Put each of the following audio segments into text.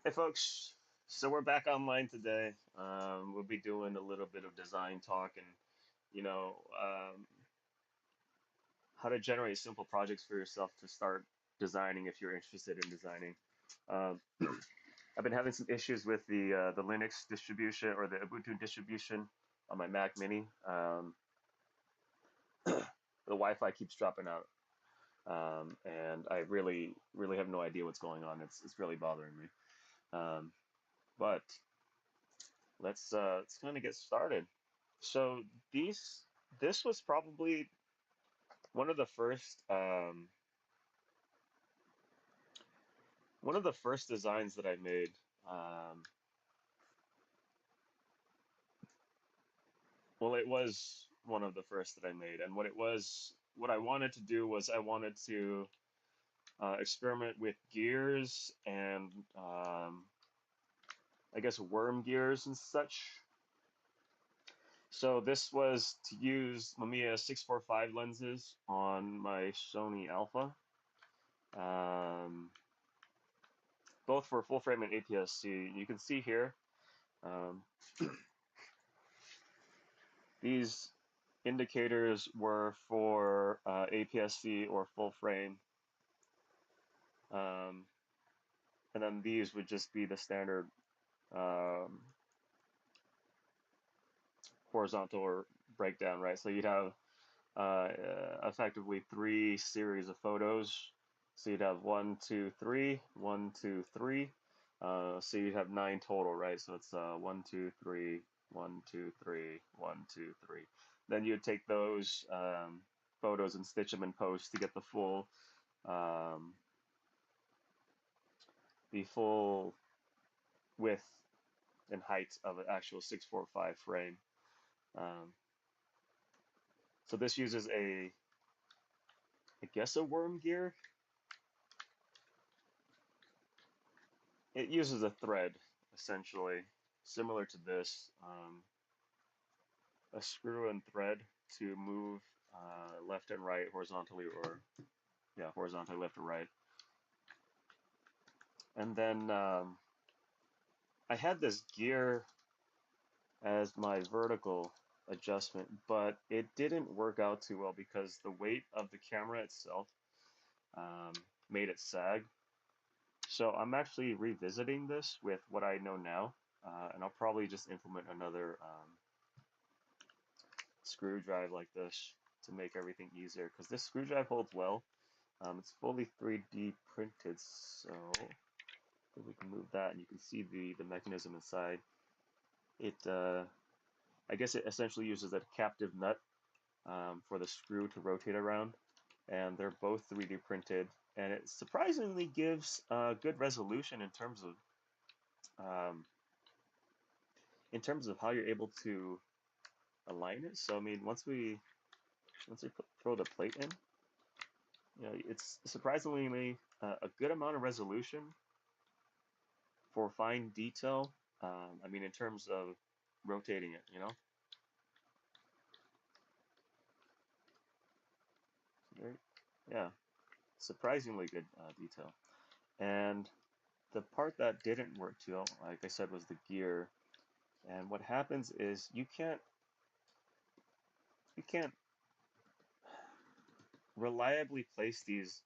Hey folks, so we're back online today. We'll be doing a little bit of design talk and, you know, um, how to generate simple projects for yourself to start designing if you're interested in designing. Um, I've been having some issues with the Linux distribution or the Ubuntu distribution on my Mac Mini. The Wi-Fi keeps dropping out, and I really have no idea what's going on. It's really bothering me. Um, but let's kind of get started. So these this was probably one of the first one of the first designs that I made. Um, well, it was one of the first that I made, and what I wanted to do was I wanted to experiment with gears and I guess worm gears and such. So this was to use Mamiya 645 lenses on my Sony Alpha. Um, Both for full frame and APS-C. You can see here, um, these indicators were for APS-C or full frame, um, and then these would just be the standard um, horizontal or breakdown, right? So you'd have effectively three series of photos. So you'd have one, two, three, one, two, three. So you'd have nine total, right? So it's one, two, three, one, two, three, one, two, three. Then you'd take those photos and stitch them in post to get um, the full width and height of an actual 645 frame. Um, so this uses I guess a worm gear. It uses a thread, essentially, similar to this, a screw and thread to move left and right horizontally, or yeah, horizontally left or right. And then I had this gear as my vertical adjustment, but it didn't work out too well because the weight of the camera itself um, made it sag. So I'm actually revisiting this with what I know now, and I'll probably just implement another screw drive like this to make everything easier because this screw drive holds well. It's fully 3D printed, so if we can move that and you can see the mechanism inside. It I guess it essentially uses a captive nut for the screw to rotate around, and they're both 3D printed, and it surprisingly gives good resolution um, in terms of how you're able to align it. So I mean, once we throw the plate in, it's surprisingly a good amount of resolution for fine detail. I mean, in terms of rotating it, very, yeah, surprisingly good detail. And the part that didn't work too well, like I said, was the gear. And what happens is you can't reliably place these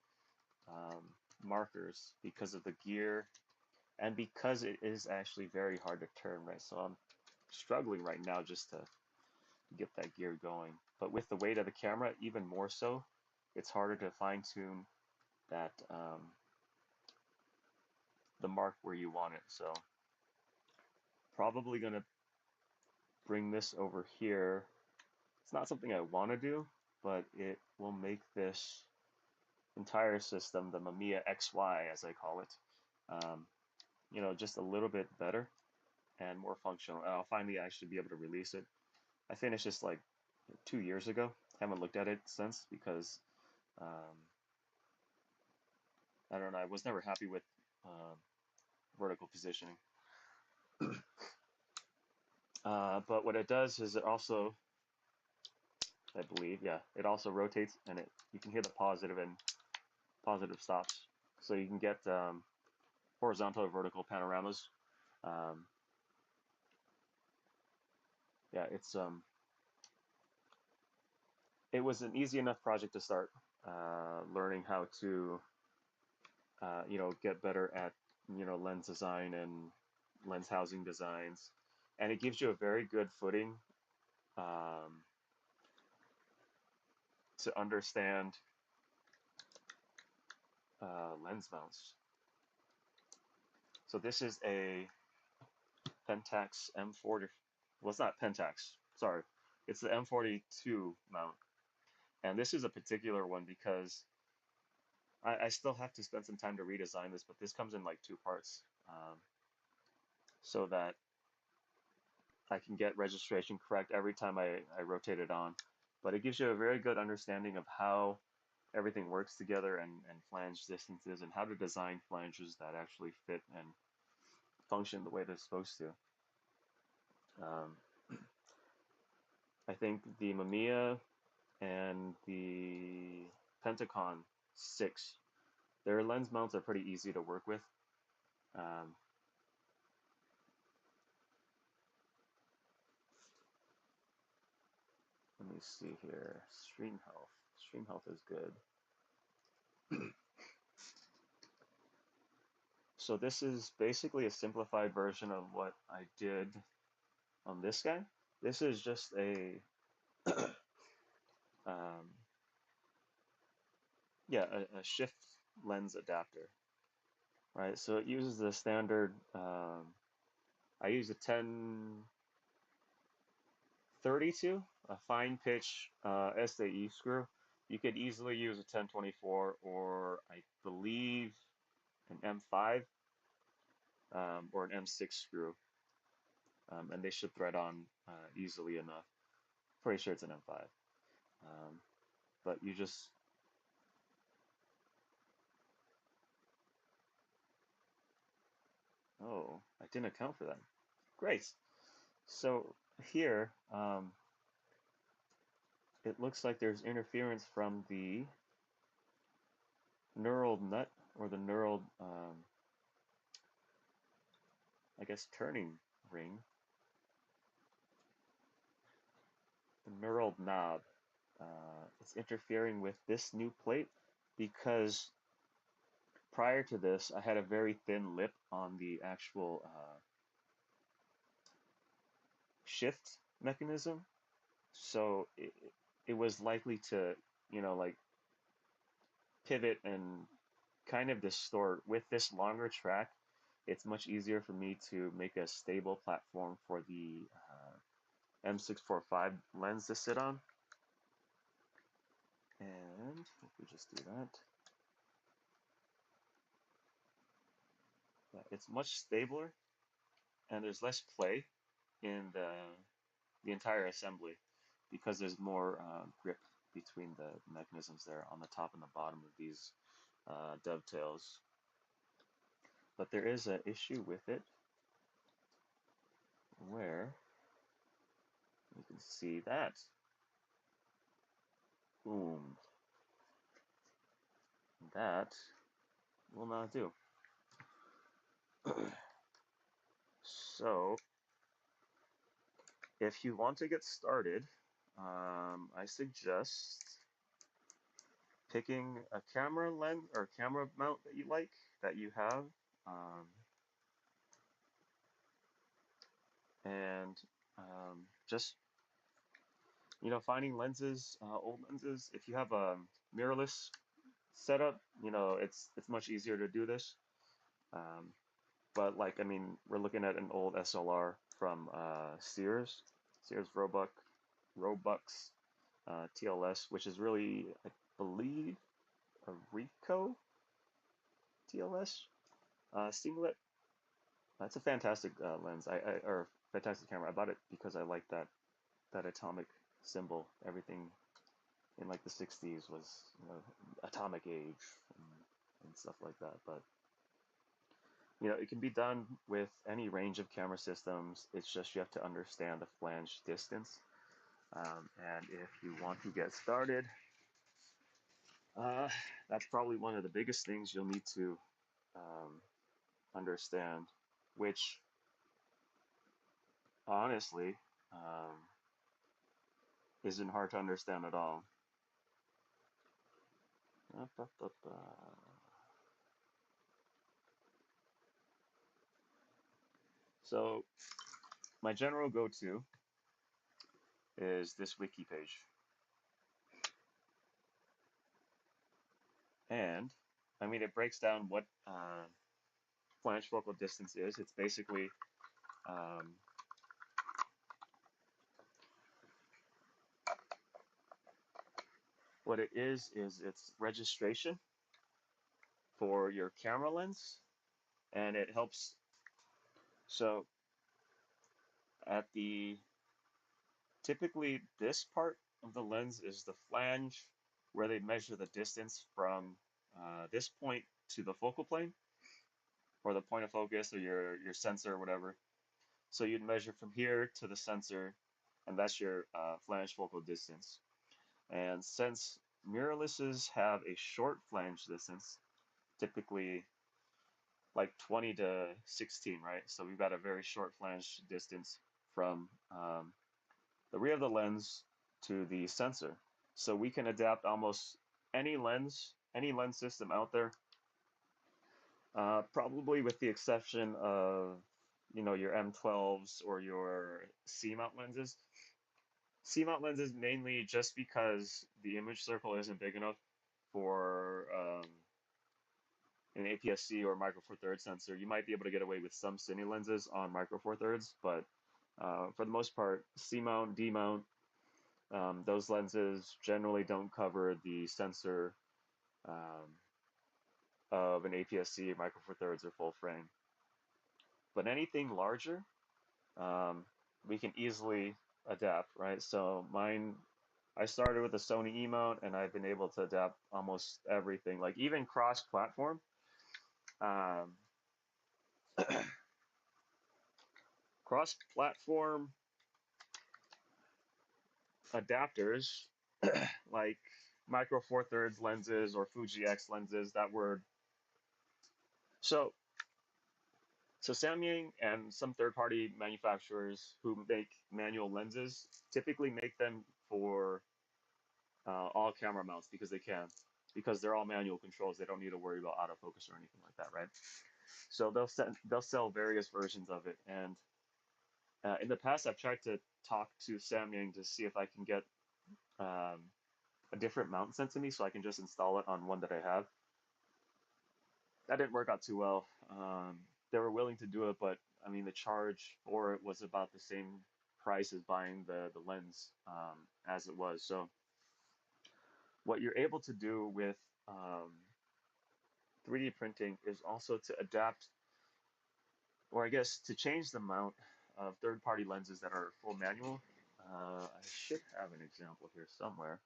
markers because of the gear and because it is actually very hard to turn, right? So I'm struggling right now just to get that gear going. But with the weight of the camera, even more so, it's harder to fine tune that the mark where you want it. So probably gonna bring this over here. It's not something I want to do, but it will make this entire system, the Mamiya XY as I call it, um, just a little bit better and more functional. And I'll finally actually be able to release it. I finished this like 2 years ago. Haven't looked at it since because um, I don't know. I was never happy with um, vertical positioning. But what it does is it also, I believe, yeah, it also rotates and you can hear the positive and positive stops. So you can get horizontal or vertical panoramas. Um, yeah, it was an easy enough project to start learning how to get better at lens design and lens housing designs, and it gives you a very good footing um, to understand lens mounts. So this is a Pentax M40. Well, it's not Pentax. Sorry, it's the M42 mount, and this is a particular one because I still have to spend some time to redesign this, but this comes in like two parts, so that I can get registration correct every time I rotate it on. But it gives you a very good understanding of how everything works together and flange distances and how to design flanges that actually fit and function the way they're supposed to. Um, I think the Mamiya and the Pentacon 6, their lens mounts are pretty easy to work with. Um, Let me see here. Stream health. Stream health is good. So this is basically a simplified version of what I did on this guy. This is just a um, yeah, a shift lens adapter, right? So it uses the standard. I use a 1032, a fine pitch SAE screw. You could easily use a 1024 or I believe an M5 or an M6 screw, and they should thread on easily enough. Pretty sure it's an M5. Um, but you just, oh, I didn't account for that. Great. So here, it looks like there's interference from the neural nut or the neural, I guess, turning ring, the neural knob. It's interfering with this new plate because prior to this, I had a very thin lip on the actual shift mechanism. So it was likely to, like pivot and kind of distort. With this longer track, it's much easier for me to make a stable platform for the M645 lens to sit on. And if we just do that, yeah, it's much stabler and there's less play in the entire assembly because there's more grip between the mechanisms there on the top and the bottom of these dovetails. But there is an issue with it where you can see that. Boom. That will not do. So, if you want to get started, I suggest picking a camera lens or camera mount that you like, that you have, um, and just finding lenses, old lenses. If you have a mirrorless setup, it's much easier to do this. Um, but like, I mean, we're looking at an old SLR from Sears Robux TLS, which is really, I believe, a Ricoh TLS singlet. That's a fantastic lens. Or fantastic camera. I bought it because I like that atomic symbol. Everything in like the 60s was, atomic age and stuff like that. But it can be done with any range of camera systems. It's just you have to understand the flange distance. And if you want to get started, uh, that's probably one of the biggest things you'll need to um, understand, which honestly isn't hard to understand at all. So my general go-to is this wiki page. And I mean, it breaks down what flange focal distance is. It's basically um, what it is it's registration for your camera lens, and it helps. So at the typically this part of the lens is the flange, where they measure the distance from this point to the focal plane, or the point of focus, or your sensor or whatever. So you'd measure from here to the sensor, and that's your flange focal distance. And since mirrorlesses have a short flange distance, typically like 20 to 16, right? So we've got a very short flange distance from the rear of the lens to the sensor. So we can adapt almost any lens system out there, probably with the exception of, your M12s or your C-mount lenses. C-mount lenses mainly just because the image circle isn't big enough for an APS-C or micro four thirds sensor. You might be able to get away with some cine lenses on micro four thirds, but for the most part, C-mount, D-mount, those lenses generally don't cover the sensor um, of an APS-C, micro four thirds, or full frame. But anything larger, um, we can easily adapt, right? So mine, I started with a Sony E-mount, and I've been able to adapt almost everything, like even cross-platform. Um, cross-platform adapters, like micro four thirds lenses or Fuji X lenses, that were so so Samyang and some third-party manufacturers who make manual lenses typically make them for all camera mounts because they can, because they're all manual controls. They don't need to worry about autofocus or anything like that, right? So they'll sell various versions of it. And in the past, I've tried to talk to Samyang to see if I can get um, a different mount sent to me so I can just install it on one that I have. That didn't work out too well. They were willing to do it, but I mean, the charge for it was about the same price as buying the lens as it was. So what you're able to do with 3D printing is also to adapt, or I guess to change the mount of third-party lenses that are full manual. I should have an example here somewhere.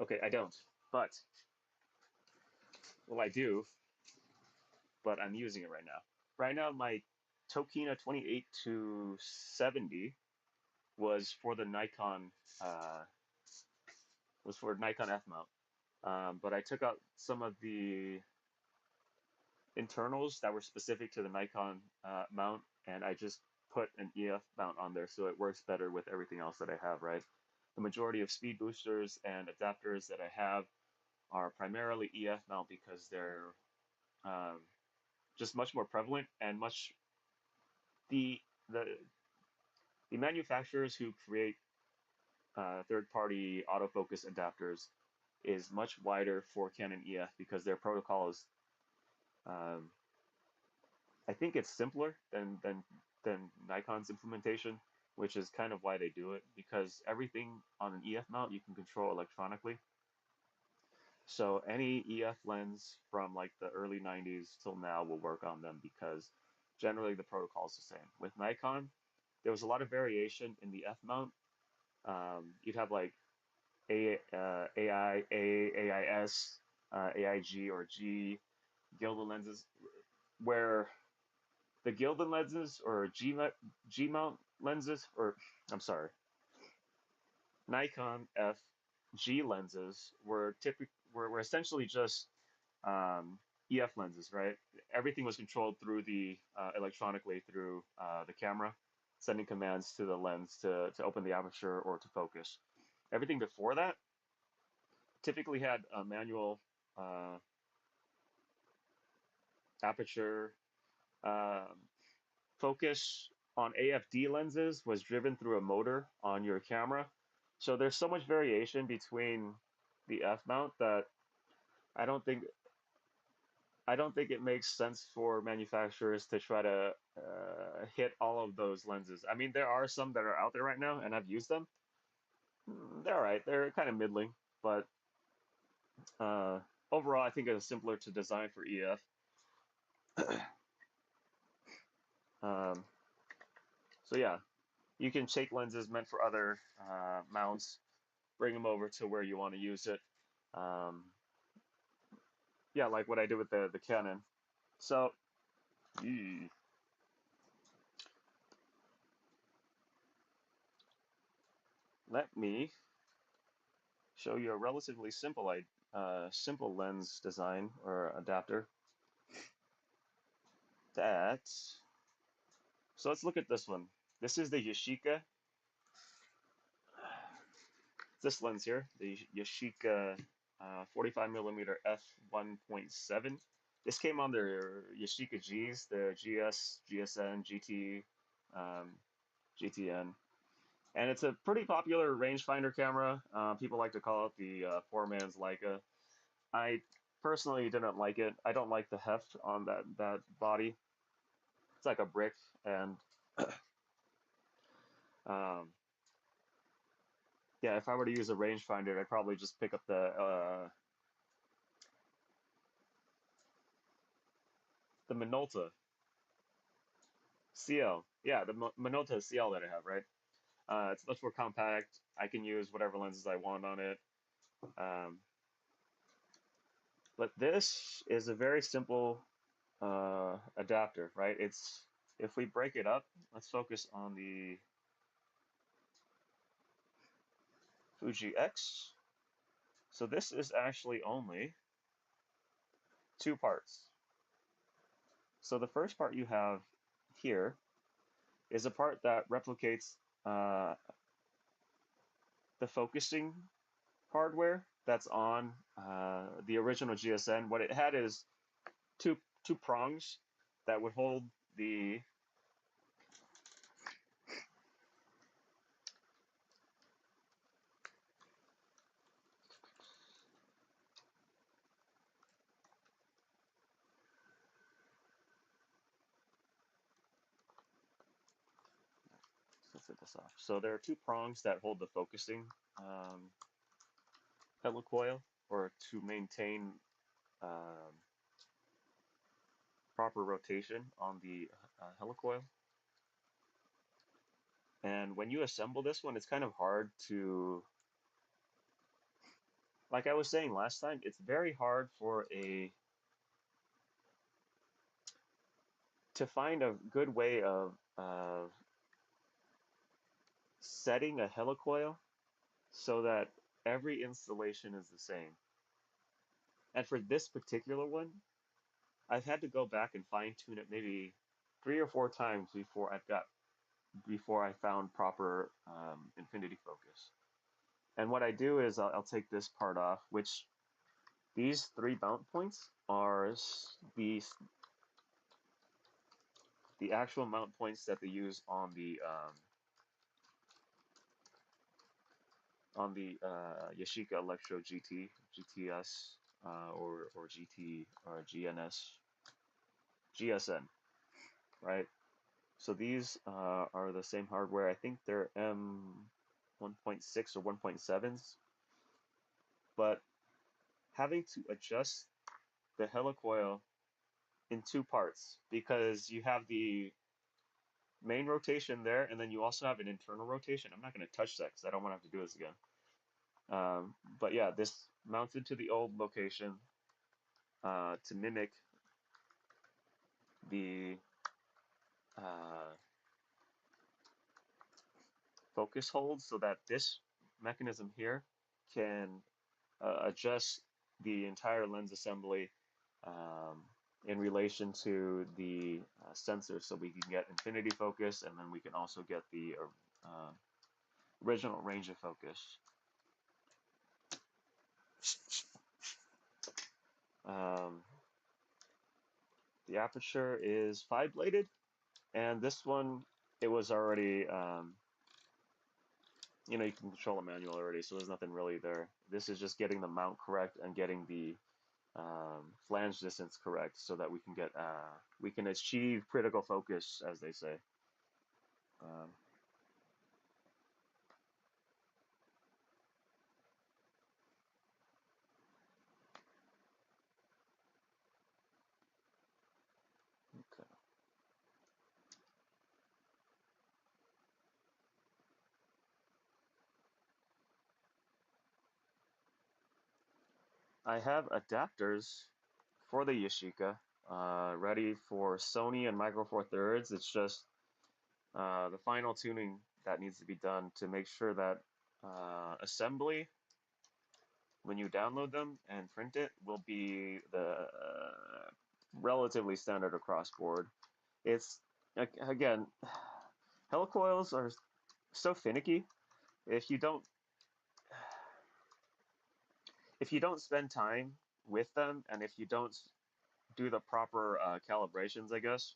Okay, I don't, but well, I do, but I'm using it right now. Right now, my Tokina 28 to 70 was for the Nikon uh, F mount, but I took out some of the internals that were specific to the Nikon mount, and I just put an EF mount on there so it works better with everything else that I have, right? The majority of speed boosters and adapters that I have are primarily EF mount because they're um, just much more prevalent and much the the the manufacturers who create third-party autofocus adapters is much wider for Canon EF because their protocol is um, I think it's simpler than Nikon's implementation, which is kind of why they do it, because everything on an EF mount you can control electronically. So any EF lens from like the early 90s till now will work on them because generally the protocol is the same. With Nikon, there was a lot of variation in the F mount. You'd have like AI, AIS, AIG, or G gilded lenses, where the gilded lenses or G mount lenses, or I'm sorry, Nikon F G lenses were essentially just EF lenses, right? Everything was controlled through the electronically through the camera, sending commands to the lens to open the aperture or to focus. Everything before that typically had a manual uh, aperture. Um Focus on AFD lenses was driven through a motor on your camera. So there's so much variation between the F mount that I don't think I don't think it makes sense for manufacturers to try to hit all of those lenses. I mean, there are some that are out there right now, and I've used them. They're all right. They're kind of middling, but uh, overall, I think it's simpler to design for EF. Um, so yeah, you can take lenses meant for other mounts, bring them over to where you want to use it. Um, yeah, like what I did with the Canon. So let me show you a relatively simple lens design or adapter that. So let's look at this one. This is the Yashica. This lens here, the Yashica 45 millimeter f1.7. This came on their Yashica Gs, the GS, GSN, GT, um, GTN. And it's a pretty popular rangefinder camera. People like to call it the poor man's Leica. I personally didn't like it. I don't like the heft on that body. It's like a brick, and um, yeah, if I were to use a rangefinder, I'd probably just pick up the Minolta CL. Yeah, the Minolta CL that I have, right? It's much more compact. I can use whatever lenses I want on it. Um, but this is a very simple adapter, right? It's if we break it up, let's focus on the Fuji X. So this is actually only two parts. So the first part you have here is a part that replicates uh, the focusing hardware that's on the original GSN. What it had is two two prongs that would hold the let's set this off. So there are two prongs that hold the focusing helicoil, or to maintain um, proper rotation on the helicoil. And when you assemble this one, it's kind of hard to, like I was saying last time, it's very hard for a to find a good way of setting a helicoil so that every installation is the same. And for this particular one, I've had to go back and fine tune it maybe 3 or 4 times before I found proper infinity focus. And what I do is I'll take this part off, which these three mount points are the actual mount points that they use on the Yashica Electro GT, GTS, or GT or GNS, GSN, right? So these are the same hardware. I think they're M 1.6 or 1.7s, but having to adjust the helicoil in two parts because you have the main rotation there, and then you also have an internal rotation. I'm not going to touch that because I don't want to have to do this again. But yeah, this mounted to the old location to mimic the uh, focus hold so that this mechanism here can adjust the entire lens assembly um, in relation to the sensor, so we can get infinity focus, and then we can also get the uh, original range of focus. Um, the aperture is 5-bladed, and this one, it was already, you can control a manual already, so there's nothing really there. This is just getting the mount correct and getting the flange distance correct, so that we can achieve critical focus, as they say. Um, okay. I have adapters for the Yashica, ready for Sony and Micro Four Thirds. It's just the final tuning that needs to be done to make sure that assembly, when you download them and print it, will be the relatively standard across board. It's again, helicoils are so finicky. If you don't if you don't spend time with them, and if you don't do the proper calibrations, I guess,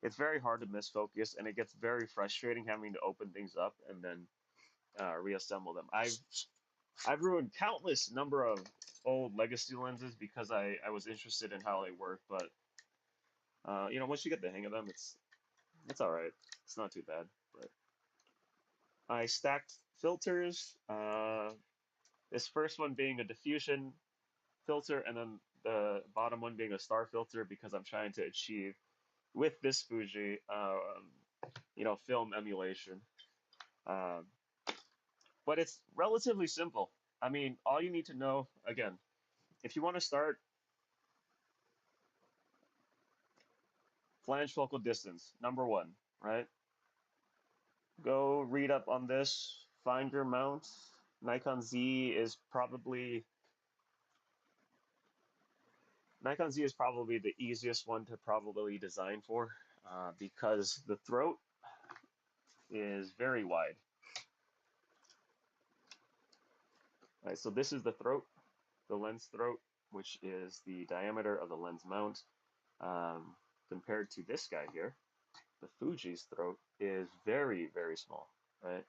it's very hard to miss focus, and it gets very frustrating having to open things up and then reassemble them. I've ruined countless number of old legacy lenses because I was interested in how they work, but once you get the hang of them, it's all right. It's not too bad. But I stacked filters. This first one being a diffusion filter, and then the bottom one being a star filter, because I'm trying to achieve with this Fuji, film emulation. Um, but it's relatively simple. I mean, all you need to know, again, if you want to start, flange focal distance, number one, right? Go read up on this, find your mount. Nikon Z is probably Nikon Z is probably the easiest one to probably design for, because the throat is very wide. Right, so this is the throat, the lens throat, which is the diameter of the lens mount. Compared to this guy here, the Fuji's throat is very, very small, right?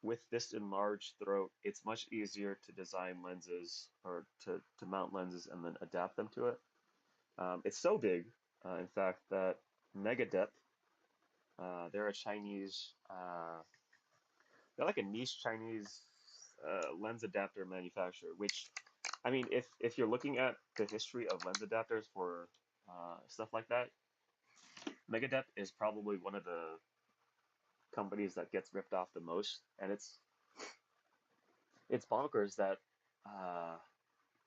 With this enlarged throat, it's much easier to design lenses, or to mount lenses and then adapt them to it. It's so big, in fact, that Megadep, they're a Chinese, they're like a niche Chinese lens adapter manufacturer. Which, I mean, if you're looking at the history of lens adapters for stuff like that, Megadep is probably one of the companies that gets ripped off the most, and it's bonkers that uh,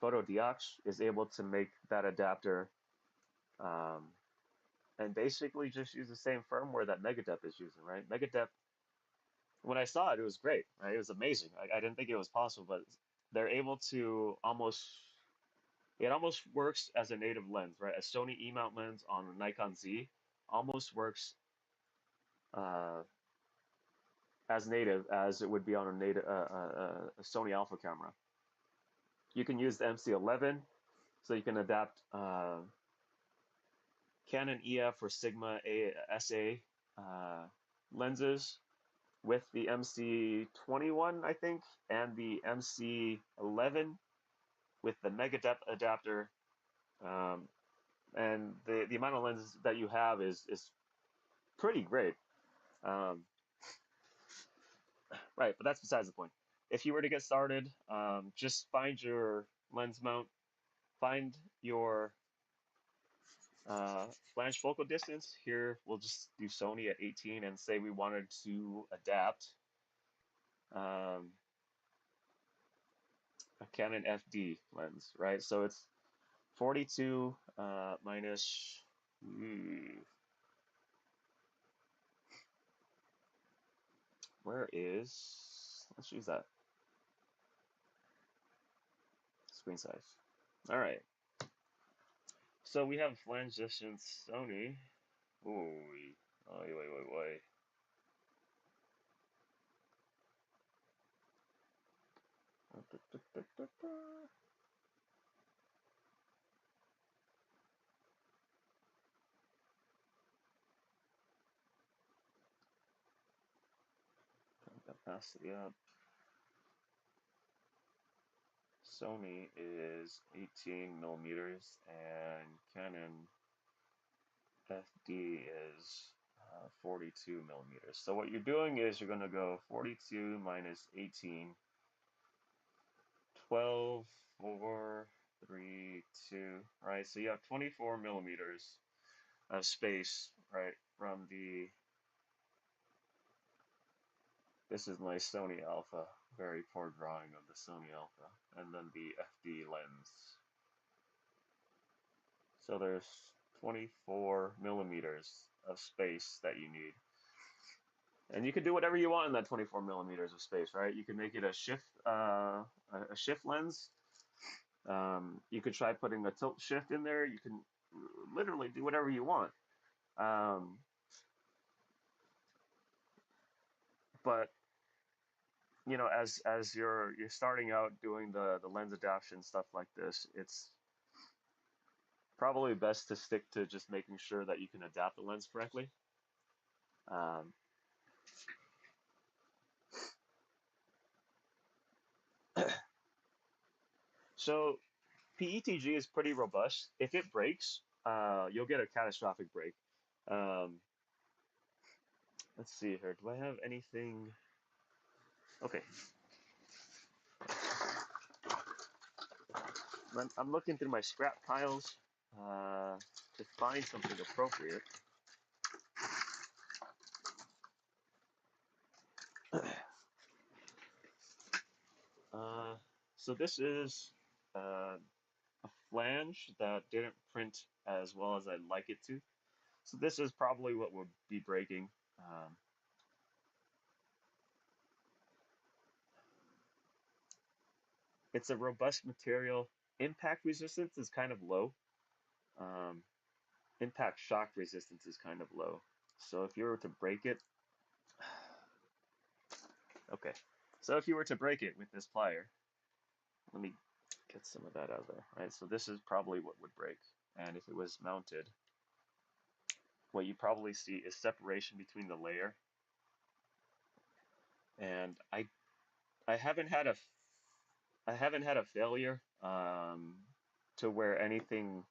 Photodiox is able to make that adapter, um, and basically just use the same firmware that Megadep is using, right? Megadep, when I saw it, it was great, right? It was amazing. I didn't think it was possible, but they're able to it almost works as a native lens, right? A Sony E-mount lens on a Nikon Z almost works uh, as native as it would be on a Sony Alpha camera. You can use the MC11, so you can adapt Canon EF or Sigma SA lenses with the MC21, I think, and the MC11 with the Mega Depth adapter. Um, and the amount of lenses that you have is pretty great. Um, right, but that's besides the point. If you were to get started, just find your lens mount, find your flange focal distance. Here, we'll just do Sony at 18 and say we wanted to adapt um, a Canon FD lens, right? So it's 42 minus, where is, let's use that. screen size. All right. So we have flange distance Sony. Ooh, wait. Capacity up. Sony is 18 millimeters and Canon FD is 42 millimeters. So what you're doing is you're going to go 42 minus 18, 12, 4, 3, 2, right? So you have 24 millimeters of space, right, from the, this is my Sony Alpha, very poor drawing of the Sony Alpha, and then the FD lens. So there's 24 millimeters of space that you need. And you can do whatever you want in that 24 millimeters of space, right? You can make it a shift lens. You could try putting a tilt shift in there. You can literally do whatever you want. Um, but you know, as you're starting out doing the lens adaptation stuff like this, it's probably best to stick to just making sure that you can adapt the lens correctly. Um, so PETG is pretty robust. If it breaks, you'll get a catastrophic break. Um, let's see here. Do I have anything? Okay, I'm looking through my scrap piles to find something appropriate. Uh, so this is a flange that didn't print as well as I'd like it to. So this is probably what would be breaking. It's a robust material. Impact resistance is kind of low. Um, Impact shock resistance is kind of low. So if you were to break it, okay. So if you were to break it with this plier, let me get some of that out there, right? So this is probably what would break. And if it was mounted, what you probably see is separation between the layer. And I haven't had a failure to where anything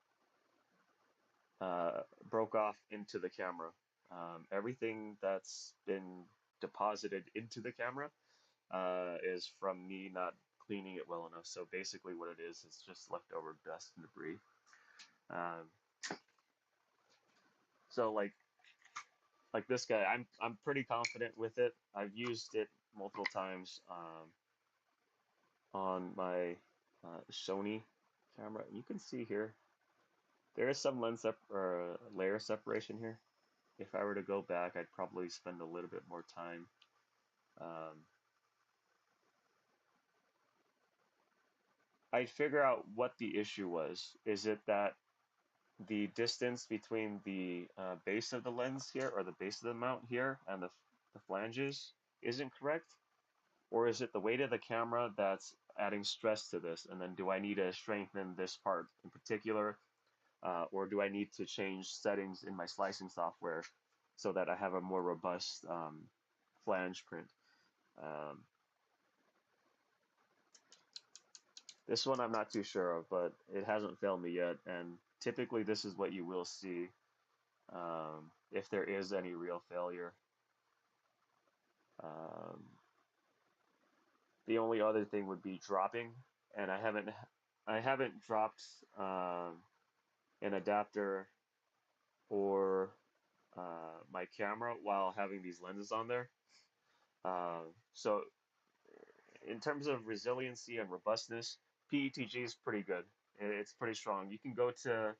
broke off into the camera. Everything that's been deposited into the camera is from me not cleaning it well enough. So basically, what it is just leftover dust and debris. Um, so like this guy, I'm pretty confident with it. I've used it multiple times on my Sony camera. You can see here there is some or layer separation here. If I were to go back, I'd probably spend a little bit more time. Um, I'd figure out what the issue was. Is it that the distance between the base of the lens here, or the base of the mount here, and the flanges isn't correct? Or is it the weight of the camera that's adding stress to this? And then do I need to strengthen this part in particular? Or do I need to change settings in my slicing software so that I have a more robust flange print? Um, this one I'm not too sure of, but it hasn't failed me yet. And typically this is what you will see if there is any real failure. Um, the only other thing would be dropping, and I haven't dropped an adapter or my camera while having these lenses on there. So in terms of resiliency and robustness, PETG is pretty good. It's pretty strong. You can go to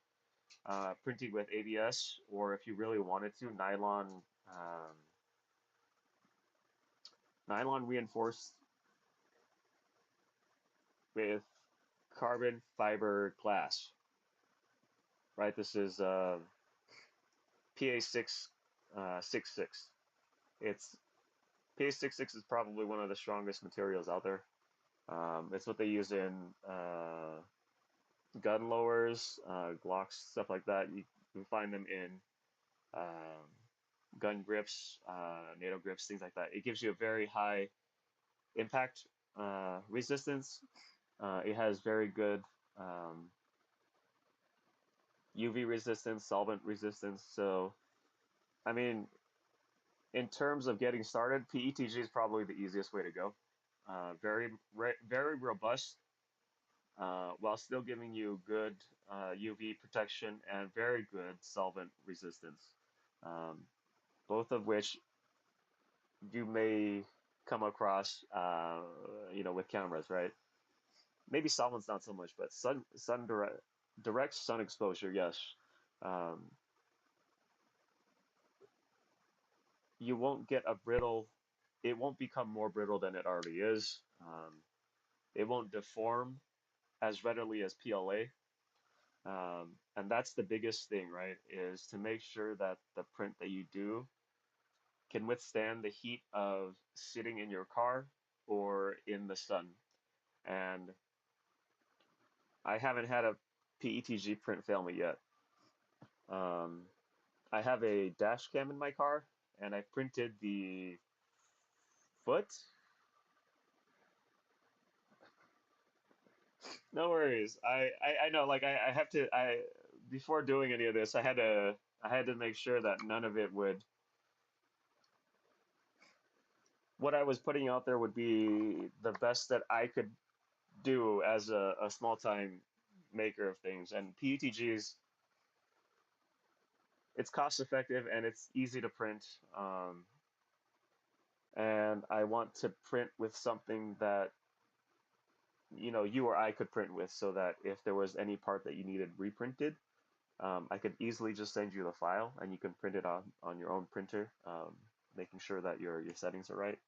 printing with ABS, or if you really wanted to, um, nylon reinforced with carbon fiber glass, right? This is PA6 66. It's PA66 is probably one of the strongest materials out there. It's what they use in gun lowers, Glocks, stuff like that. You can find them in um, gun grips, NATO grips, things like that. It gives you a very high impact resistance. It has very good um, UV resistance, solvent resistance. So, I mean, in terms of getting started, PETG is probably the easiest way to go. Very robust, while still giving you good UV protection and very good solvent resistance. Um, both of which you may come across, with cameras, right? Maybe solvents not so much, but direct sun exposure, yes. Um, you won't get a brittle. It won't become more brittle than it already is. It won't deform as readily as PLA. And that's the biggest thing, right? Is to make sure that the print that you do can withstand the heat of sitting in your car or in the sun. And I haven't had a PETG print fail me yet. Um, I have a dash cam in my car, and I printed the foot. No worries. I know, like I have to I before doing any of this, I had to make sure that none of it would what I was putting out there would be the best that I could do as a small time maker of things. And PETGs, it's cost effective and it's easy to print. And I want to print with something that you or I could print with, so that if there was any part that you needed reprinted, I could easily just send you the file and you can print it on your own printer, making sure that your settings are right.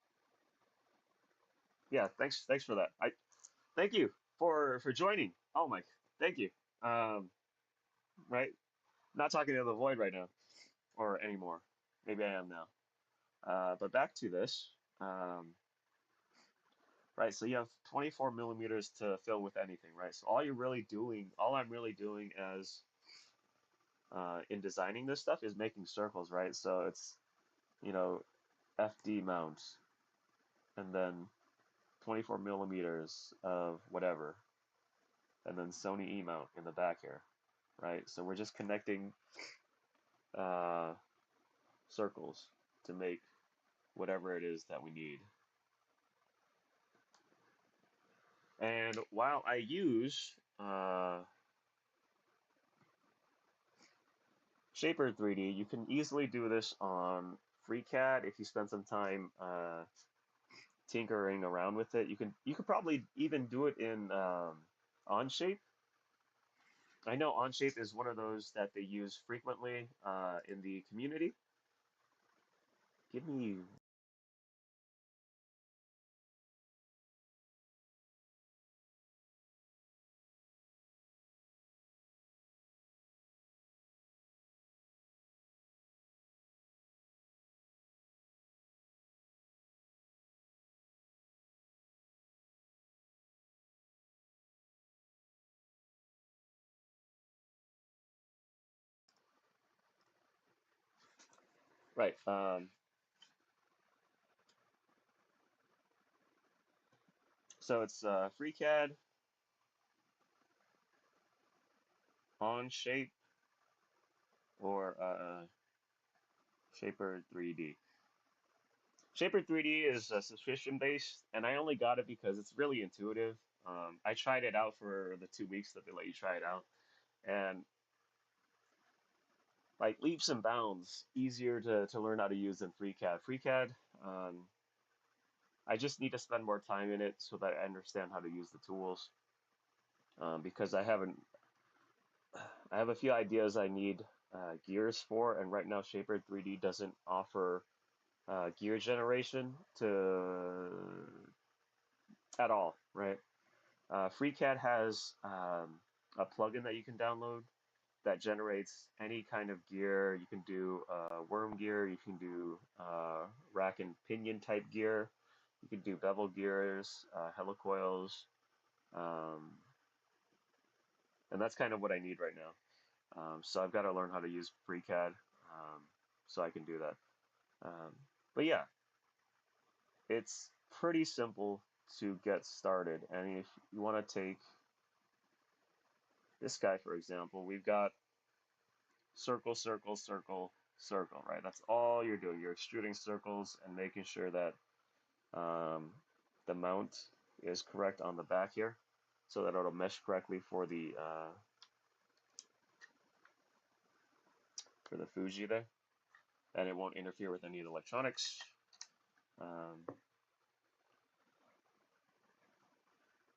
Yeah, thanks for that. I thank you for joining. Oh, Mike, thank you. Um, right, not talking to the void right now or anymore. Maybe I am now. But back to this. Right, so you have 24 millimeters to fill with anything, right? So all I'm really doing as in designing this stuff is making circles, right? So it's, you know, FD mounts and then 24 millimeters of whatever, and then Sony E mount in the back here, right? So we're just connecting uh, circles to make whatever it is that we need. And while I use Shaper 3D, you can easily do this on FreeCAD if you spend some time tinkering around with it. You could probably even do it in Onshape. I know Onshape is one of those that they use frequently in the community. Give me right. So it's FreeCAD, Onshape, or Shaper 3D. Shaper 3D is subscription based, and I only got it because it's really intuitive. I tried it out for the 2 weeks that they let you try it out, and like leaps and bounds easier to learn how to use than FreeCAD. FreeCAD, I just need to spend more time in it so that I understand how to use the tools. Because I have a few ideas I need gears for, and right now Shaper 3D doesn't offer gear generation to at all, right? FreeCAD has a plugin that you can download that generates any kind of gear. You can do worm gear, you can do rack and pinion type gear, you can do bevel gears, helicoils, um, and that's kind of what I need right now. So I've got to learn how to use FreeCAD so I can do that. But yeah, it's pretty simple to get started. And if you want to take this guy, for example, we've got circle, circle, circle, circle, right? That's all you're doing. You're extruding circles and making sure that um, the mount is correct on the back here so that it'll mesh correctly for the Fuji there, and it won't interfere with any of the electronics. Um,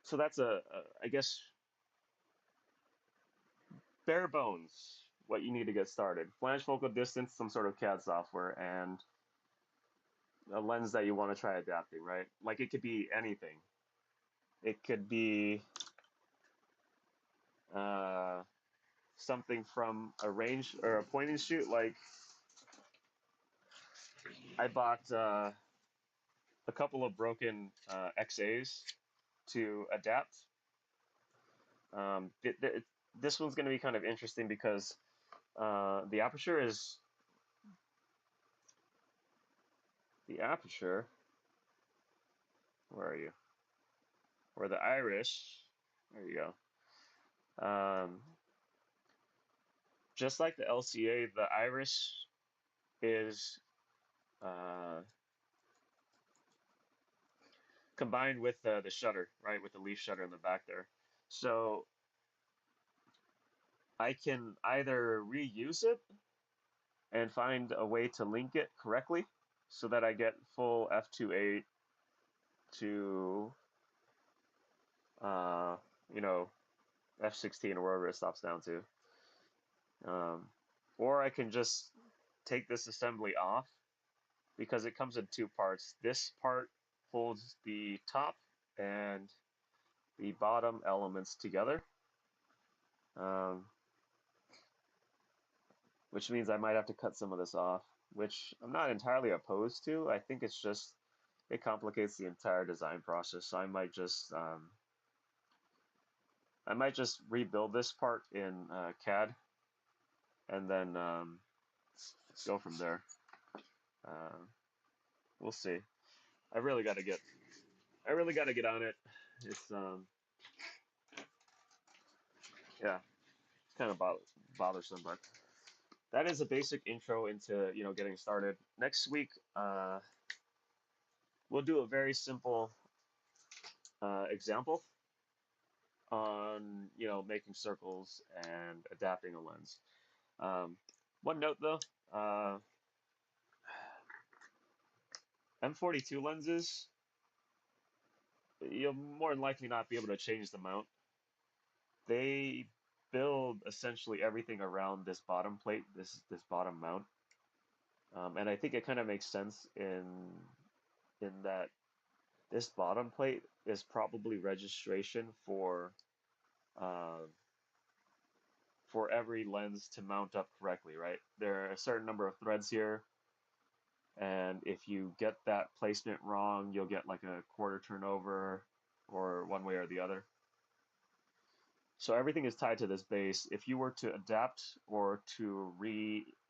so that's I guess, bare bones what you need to get started. Flange focal distance, some sort of CAD software, and a lens that you want to try adapting, right? Like it could be anything. It could be uh, something from a range or a point and shoot. Like I bought a couple of broken XAs to adapt. This one's going to be kind of interesting because the aperture is the aperture. Where are you? Or the iris. There you go. Just like the LCA, the iris is uh, combined with the shutter, right, with the leaf shutter in the back there. So I can either reuse it and find a way to link it correctly so that I get full f2.8 to, uh, you know, f16 or wherever it stops down to. Or I can just take this assembly off because it comes in two parts. This part holds the top and the bottom elements together, um, which means I might have to cut some of this off, which I'm not entirely opposed to. I think it's just, it complicates the entire design process. So I might just rebuild this part in CAD and then go from there. Uh, we'll see. I really got to get I really got to get on it. It's yeah, it's kind of bothersome, but that is a basic intro into getting started. Next week, we'll do a very simple example on making circles and adapting a lens. Um, one note though, M42 lenses, you'll more than likely not be able to change the mount. They build essentially everything around this bottom plate, this bottom mount, and I think it kind of makes sense in that this bottom plate is probably registration uh, for every lens to mount up correctly, right? There are a certain number of threads here, and if you get that placement wrong, you'll get like a quarter turnover or one way or the other. So everything is tied to this base. If you were to adapt or to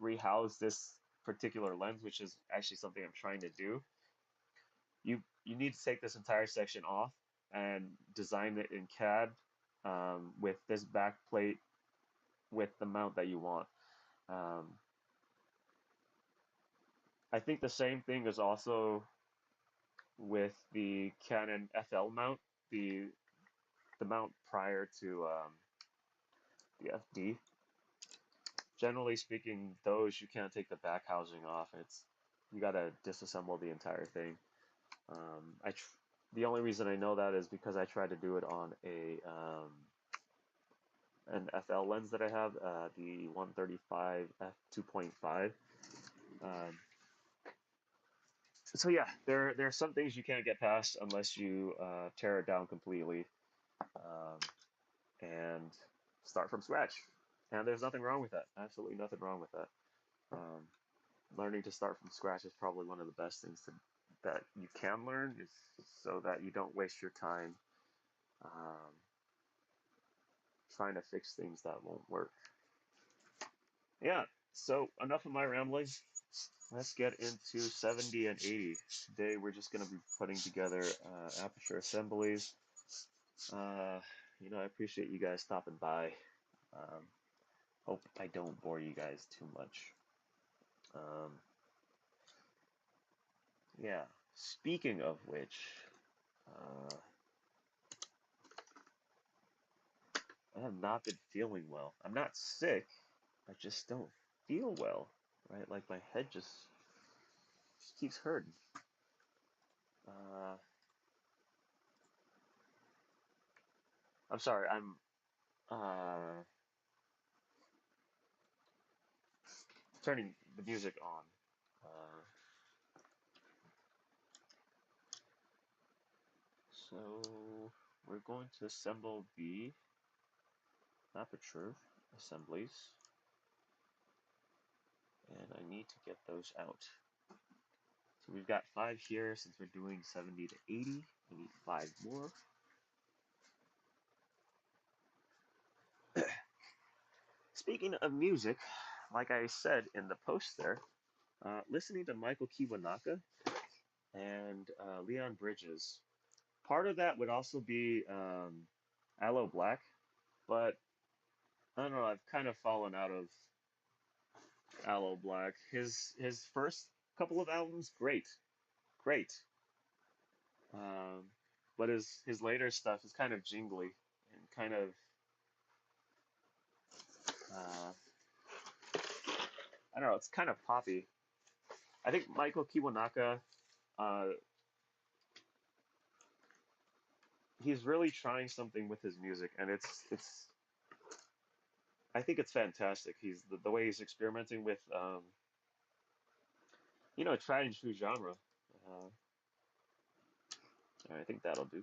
rehouse this particular lens, which is actually something I'm trying to do, you need to take this entire section off and design it in CAD with this back plate with the mount that you want. Um, I think the same thing is also with the Canon FL mount, the the mount prior to the FD. Generally speaking, those you can't take the back housing off. It's you gotta disassemble the entire thing. The only reason I know that is because I tried to do it on an FL lens that I have, the 135 f 2.5. Um, so yeah, there are some things you can't get past unless you tear it down completely. um, and start from scratch. And there's nothing wrong with that. Absolutely nothing wrong with that. Um, Learning to start from scratch is probably one of the best things that you can learn, is so that you don't waste your time um, trying to fix things that won't work. Yeah, so enough of my rambling. Let's get into 70 and 80. Today we're just going to be putting together aperture assemblies. Uh, I appreciate you guys stopping by. Um, Hope I don't bore you guys too much. Um, yeah, speaking of which, uh, I have not been feeling well. I'm not sick, I just don't feel well, right? Like my head just keeps hurting. Uh, I'm sorry, I'm uh, turning the music on. So we're going to assemble the aperture assemblies, and I need to get those out. So we've got 5 here. Since we're doing 70 to 80, we need 5 more. Speaking of music, like I said in the post there, listening to Michael Kiwanaka and Leon Bridges. Part of that would also be Aloe Black, but I don't know. I've kind of fallen out of Aloe Black. His first couple of albums, great, great. Um, but his later stuff is kind of jingly and kind of uh, I don't know. It's kind of poppy. I think Michael Kiwanaka, uh, he's really trying something with his music, and it's I think it's fantastic. He's the way he's experimenting with tried and true genre. I think that'll do.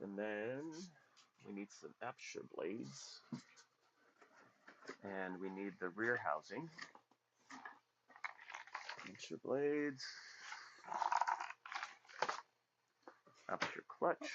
And then we need some aperture blades, and we need the rear housing. Aperture blades, aperture clutch.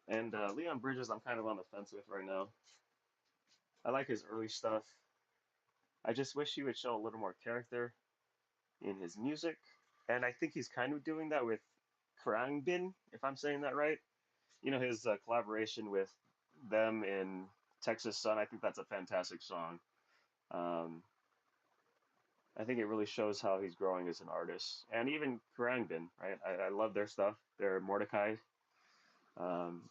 And Leon Bridges, I'm kind of on the fence with right now. I like his early stuff. I just wish he would show a little more character in his music. And I think he's kind of doing that with Krangbin, if I'm saying that right. His collaboration with them in Texas Sun. I think that's a fantastic song. Um, I think it really shows how he's growing as an artist. And even Krangbin, right? I love their stuff. Their Mordecai. Um,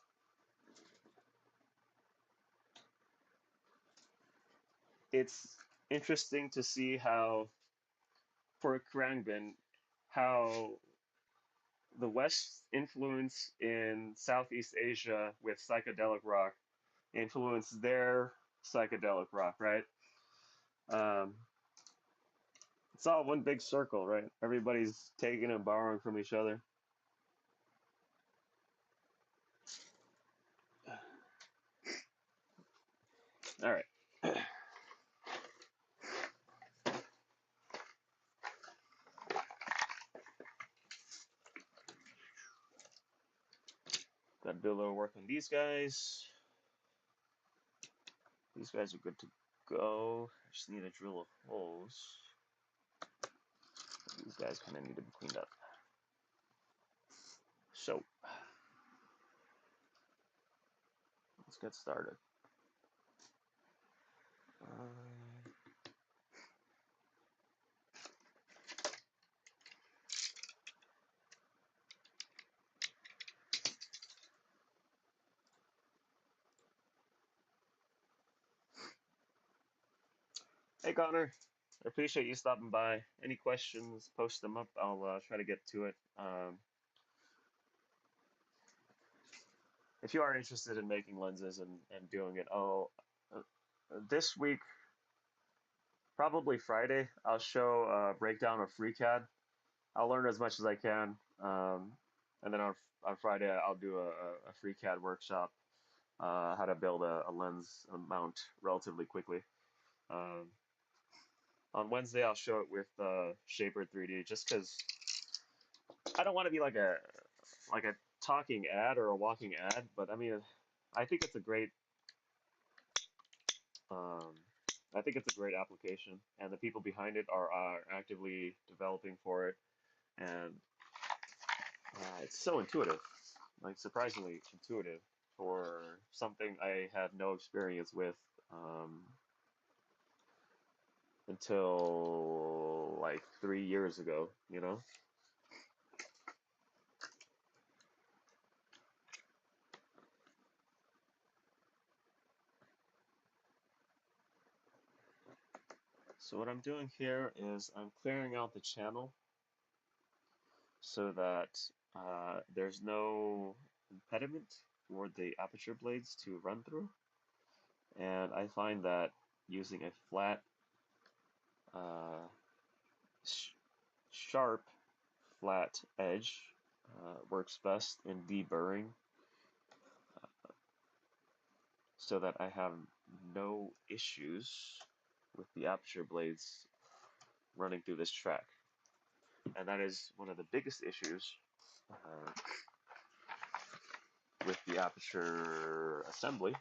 it's interesting to see how, for Krangbin, how the West's influence in Southeast Asia with psychedelic rock influenced their psychedelic rock, right? Um, it's all one big circle, right? Everybody's taking and borrowing from each other. All right. Got to do a little work on these guys. These guys are good to go. I just need to drill a holes. These guys kind of need to be cleaned up. So, let's get started. Hey Connor, I appreciate you stopping by. Any questions, post them up. I'll try to get to it. If you are interested in making lenses and doing it, uh, this week, probably Friday, I'll show a breakdown of FreeCAD. I'll learn as much as I can. And then on Friday, I'll do a FreeCAD workshop, how to build a lens mount relatively quickly. Um, on Wednesday, I'll show it with Shaper 3D, just because I don't want to be like a talking ad or a walking ad, but I mean, I think it's a great um, I think it's a great application, and the people behind it are actively developing for it, and it's so intuitive, like surprisingly intuitive for something I had no experience with um, until like 3 years ago, you know? So what I'm doing here is I'm clearing out the channel so that there's no impediment for the aperture blades to run through. And I find that using a flat, uh, sh sharp, flat edge works best in deburring so that I have no issues with the aperture blades running through this track. And that is one of the biggest issues uh, with the aperture assembly,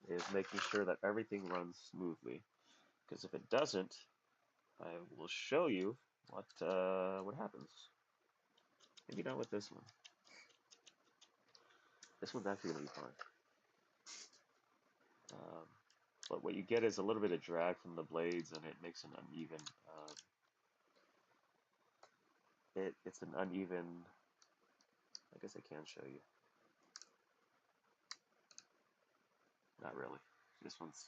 is making sure that everything runs smoothly. Because if it doesn't, I will show you what happens. Maybe not with this one. This one's actually gonna be fine. Um, but what you get is a little bit of drag from the blades, and it makes an uneven. It's an uneven. I guess I can show you. Not really. This one's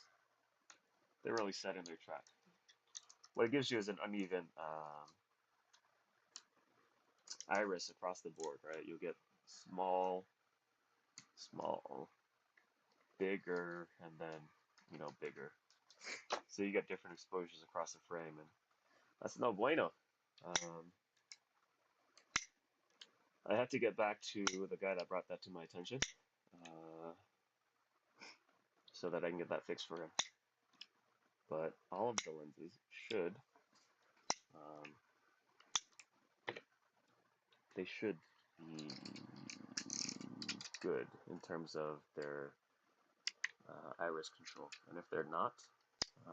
they're really set in their track. What it gives you is an uneven iris across the board, right? You'll get small, small, bigger, and then bigger. So you get different exposures across the frame, and that's no bueno. Um, I have to get back to the guy that brought that to my attention, uh, so that I can get that fixed for him. But all of the lenses should, um, they should be good in terms of their iris control. And if they're not,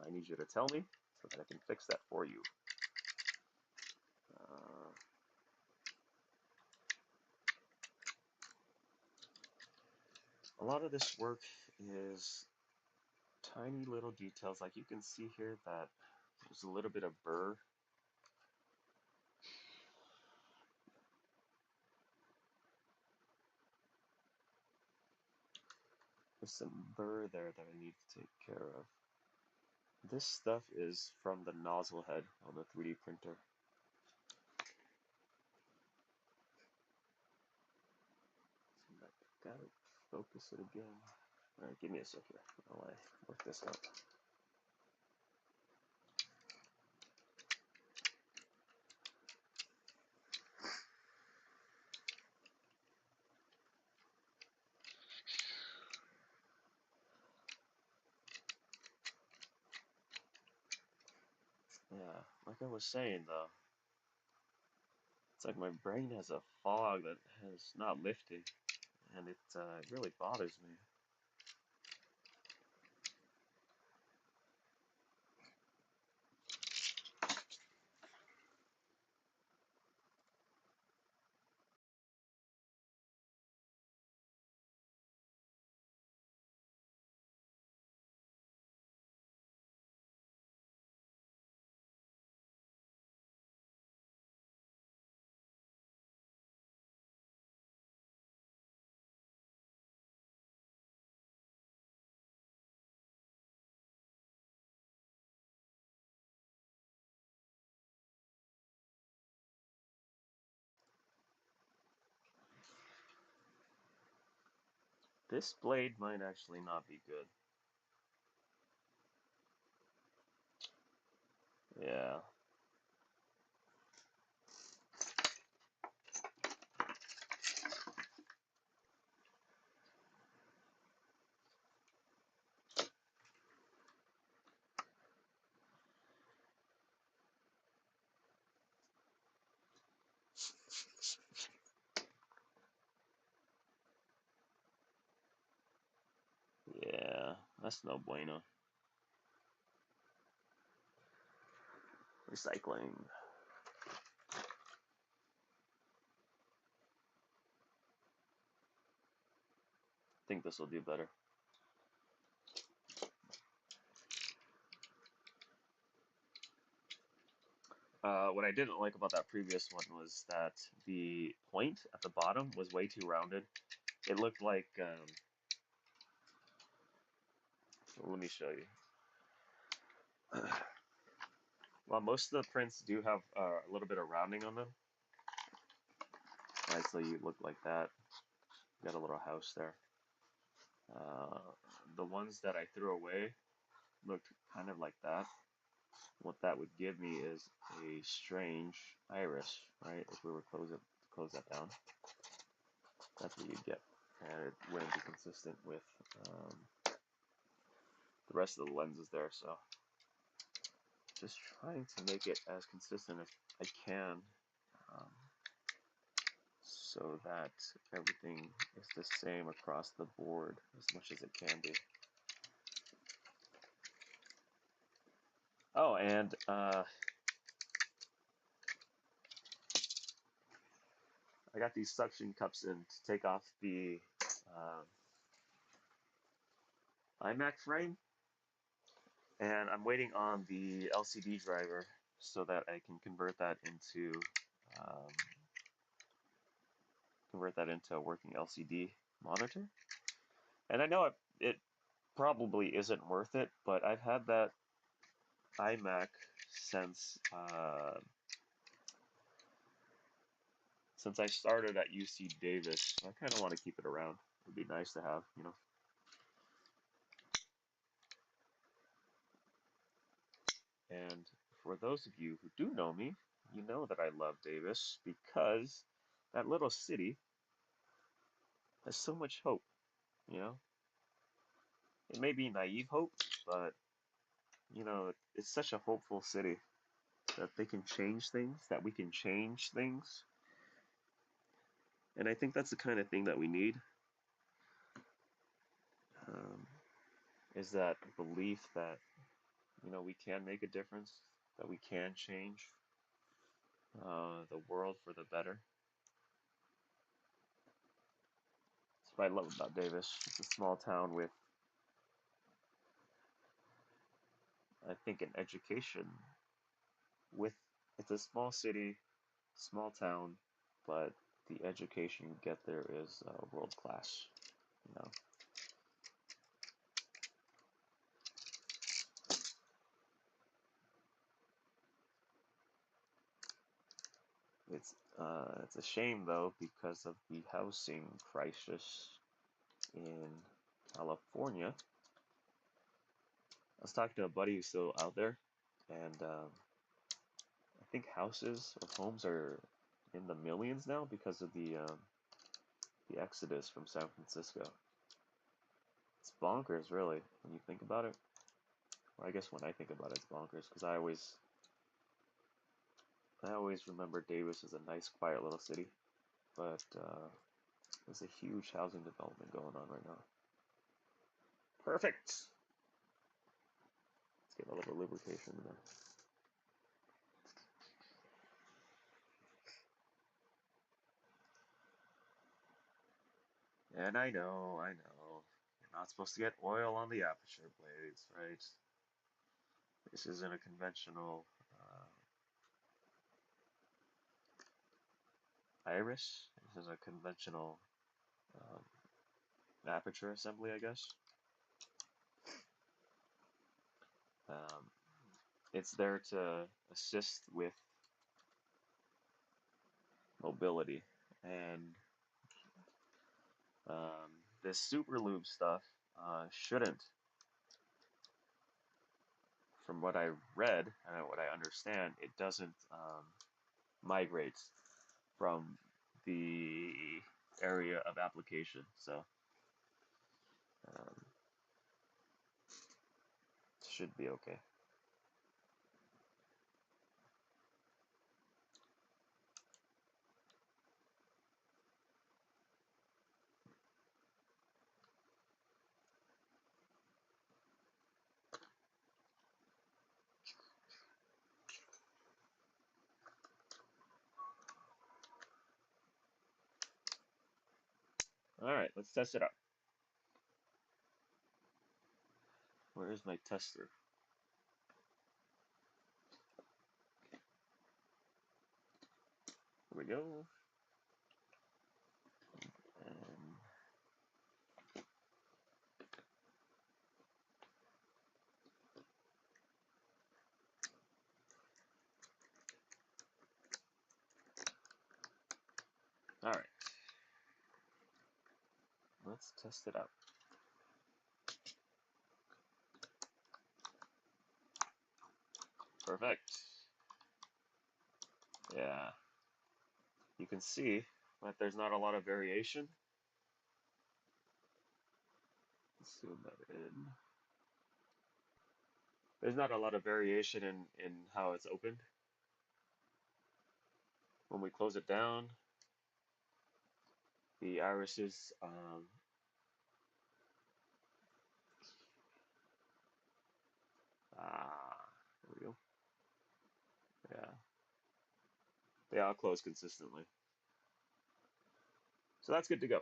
I need you to tell me so that I can fix that for you. Uh, a lot of this work is tiny little details. Like you can see here that there's a little bit of burr. There's some burr there that I need to take care of. This stuff is from the nozzle head on the 3D printer. Gotta focus it again. Alright, give me a sec here while I work this out. Yeah, like I was saying though, it's like my brain has a fog that has not lifted, and it really bothers me. This blade might actually not be good. Yeah. Yeah, that's no bueno. Recycling. I think this will do better. What I didn't like about that previous one was that the point at the bottom was way too rounded. It looked like, so let me show you. Well, most of the prints do have a little bit of rounding on them. Right, so you look like that. Got a little house there. Uh, the ones that I threw away looked kind of like that. What that would give me is a strange iris, right? If we were close that down, that's what you'd get, and it wouldn't be consistent with the rest of the lenses there. So just trying to make it as consistent as I can, um, so that everything is the same across the board as much as it can be. Oh, and I got these suction cups in to take off the iMac frame, and I'm waiting on the LCD driver so that I can um, convert that into a working LCD monitor. And I know it probably isn't worth it, but I've had that iMac since I started at UC Davis. I kind of want to keep it around. It'd be nice to have, you know. And for those of you who do know me, you know that I love Davis because that little city has so much hope, you know. It may be naive hope, but you know, it's such a hopeful city that they can change things, that we can change things. And I think that's the kind of thing that we need, um, is that belief that, you know, we can make a difference, that we can change the world for the better. That's what I love about Davis. It's a small town with, I think, an education with, it's a small city, small town, but the education you get there is world class, you know. It's a shame though because of the housing crisis in California. I was talking to a buddy who's still out there, and I think houses or homes are in the millions now because of the exodus from San Francisco. It's bonkers, really, when you think about it. Or I guess when I think about it, it's bonkers because I always remember Davis as a nice, quiet little city, but there's a huge housing development going on right now. Perfect. Let's get a little lubrication in there. And I know. You're not supposed to get oil on the aperture blades, right? This isn't a conventional iris. This is a conventional um, aperture assembly, I guess. Um, it's there to assist with mobility and this super lube stuff shouldn't, from what I read and what I understand, it doesn't migrate from the area of application. So um, should be okay. All right, let's test it out. Where is my tester? Here we go. And all right, let's test it out. Perfect. Yeah, you can see that there's not a lot of variation. Let's zoom that in. There's not a lot of variation in how it's opened. When we close it down, the irises, there we go. Yeah, they all close consistently. So that's good to go.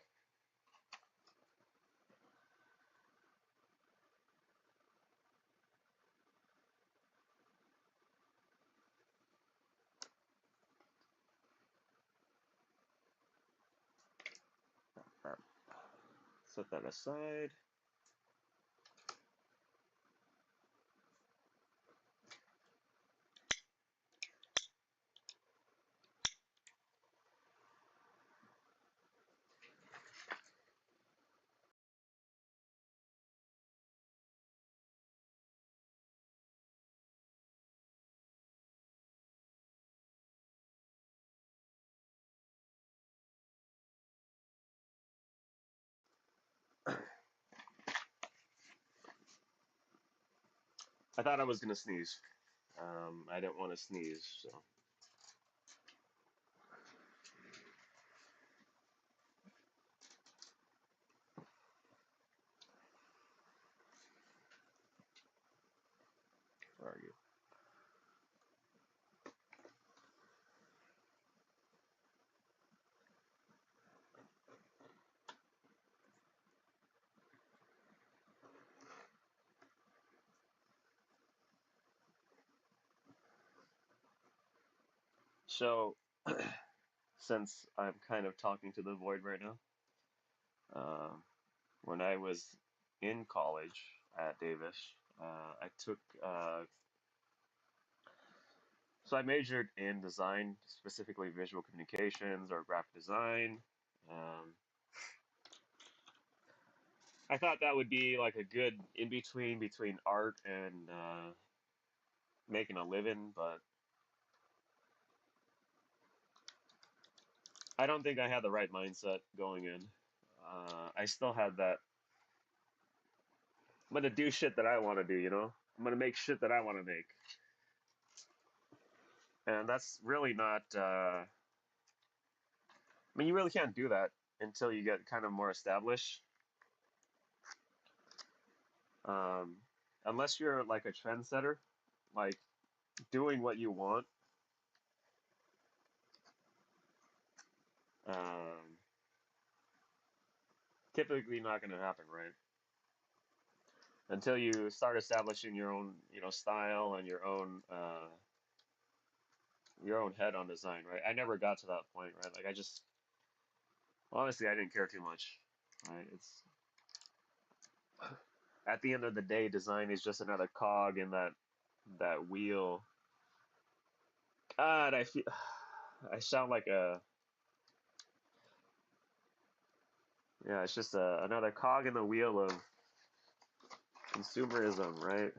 All right, set that aside. I thought I was gonna sneeze. I didn't want to sneeze, so where are you? So, since I'm kind of talking to the void right now, um, when I was in college at Davis, I took so I majored in design, specifically visual communications or graphic design. Um, I thought that would be like a good in between art and making a living, but I don't think I had the right mindset going in. I still had that. I'm gonna do shit that I want to do, you know. I'm gonna make shit that I want to make, and that's really not. I mean, you really can't do that until you get kind of more established. Um, Unless you're like a trendsetter, like doing what you want. Um, Typically not going to happen, right? Until you start establishing your own, style and your own head on design, right? I never got to that point, right? Like I just honestly, I didn't care too much. Right? It's at the end of the day, design is just another cog in that wheel. God, I feel I sound like a Yeah, it's just another cog in the wheel of consumerism, right?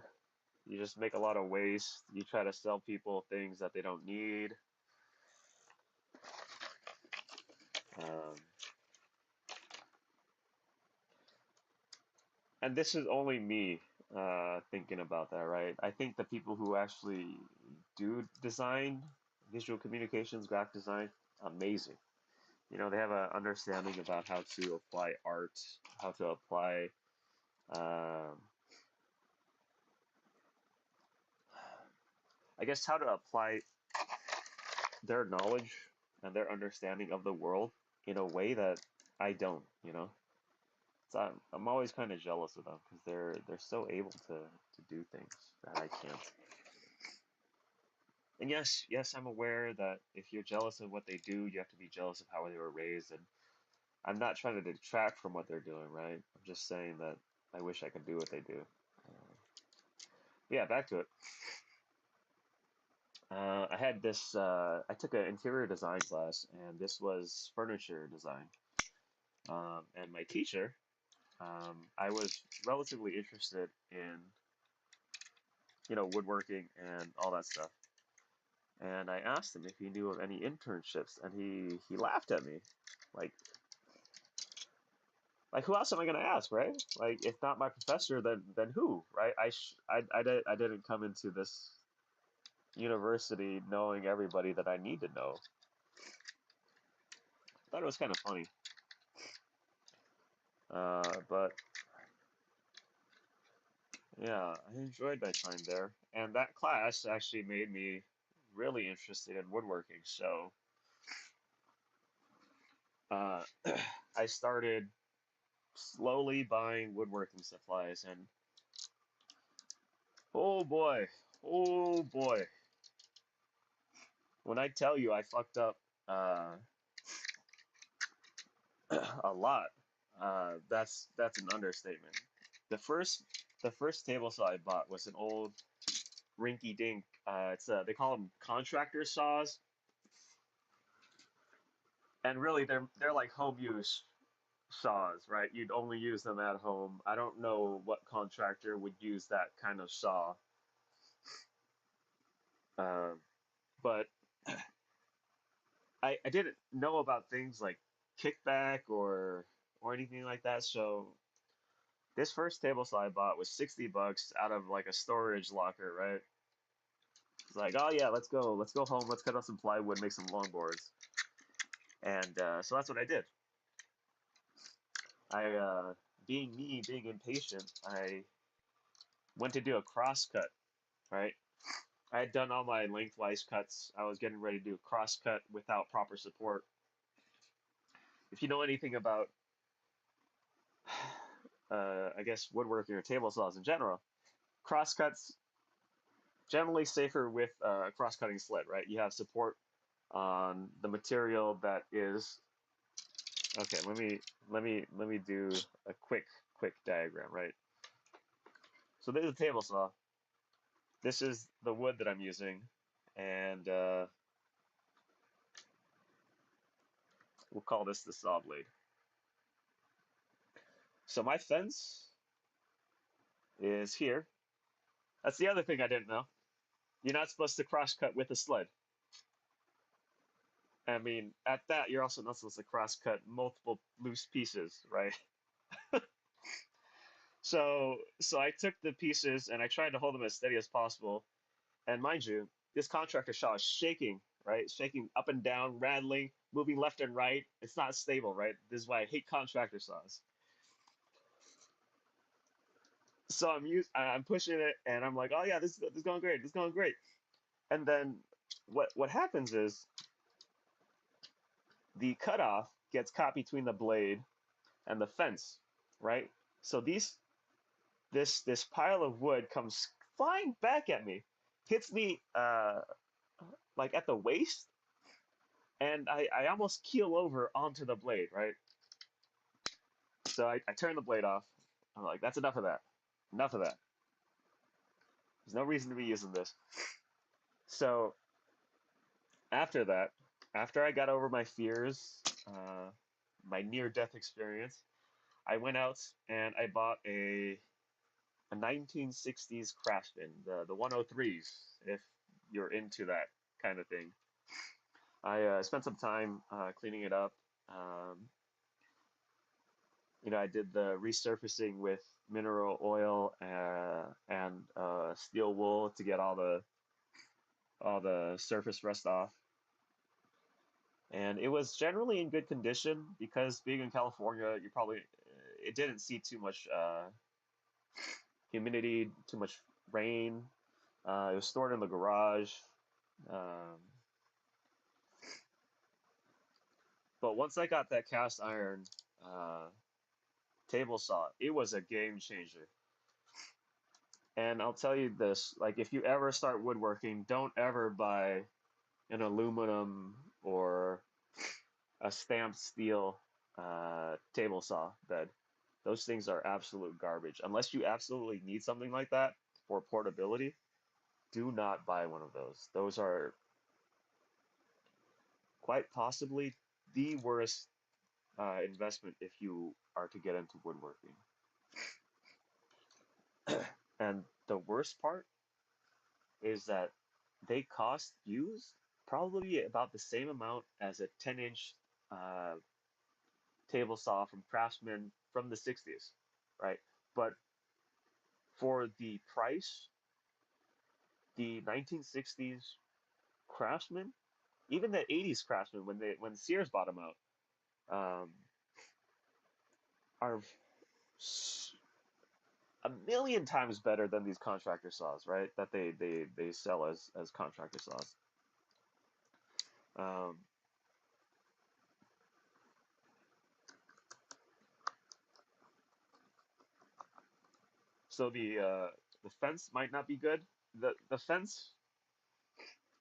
You just make a lot of waste. You try to sell people things that they don't need. Um, and this is only me thinking about that, right? I think the people who actually do design, visual communications, graphic design, amazing. You know, they have an understanding about how to apply art, how to apply, um, I guess, how to apply their knowledge and their understanding of the world in a way that I don't, you know? So I'm always kind of jealous of them because they're so able to do things that I can't. And yes, I'm aware that if you're jealous of what they do, you have to be jealous of how they were raised. And I'm not trying to detract from what they're doing, right? I'm just saying that I wish I could do what they do. Uh, yeah, back to it. I had this. I took an interior design class, and this was furniture design. And my teacher, I was relatively interested in, woodworking and all that stuff. And I asked him if he knew of any internships, and he laughed at me, like who else am I gonna ask, right? Like if not my professor, then who, right? I didn't come into this university knowing everybody that I need to know. I thought it was kind of funny, but yeah, I enjoyed my time there, and that class actually made me really interested in woodworking. So uh, I started slowly buying woodworking supplies, and oh boy, oh boy, when I tell you I fucked up uh, a lot, that's an understatement. The first the first table saw I bought was an old rinky dink. It's they call them contractor saws, and really they're like home use saws, right? You'd only use them at home. I don't know what contractor would use that kind of saw, um, but I didn't know about things like kickback or anything like that. So this first table saw I bought was $60 out of like a storage locker, right? It's like, oh yeah, let's go home, let's cut out some plywood, make some longboards, and so that's what I did. I, being me, being impatient, I went to do a cross cut, right? I had done all my lengthwise cuts. I was getting ready to do a cross cut without proper support. If you know anything about, I guess, woodworking or table saws in general, cross cuts generally safer with a cross cutting sled, right? You have support on the material that is. Okay, let me do a quick diagram, right? So this is a table saw. This is the wood that I'm using, and we'll call this the saw blade. So my fence is here. That's the other thing I didn't know. You're not supposed to cross cut with a sled. I mean, at that, you're also not supposed to cross cut multiple loose pieces, right? So I took the pieces and I tried to hold them as steady as possible. And mind you, this contractor saw is shaking, right? Shaking up and down, rattling, moving left and right. It's not stable, right? This is why I hate contractor saws. So I'm pushing it, and I'm like, oh yeah, this is going great, this is going great. And then what happens is the cutoff gets caught between the blade and the fence, right? So this pile of wood comes flying back at me, hits me like at the waist, and I almost keel over onto the blade, right? So I turn the blade off. I'm like, that's enough of that. Enough of that. There's no reason to be using this. So after that, after I got over my fears, my near death experience, I went out and I bought a 1960s Craftsman, the 103s, if you're into that kind of thing. I spent some time cleaning it up. Um, I did the resurfacing with mineral oil and steel wool to get all the surface rust off. And it was generally in good condition because being in California, you probably it didn't see too much humidity, too much rain. It was stored in the garage. Um, but once I got that cast iron uh, table saw, it was a game changer. And I'll tell you this, like if you ever start woodworking, don't ever buy an aluminum or a stamped steel table saw bed. Those things are absolute garbage. Unless you absolutely need something like that for portability, do not buy one of those. Those are quite possibly the worst investment if you are to get into woodworking. And the worst part is that they cost used probably about the same amount as a 10-inch uh, table saw from Craftsman from the 60s, right? But for the price, the 1960s Craftsman, even the 80s Craftsman, when Sears bought them out, um, are a million times better than these contractor saws, right? That they sell as contractor saws. Um, so the fence might not be good. The fence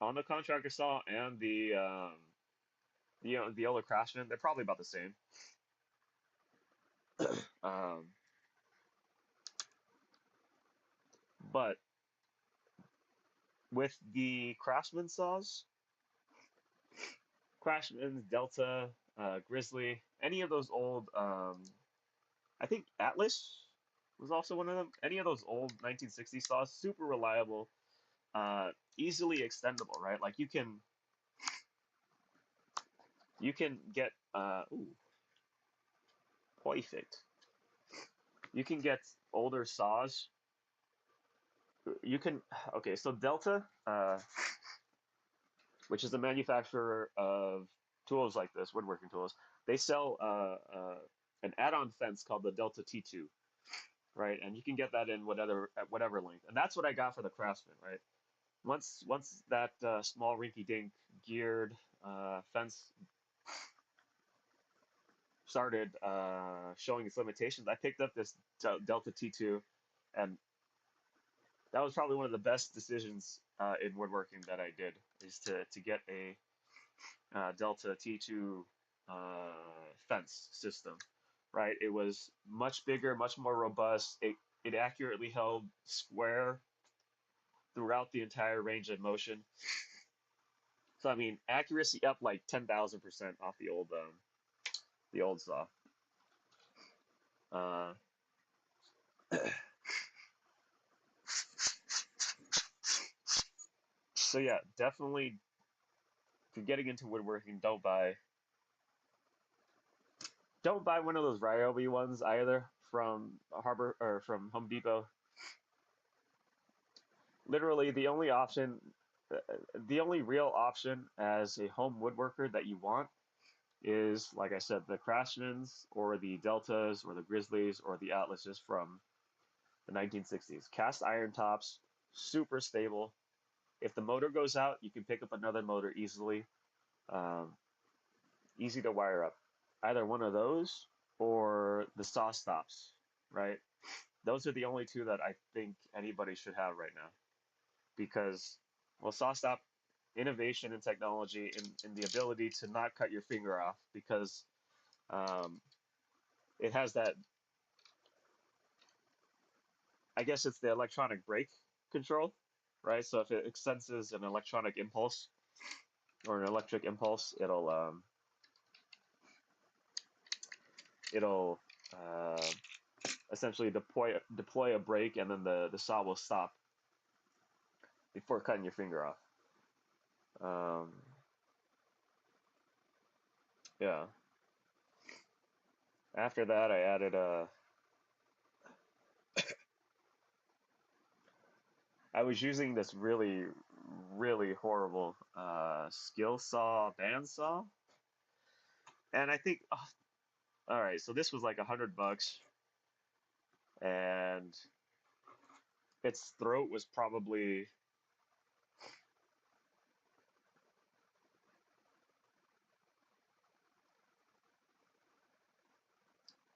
on the contractor saw and the other Craftsman, they're probably about the same. Um, but with the Craftsman saws, Craftsman, Delta, Grizzly, any of those old, I think Atlas was also one of them. Any of those old 1960 saws, super reliable, easily extendable, right? Like you can get ooh, perfect. You can get older saws. You can okay, so Delta, which is a manufacturer of tools like this, woodworking tools, they sell an add-on fence called the Delta T2, right? And you can get that in whatever at whatever length, and that's what I got for the Craftsman, right? Once that small rinky-dink geared fence started showing its limitations, I picked up this Delta T2, and that was probably one of the best decisions in woodworking that I did, is to get a Delta T2 fence system, right? It was much bigger, much more robust. It accurately held square throughout the entire range of motion. So I mean, accuracy up like 10,000% off the old saw. Uh, so yeah, definitely, if you're getting into woodworking, don't buy one of those Ryobi ones either from Harbor or from Home Depot. Literally, the only real option as a home woodworker that you want is, like I said, the Craftsmans or the Deltas or the Grizzlies or the Atlases from the 1960s. Cast iron tops, super stable. If the motor goes out, you can pick up another motor easily. Um, Easy to wire up. Either one of those or the saw stops, right? Those are the only two that I think anybody should have right now because, well, saw stop innovation and technology in the ability to not cut your finger off because um, it has that, I guess it's the electronic brake control, right? So if it senses an electronic impulse or an electric impulse, it'll uh, essentially deploy a brake, and then the saw will stop before cutting your finger off. Um, yeah. After that, I added a. I was using this really horrible skill saw bandsaw, and I think, oh, all right, so this was like $100, and its throat was probably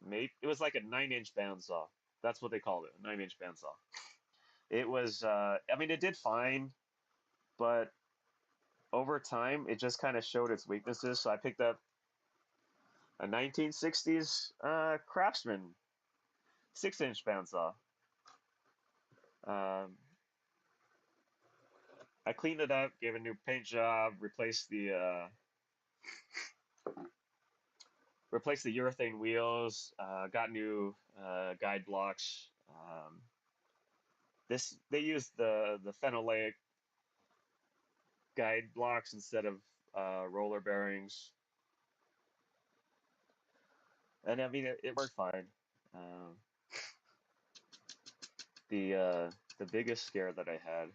made. It was like a 9-inch bandsaw. That's what they called it, a 9-inch bandsaw. It was, I mean, it did fine, but over time, it just kind of showed its weaknesses. So I picked up a 1960s Craftsman 6-inch bandsaw. Um, I cleaned it up, gave a new paint job, replaced the urethane wheels, got new guide blocks. This they used the phenolaic guide blocks instead of roller bearings, and I mean it worked fine. Um, the biggest scare that I had,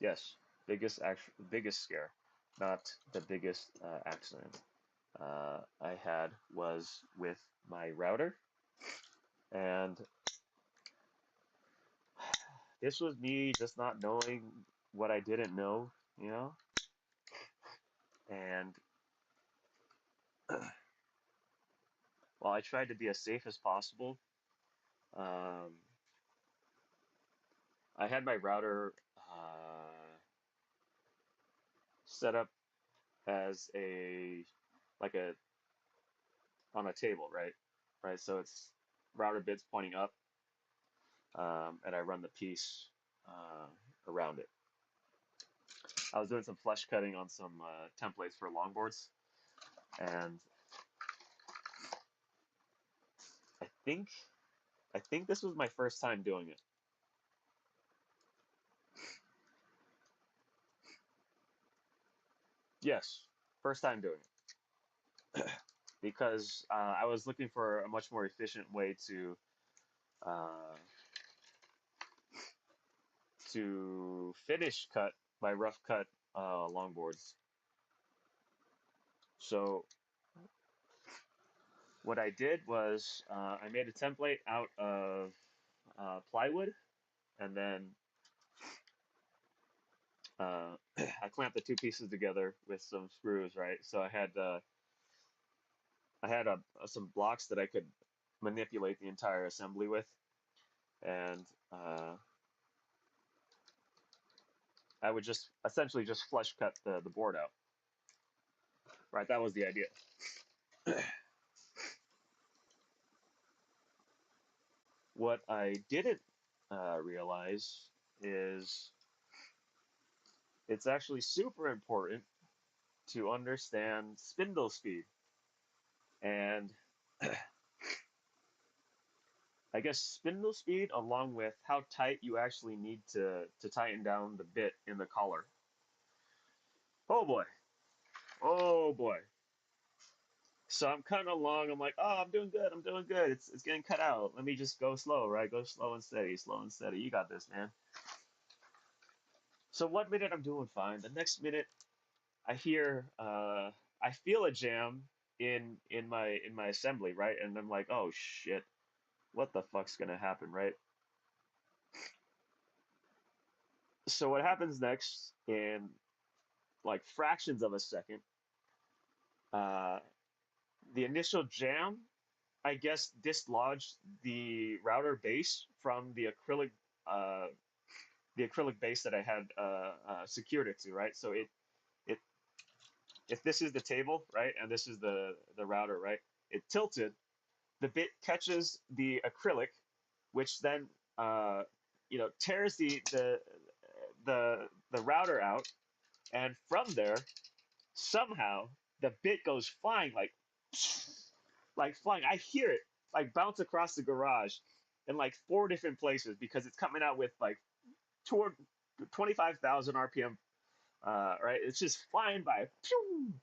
yes, biggest scare, not the biggest accident I had was with my router, and this was me just not knowing what I didn't know, you know, and while I tried to be as safe as possible, um, I had my router set up as a like a on a table, right? Right. So it's router bits pointing up, and I run the piece uh, around it. I was doing some flush cutting on some templates for longboards, and I think I think this was my first time doing it. Yes, first time doing it because I was looking for a much more efficient way uh, to finish cut my rough cut longboards. So what I did was I made a template out of plywood, and then I clamped the two pieces together with some screws, right? So I had some blocks that I could manipulate the entire assembly with, and I would just essentially just flush cut the board out. Right, that was the idea. What I didn't realize is it's actually super important to understand spindle speed. And I guess spindle speed along with how tight you actually need to tighten down the bit in the collar. Oh boy. Oh boy. So I'm cutting along. I'm like, oh, I'm doing good. I'm doing good. It's getting cut out. Let me just go slow, right? Go slow and steady, slow and steady. You got this, man. So one minute I'm doing fine. The next minute I hear, I feel a jam in my assembly, right? And I'm like, oh shit, what the fuck's gonna happen, right? So what happens next in like fractions of a second? Uh, the initial jam, I guess, dislodged the router base from uh, the acrylic base that I had secured it to, right? So it if this is the table, right, and this is the router, right, it tilted. The bit catches the acrylic, which then tears the router out, and from there somehow the bit goes flying like like flying. I hear it like bounce across the garage in like four different places because it's coming out with like 25,000 RPM. Right, it's just flying by. Pew!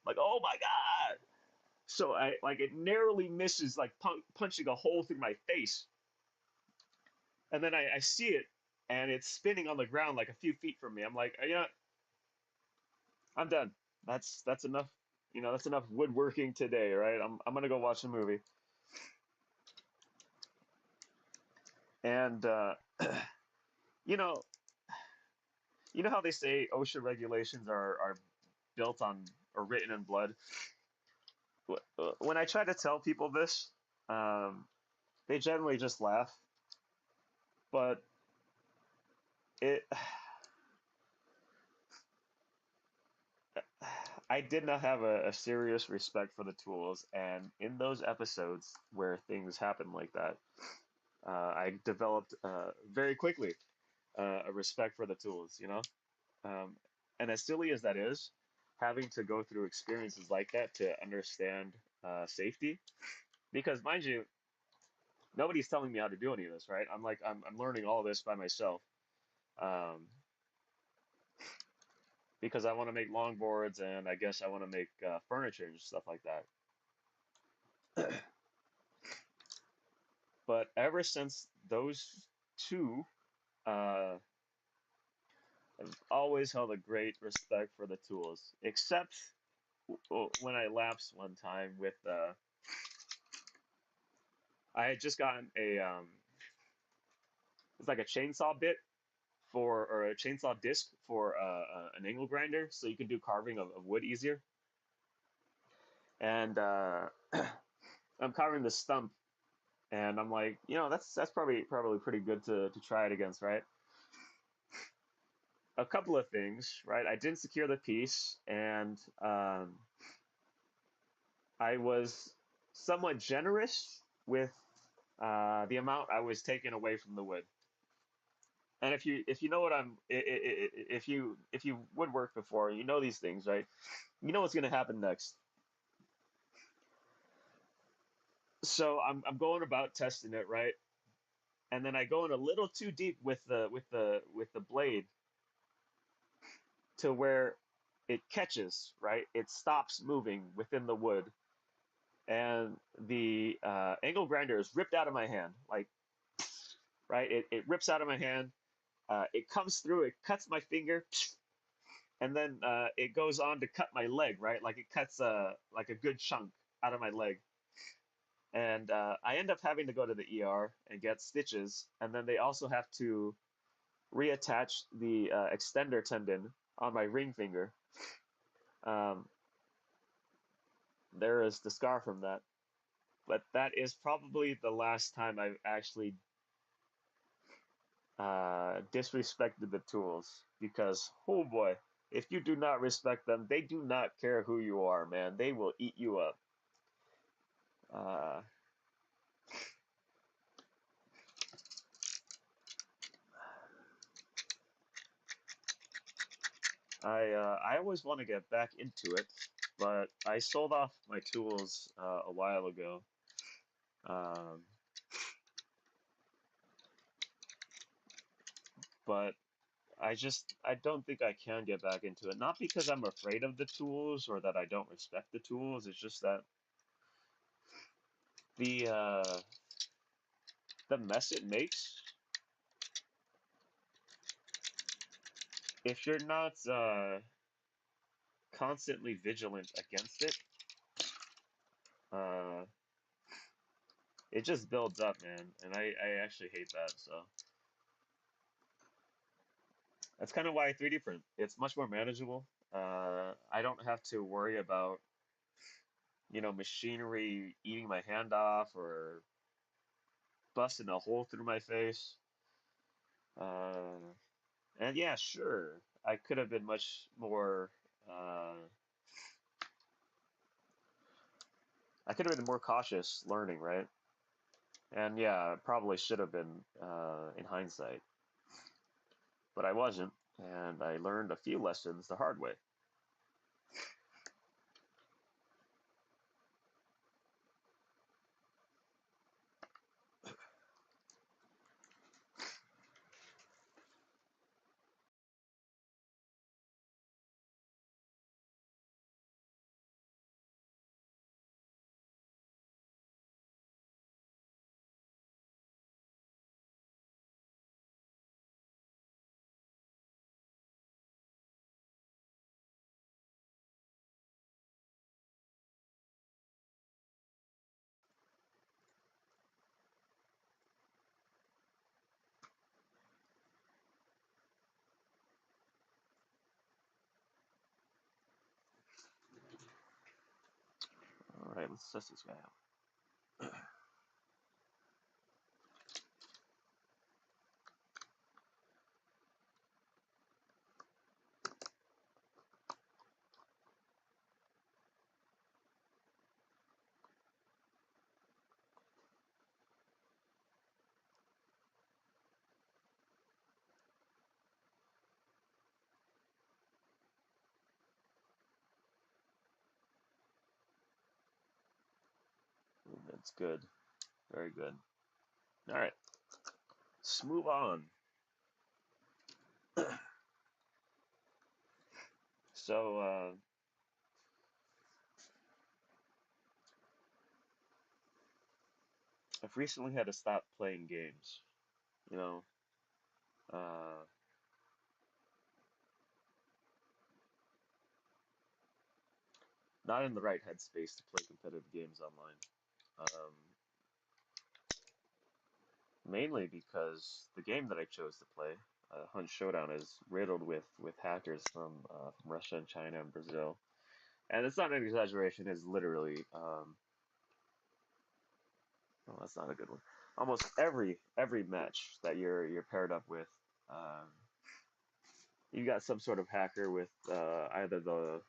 Like, oh my god! So I like it narrowly misses like punching a hole through my face, and then I see it, and it's spinning on the ground like a few feet from me. I'm like, you know, I'm done. That's enough. You know, that's enough woodworking today, right? I'm gonna go watch a movie. And you know, you know how they say OSHA regulations are built on or written in blood. When I try to tell people this, um, they generally just laugh. But it, I did not have a serious respect for the tools, and in those episodes where things happen like that, I developed very quickly a respect for the tools. You know, um, and as silly as that is, having to go through experiences like that to understand safety, because mind you, nobody's telling me how to do any of this, right? I'm learning all this by myself. Um, because I want to make longboards and I guess I want to make furniture and stuff like that. But ever since those two, uh, I've always held a great respect for the tools, except when I lapsed one time with, I had just gotten it's like a chainsaw bit for, or a chainsaw disc for an angle grinder, so you can do carving of wood easier. And I'm carving the stump, and I'm like, you know, that's probably pretty good to try it against, right? A couple of things, right? I didn't secure the piece, and I was somewhat generous with the amount I was taking away from the wood. And if you know what if you woodwork before, you know these things, right? You know what's going to happen next. So I'm going about testing it, right? And then I go in a little too deep with the blade to where it catches, right? It stops moving within the wood, and the angle grinder is ripped out of my hand, like right. It rips out of my hand. It comes through. It cuts my finger, and then it goes on to cut my leg, right? Like it cuts like a good chunk out of my leg, and I end up having to go to the ER and get stitches, and then they also have to reattach the extender tendon on my ring finger. Um, there is the scar from that, but that is probably the last time I've actually disrespected the tools, because oh boy, if you do not respect them, they do not care who you are, man. They will eat you up. Uh, I always want to get back into it, but I sold off my tools a while ago. Um, but I don't think I can get back into it. Not because I'm afraid of the tools or that I don't respect the tools. It's just that the uh, the mess it makes, if you're not constantly vigilant against it, uh, it just builds up, man. And I actually hate that. So that's kind of why I 3D print. It's much more manageable. I don't have to worry about, machinery eating my hand off or busting a hole through my face. Uh, and yeah, sure, I could have been much more. Uh, I could have been more cautious learning, right? And yeah, probably should have been in hindsight, but I wasn't, and I learned a few lessons the hard way. let's test this guy out. That's good. Very good. All right, let's move on. So, I've recently had to stop playing games. You know, uh, not in the right headspace to play competitive games online. Um, Mainly because the game that I chose to play, Hunt Showdown, is riddled with hackers from Russia and China and Brazil. And it's not an exaggeration. It's literally, well, that's not a good one. Almost every match that you're paired up with, um, you got some sort of hacker with either the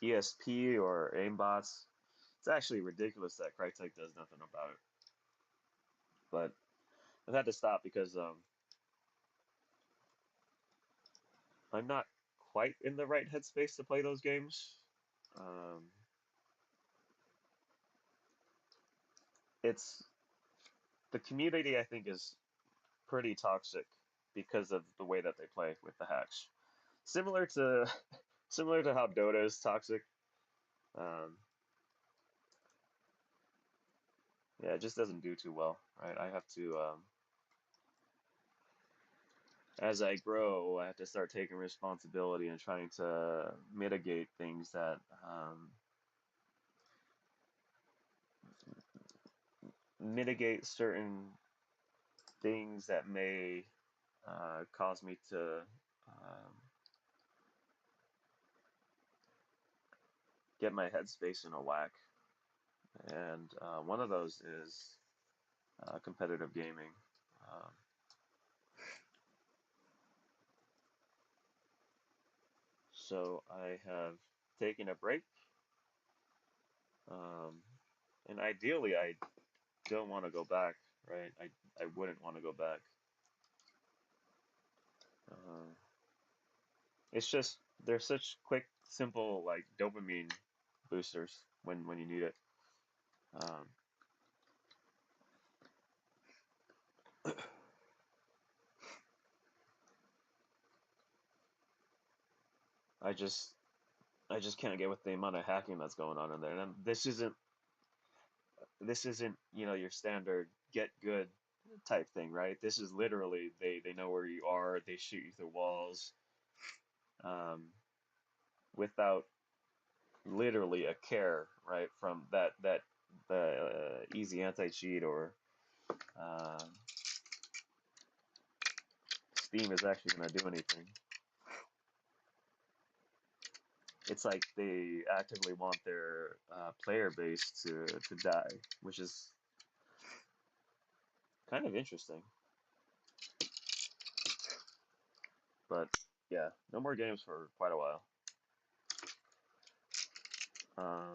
ESP or aimbots. It's actually ridiculous that Crytek does nothing about it. But I've had to stop because I'm not quite in the right headspace to play those games. Um, it's the community I think is pretty toxic because of the way that they play with the hacks. Similar to similar to how Dota is toxic. Um, yeah, it just doesn't do too well, right? I have to as I grow, I have to start taking responsibility and trying to mitigate things that mitigate certain things that may cause me to um, get my headspace in a whack. And one of those is competitive gaming. Um, so I have taken a break, um, and ideally, I don't want to go back. Right? I wouldn't want to go back. Uh, it's just they're such quick, simple like dopamine boosters when you need it. Um, I just I just can't get with the amount of hacking that's going on in there. And this isn't your standard get good type thing, right? This is literally they know where you are, they shoot you through walls, um, without literally a care, right? From that the easy anti cheat or uh, Steam is actually going to do anything. It's like they actively want their player base to die, which is kind of interesting. But yeah, no more games for quite a while. Um,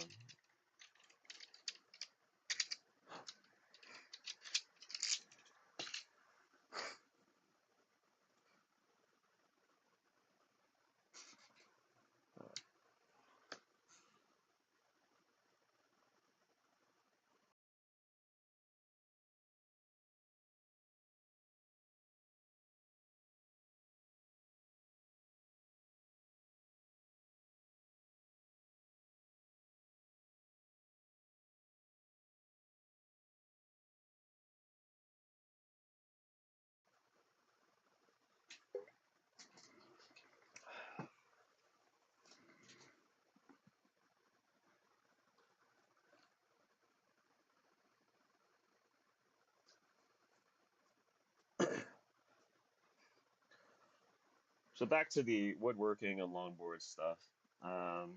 so back to the woodworking and longboard stuff. Um,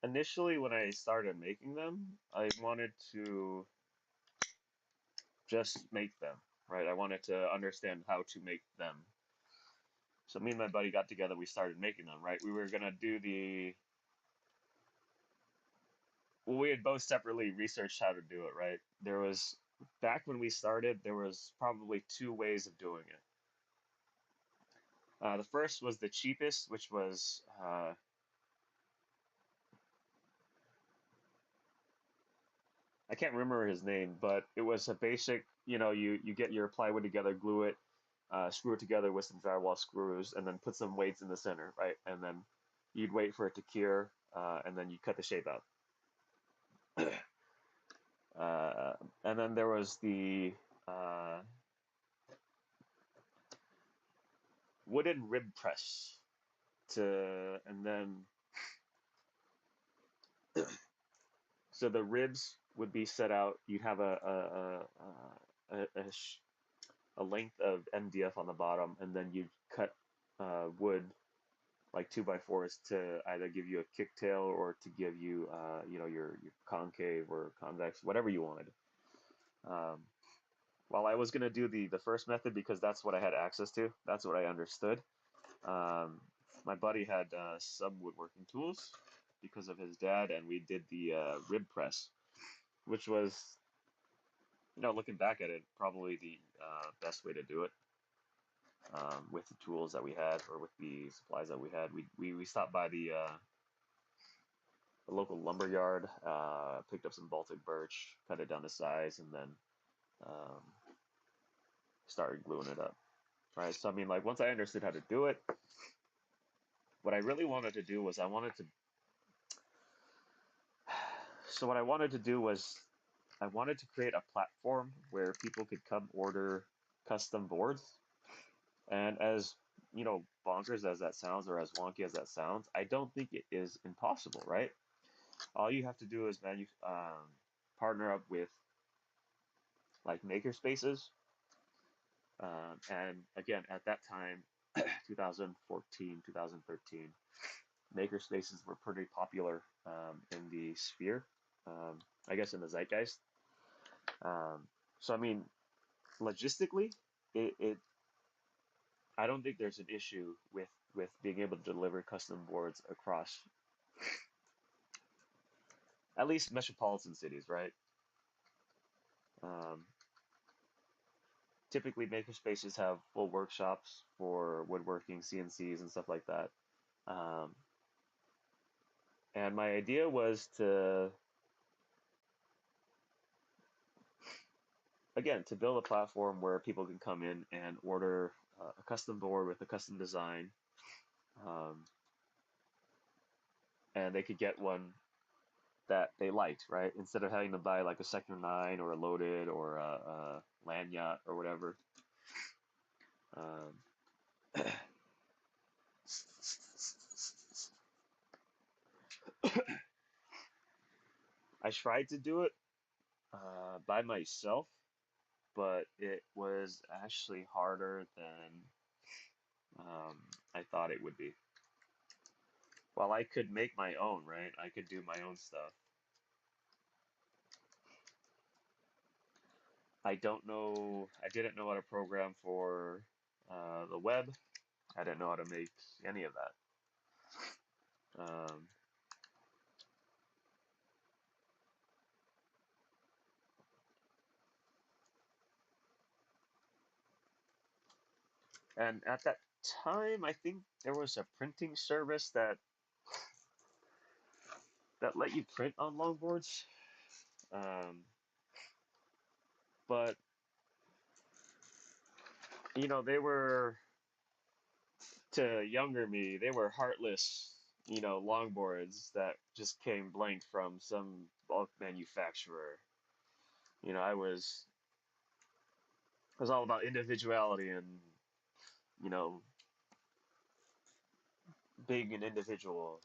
initially when I started making them, I wanted to just make them, right? I wanted to understand how to make them. So me and my buddy got together, we started making them, right? We were gonna do well, we had both separately researched how to do it, right? There was, back when we started, there was probably two ways of doing it. The first was the cheapest, which was, I can't remember his name, but it was a basic, you get your plywood together, glue it, screw it together with some drywall screws, and then put some weights in the center, right? And then you'd wait for it to cure, and then you cut the shape out. Uh, and then there was the uh, wooden rib press and then so the ribs would be set out. You'd have a length of MDF on the bottom, and then you'd cut wood like 2x4s to either give you a kicktail or to give you your concave or convex, whatever you wanted. Um, while I was gonna do the first method because that's what I had access to, that's what I understood. Um, my buddy had some woodworking tools because of his dad, and we did the rib press, which was, looking back at it, probably the best way to do it with the tools that we had or with the supplies that we had. We stopped by the local lumber yard, picked up some Baltic birch, cut it down to size, and then um, started gluing it up. Right. So I mean, like once I understood how to do it, what I really wanted to do was I wanted to. So what I wanted to do was I wanted to create a platform where people could come order custom boards. And as bonkers as that sounds, or as wonky as that sounds, I don't think it is impossible, right? All you have to do is partner up with like maker spaces. And again, at that time, 2014, 2013, maker spaces were pretty popular in the sphere, I guess in the zeitgeist. Um, so, I mean, logistically, it I don't think there's an issue with being able to deliver custom boards across at least metropolitan cities, right? Um, typically, maker spaces have full workshops for woodworking, CNCs, and stuff like that. Um, and my idea was to, again, to build a platform where people can come in and order a custom board with a custom design, um, and they could get one that they liked, right? Instead of having to buy like a Sector 9 or a Loaded or a Lanyard or whatever. Um, I tried to do it by myself, but it was actually harder than um, I thought it would be. While I could make my own, right? I could do my own stuff. I didn't know how to program for the web. I didn't know how to make any of that. And at that time, I think there was a printing service that let you print on longboards. Um, but they were, to younger me, they were heartless, longboards that just came blank from some bulk manufacturer. I was all about individuality and you know being an individual,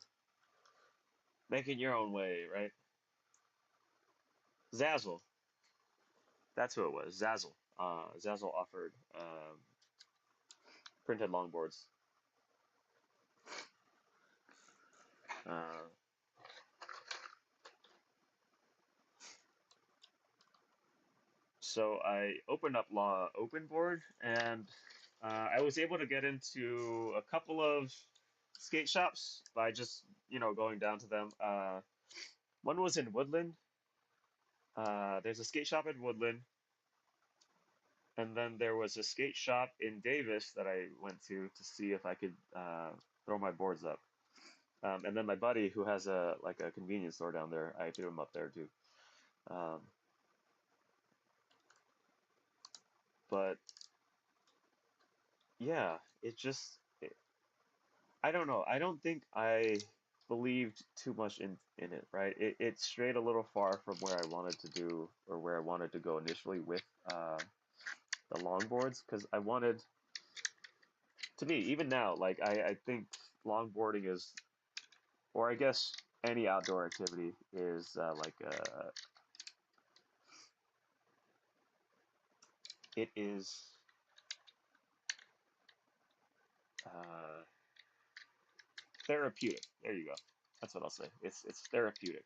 making your own way, right? Zazzle, that's who it was. Zazzle. Zazzle offered printed longboards. Uh, So I opened up Law Open Board, and I was able to get into a couple of skate shops by just, going down to them. One was in Woodland. There's a skate shop in Woodland, and then there was a skate shop in Davis that I went to see if I could throw my boards up. And then my buddy who has a convenience store down there, I threw him up there too. Um, but yeah, I don't know. I don't think I believed too much in it, right? It strayed a little far from where I wanted to do or where I wanted to go initially with the longboards because I wanted, to me, even now, like I think longboarding is, or I guess any outdoor activity is it is uh, therapeutic. There you go. That's what I'll say. It's therapeutic.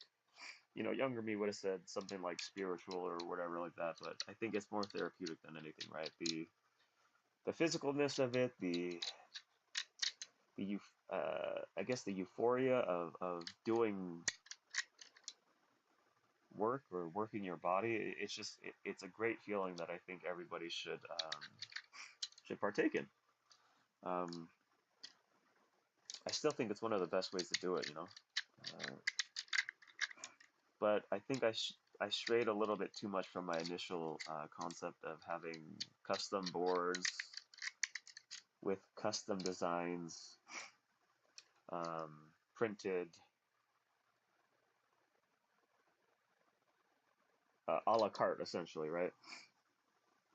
Younger me would have said something like spiritual or whatever like that, but I think it's more therapeutic than anything, right? The physicalness of it, I guess the euphoria of doing work or working your body. It's just it's a great feeling that I think everybody should partake in. Um, I still think it's one of the best ways to do it. But I think I strayed a little bit too much from my initial concept of having custom boards with custom designs, printed, a la carte, essentially, right?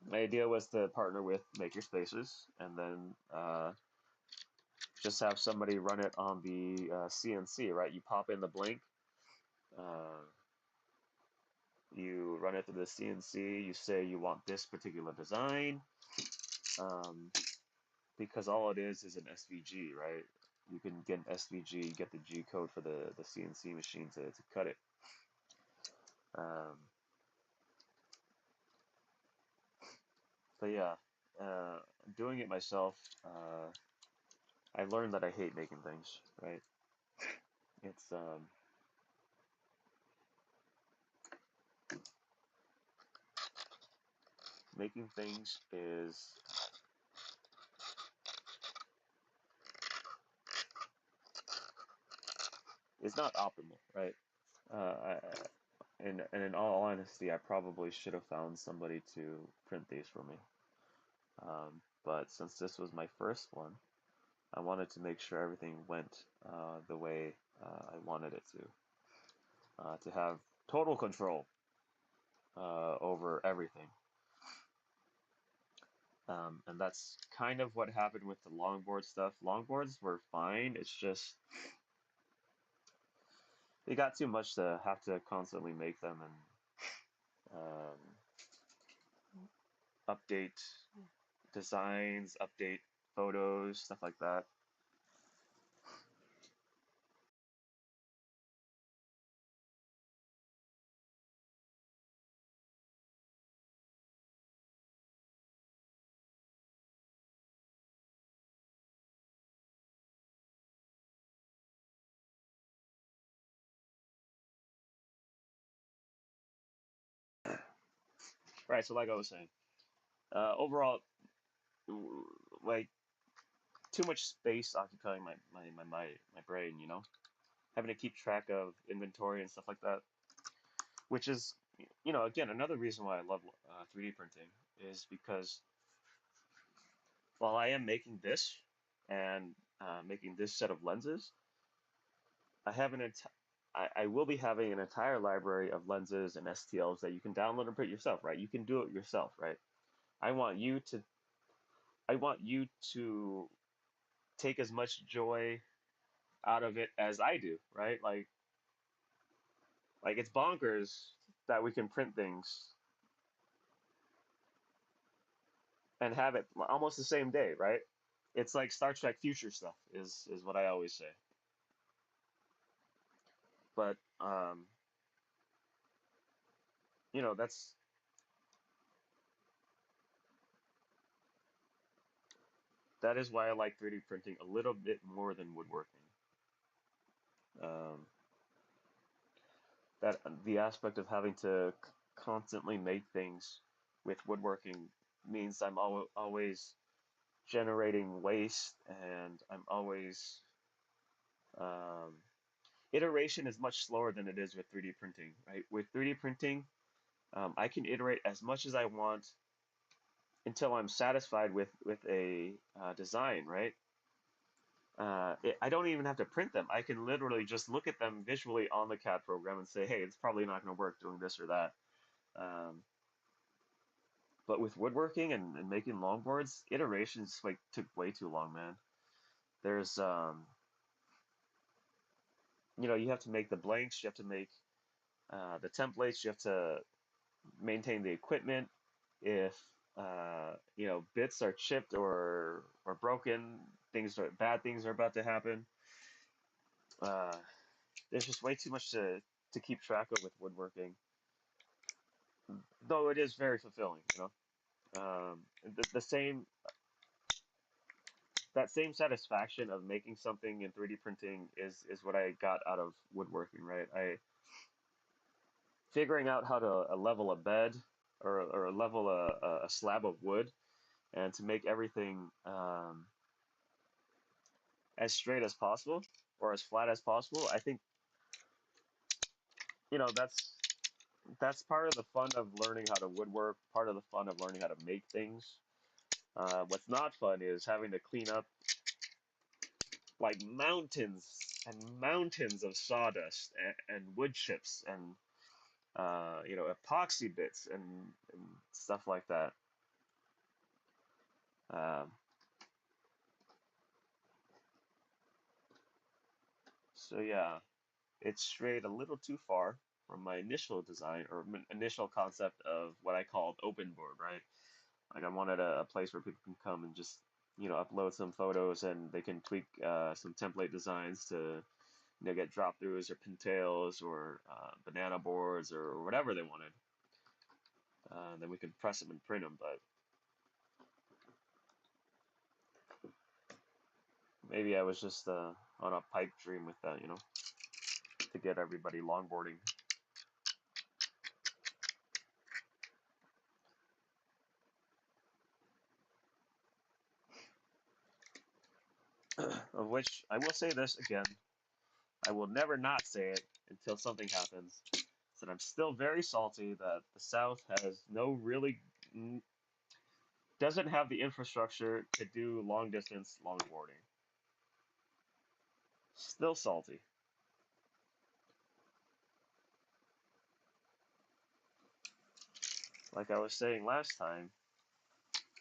My idea was to partner with Maker Spaces and then just have somebody run it on the CNC, right? You pop in the blank, uh, you run it through the CNC, you say you want this particular design, um, because all it is an SVG, right? You can get an SVG, get the G code for the CNC machine to cut it. Um, but yeah, doing it myself, I learned that I hate making things, right? It's making things is not optimal, right? And in all honesty, I probably should have found somebody to print these for me. But since this was my first one, I wanted to make sure everything went the way I wanted it to have total control over everything. And that's kind of what happened with the longboard stuff. Longboards were fine. It's just it got too much to have to constantly make them and update designs, update photos, stuff like that. Right. So like I was saying, overall, like too much space occupying my brain. Having to keep track of inventory and stuff like that, which is, again, another reason why I love 3D printing is because while I am making this and making this set of lenses, I have I will be having an entire library of lenses and STLs that you can download and print yourself, right? You can do it yourself, right? I want you to I want you to take as much joy out of it as I do, right? Like it's bonkers that we can print things and have it almost the same day, right? It's like Star Trek future stuff is what I always say. But that's that is why I like 3D printing a little bit more than woodworking. Um, that the aspect of having to constantly make things with woodworking means I'm always generating waste, and I'm always um, iteration is much slower than it is with 3D printing, right? With 3D printing, I can iterate as much as I want until I'm satisfied with a design, right? I don't even have to print them. I can literally just look at them visually on the CAD program and say, hey, it's probably not going to work doing this or that. But with woodworking and making longboards, iterations like took way too long, man. There's you have to make the blanks, you have to make the templates, you have to maintain the equipment. If bits are chipped or broken, bad things are about to happen. Uh, there's just way too much to keep track of with woodworking. Though it is very fulfilling, the same that same satisfaction of making something in 3D printing is what I got out of woodworking, right? I figuring out how to level a bed or level a slab of wood and to make everything as straight as possible or as flat as possible. I think that's part of the fun of learning how to woodwork, part of the fun of learning how to make things. What's not fun is having to clean up like mountains and mountains of sawdust and wood chips and epoxy bits and stuff like that. Um, so yeah, it strayed a little too far from my initial design or initial concept of what I called open board, right? Like I wanted a place where people can come and just upload some photos and they can tweak some template designs to get drop throughs or pintails or banana boards or whatever they wanted. Then we could press them and print them, but maybe I was just on a pipe dream with that, to get everybody longboarding. Of which I will say this again, I will never not say it until something happens. That I'm still very salty that the South has no really doesn't have the infrastructure to do long distance longboarding. Still salty. Like I was saying last time,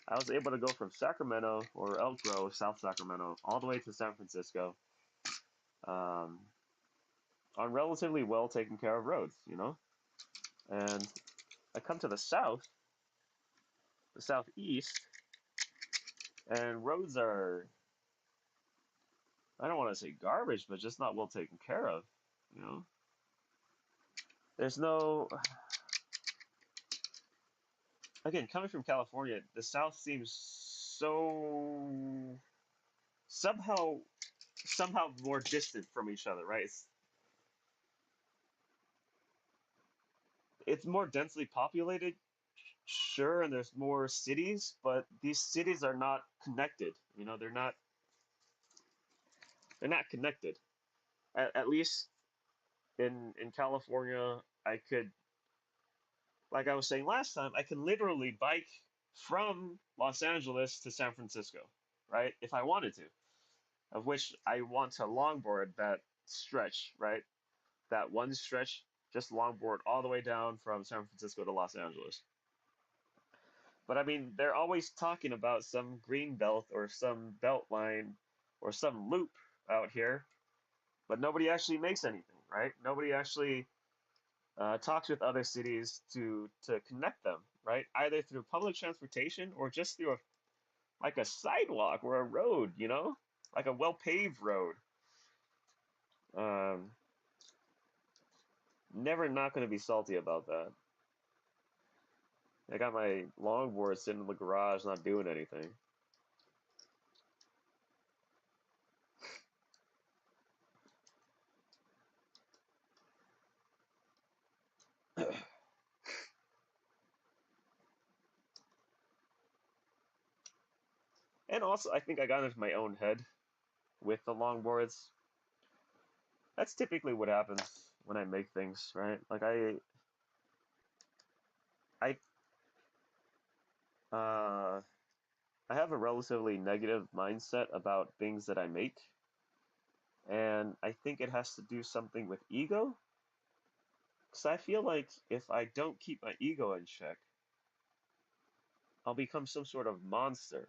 I was able to go from Sacramento or Elk Grove, South Sacramento, all the way to San Francisco um, on relatively well taken care of roads, And I come to the southeast, and roads are, I don't want to say garbage, but just not well taken care of, you know? There's no, again, coming from California, the South seems so somehow more distant from each other, right? It's more densely populated, sure, and there's more cities, but these cities are not connected. They're not connected. At least in California, I could, like I was saying last time, I can literally bike from Los Angeles to San Francisco, right? If I wanted to, of which I want to longboard that stretch, right? That one stretch, just longboard all the way down from San Francisco to Los Angeles. But I mean, they're always talking about some green belt or some belt line or some loop out here, but nobody actually makes anything, right? Nobody actually talks with other cities to connect them, right? Either through public transportation or just through like a sidewalk or a road, like a well paved road. Um, Never not going to be salty about that. I got my longboard sitting in the garage, not doing anything. And also, I think I got into my own head with the longboards. That's typically what happens when I make things, right? Like I, uh, I have a relatively negative mindset about things that I make, and I think it has to do something with ego. Because I feel like if I don't keep my ego in check, I'll become some sort of monster,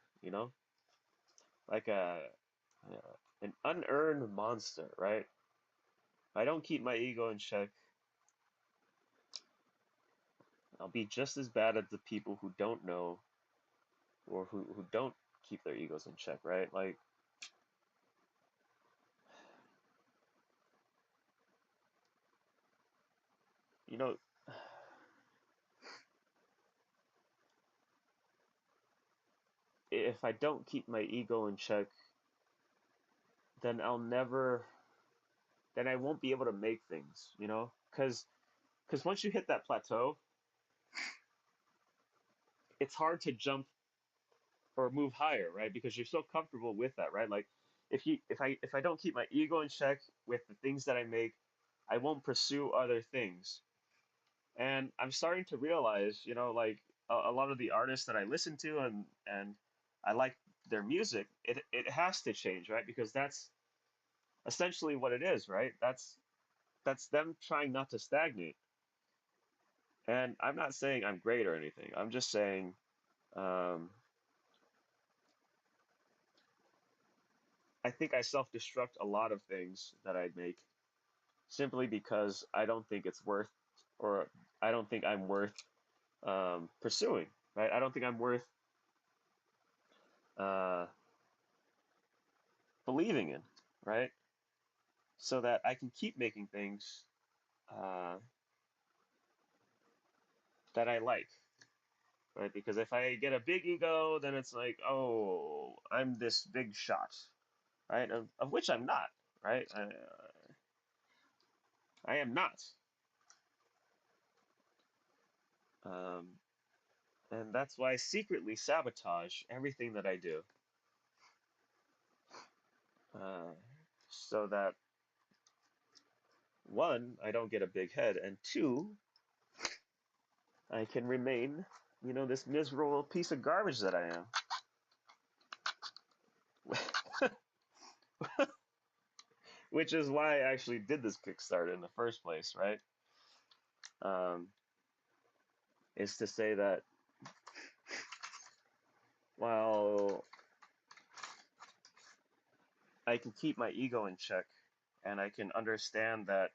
like an unearned monster, right? If I don't keep my ego in check, I'll be just as bad as the people who don't know or who don't keep their egos in check, right? Like, you know, if I don't keep my ego in check, then then I won't be able to make things, Because once you hit that plateau, it's hard to jump or move higher, right? Because you're so comfortable with that, right? Like if I don't keep my ego in check with the things that I make, I won't pursue other things. And I'm starting to realize, like a lot of the artists that I listen to and I like their music, it has to change, right? Because that's essentially what it is, right? That's them trying not to stagnate. And I'm not saying I'm great or anything. I'm just saying um, I think I self-destruct a lot of things that I make simply because I don't think it's worth, or I don't think I'm worth pursuing, right? I don't think I'm worth uh, believing in, right? So that I can keep making things uh, that I like, right? Because if I get a big ego, then it's like, oh, I'm this big shot, right? Of which I'm not, right? I am not. Um, and that's why I secretly sabotage everything that I do. Uh, so that one, I don't get a big head, and two, I can remain, this miserable piece of garbage that I am. Which is why I actually did this Kickstarter in the first place, right? Um, is to say that while I can keep my ego in check and I can understand that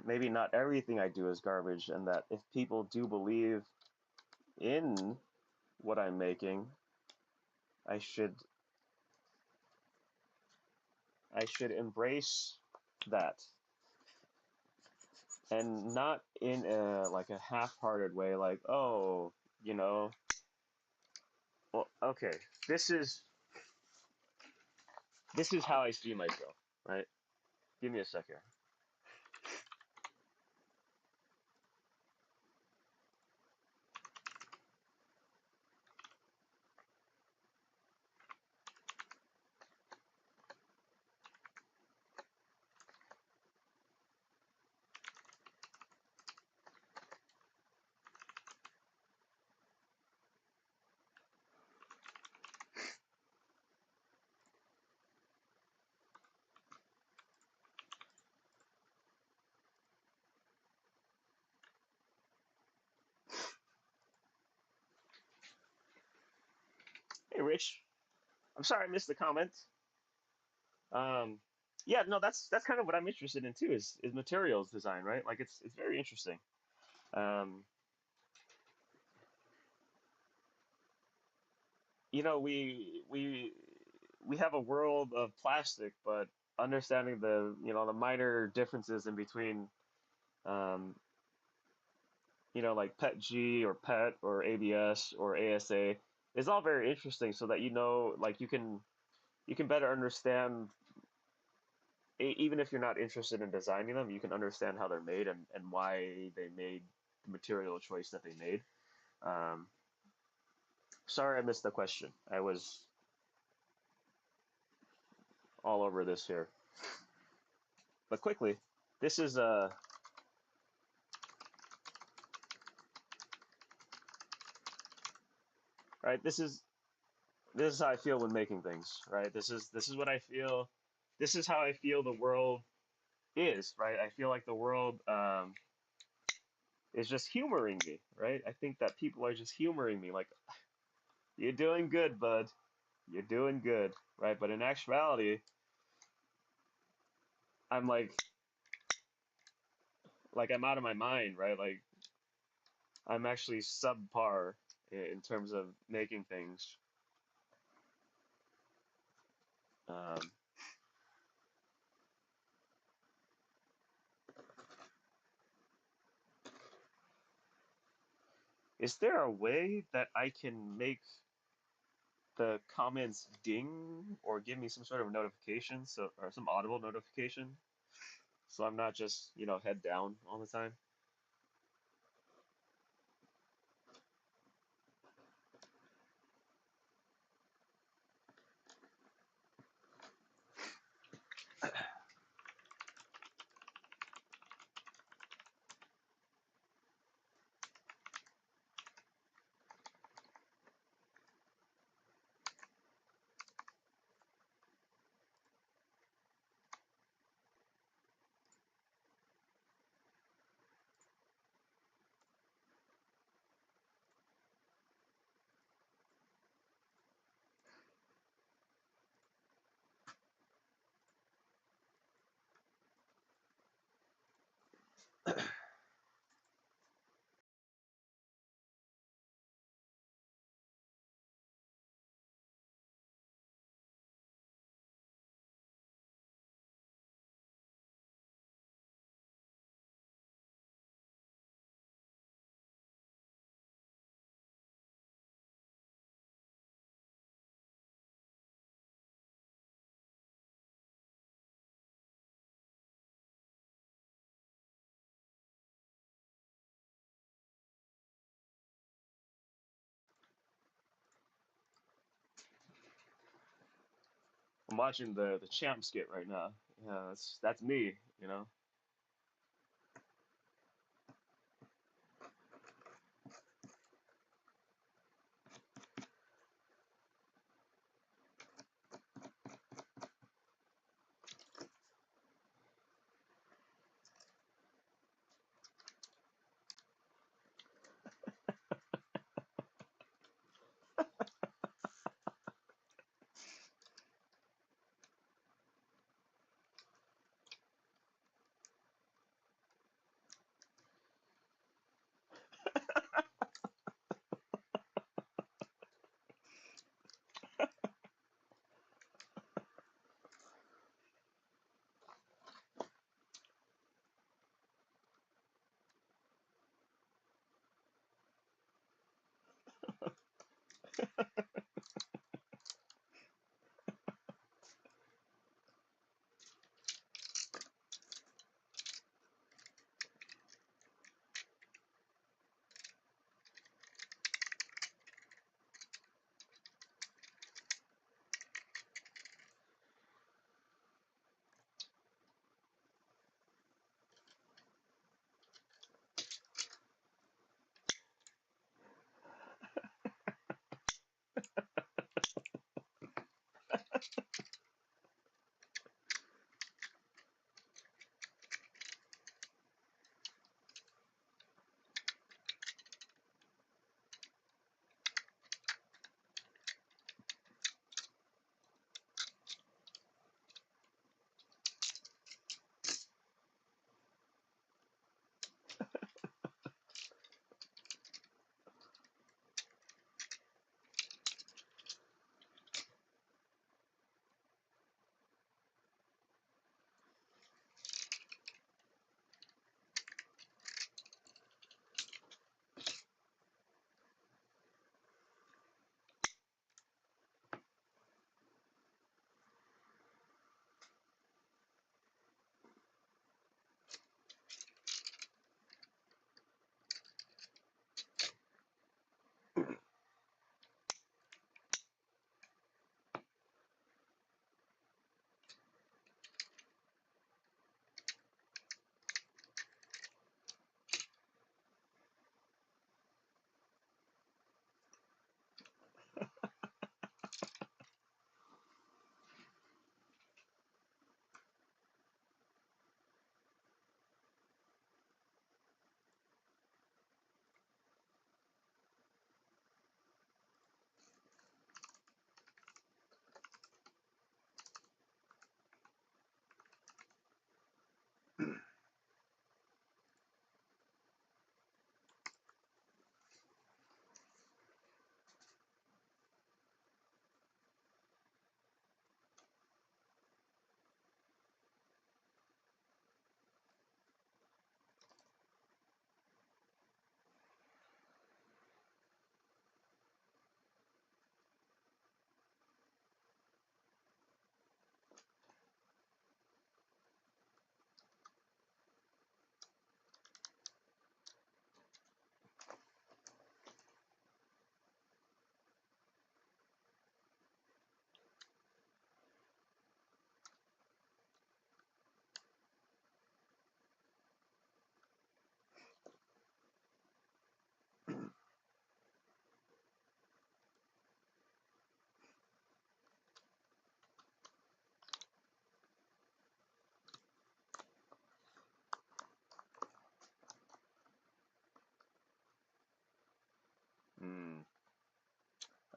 maybe not everything I do is garbage, and that if people do believe in what I'm making, I should I should embrace that, and not in a half-hearted way, like, oh, you know, well, okay, this is this is how I see myself, right? Give me a second. Hey, Rich, I'm sorry I missed the comment. Um, yeah, no, that's kind of what I'm interested in too, is materials design, right? Like it's very interesting. Um, we have a world of plastic, but understanding the minor differences in between, um, like PET G or PET or ABS or ASA is all very interesting, so that like you can better understand, even if you're not interested in designing them, you can understand how they're made and why they made the material choice that they made. Um, Sorry I missed the question. I was all over this here. But quickly, this is right. This is how I feel when making things. Right. This is what I feel. This is how I feel the world is. Right. I feel like the world is just humoring me. Right. I think that people are just humoring me. Like, you're doing good, bud. You're doing good. Right. But in actuality, I'm like I'm out of my mind. Right. Like, I'm actually subpar in terms of making things. Um, is there a way that I can make the comments ding or give me some sort of notification, so or some audible notification, so I'm not just, head down all the time? I'm watching the champ skit right now. Yeah, that's me, you know.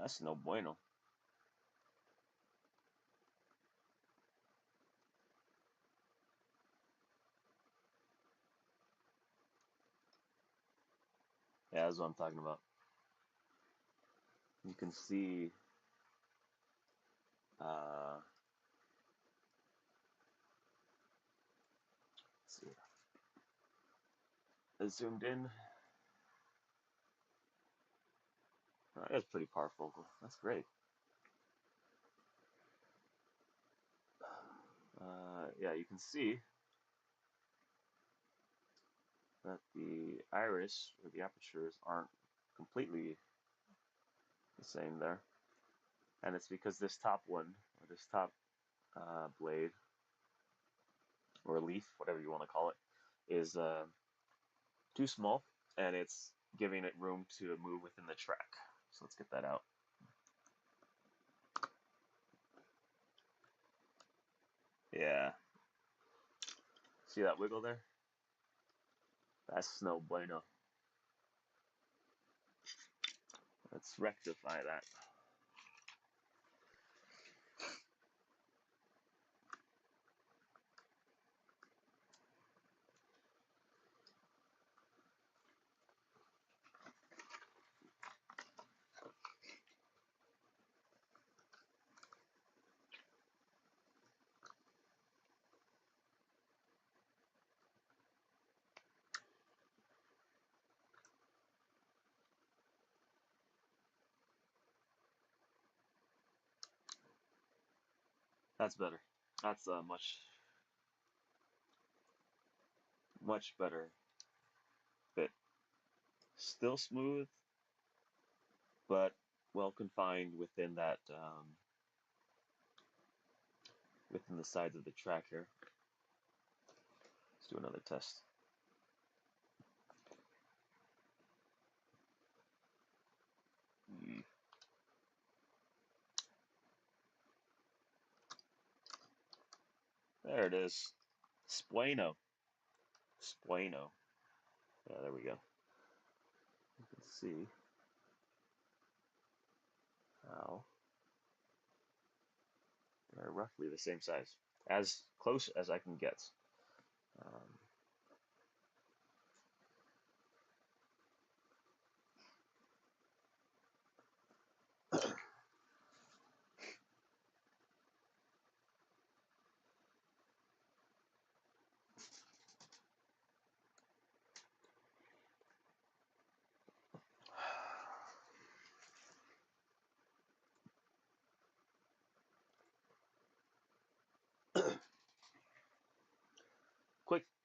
That's no bueno. Yeah, that's what I'm talking about. You can see, uh, let's see, it's zoomed in. That's pretty powerful. That's great. Yeah, you can see that the iris or the apertures aren't completely the same there. And it's because this top one, or this top blade, or leaf, whatever you want to call it, is too small, and it's giving it room to move within the track. So let's get that out. Yeah, see that wiggle there? That's no bueno. Let's rectify that. That's better. That's a much better fit. Still smooth, but well confined within that within the sides of the track here. Let's do another test. There it is. Splano. Splano. Yeah, there we go. You can see how they're roughly the same size, as close as I can get. Um,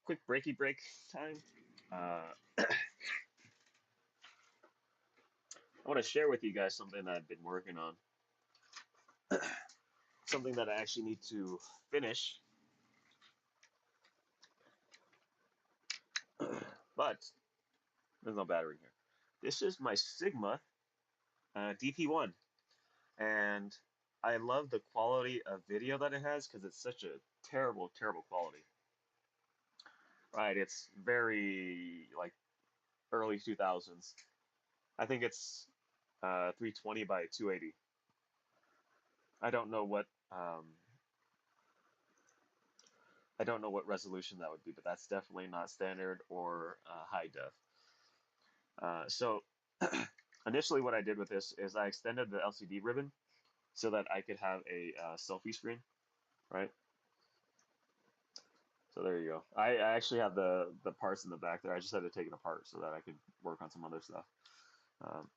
quick breaky break time. I want to share with you guys something that I've been working on. Something that I actually need to finish, but there's no battery here. This is my Sigma DP1, and I love the quality of video that it has because it's such a terrible, terrible quality. Right, it's very like early 2000s. I think it's 320 by 280. I don't know what I don't know what resolution that would be, but that's definitely not standard or high def. So initially, what I did with this is I extended the LCD ribbon so that I could have a selfie screen, right? So there you go. I actually have the parts in the back there. I just had to take it apart so that I could work on some other stuff. Um,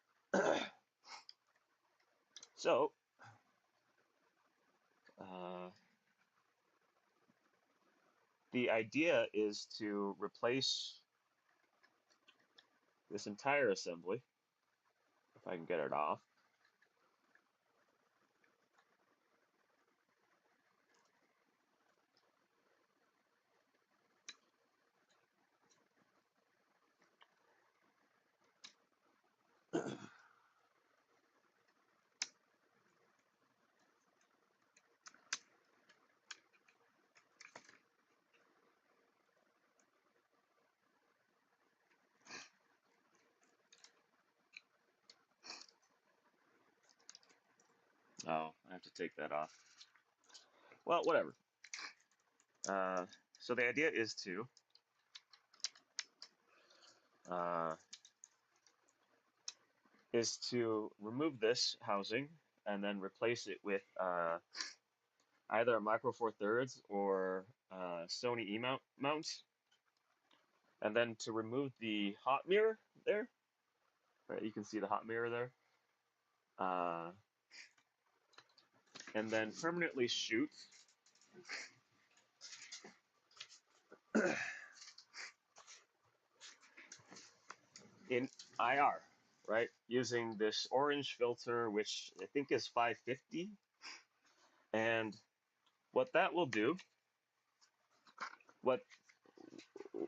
so uh, the idea is to replace this entire assembly, if I can get it off. Oh, I have to take that off. Well, whatever. Uh, so the idea uh, is to remove this housing and then replace it with either a Micro Four Thirds or Sony E mount, and then to remove the hot mirror there. Right, you can see the hot mirror there. Uh, and then permanently shoot in IR, right? Using this orange filter, which I think is 550. And what that will do, what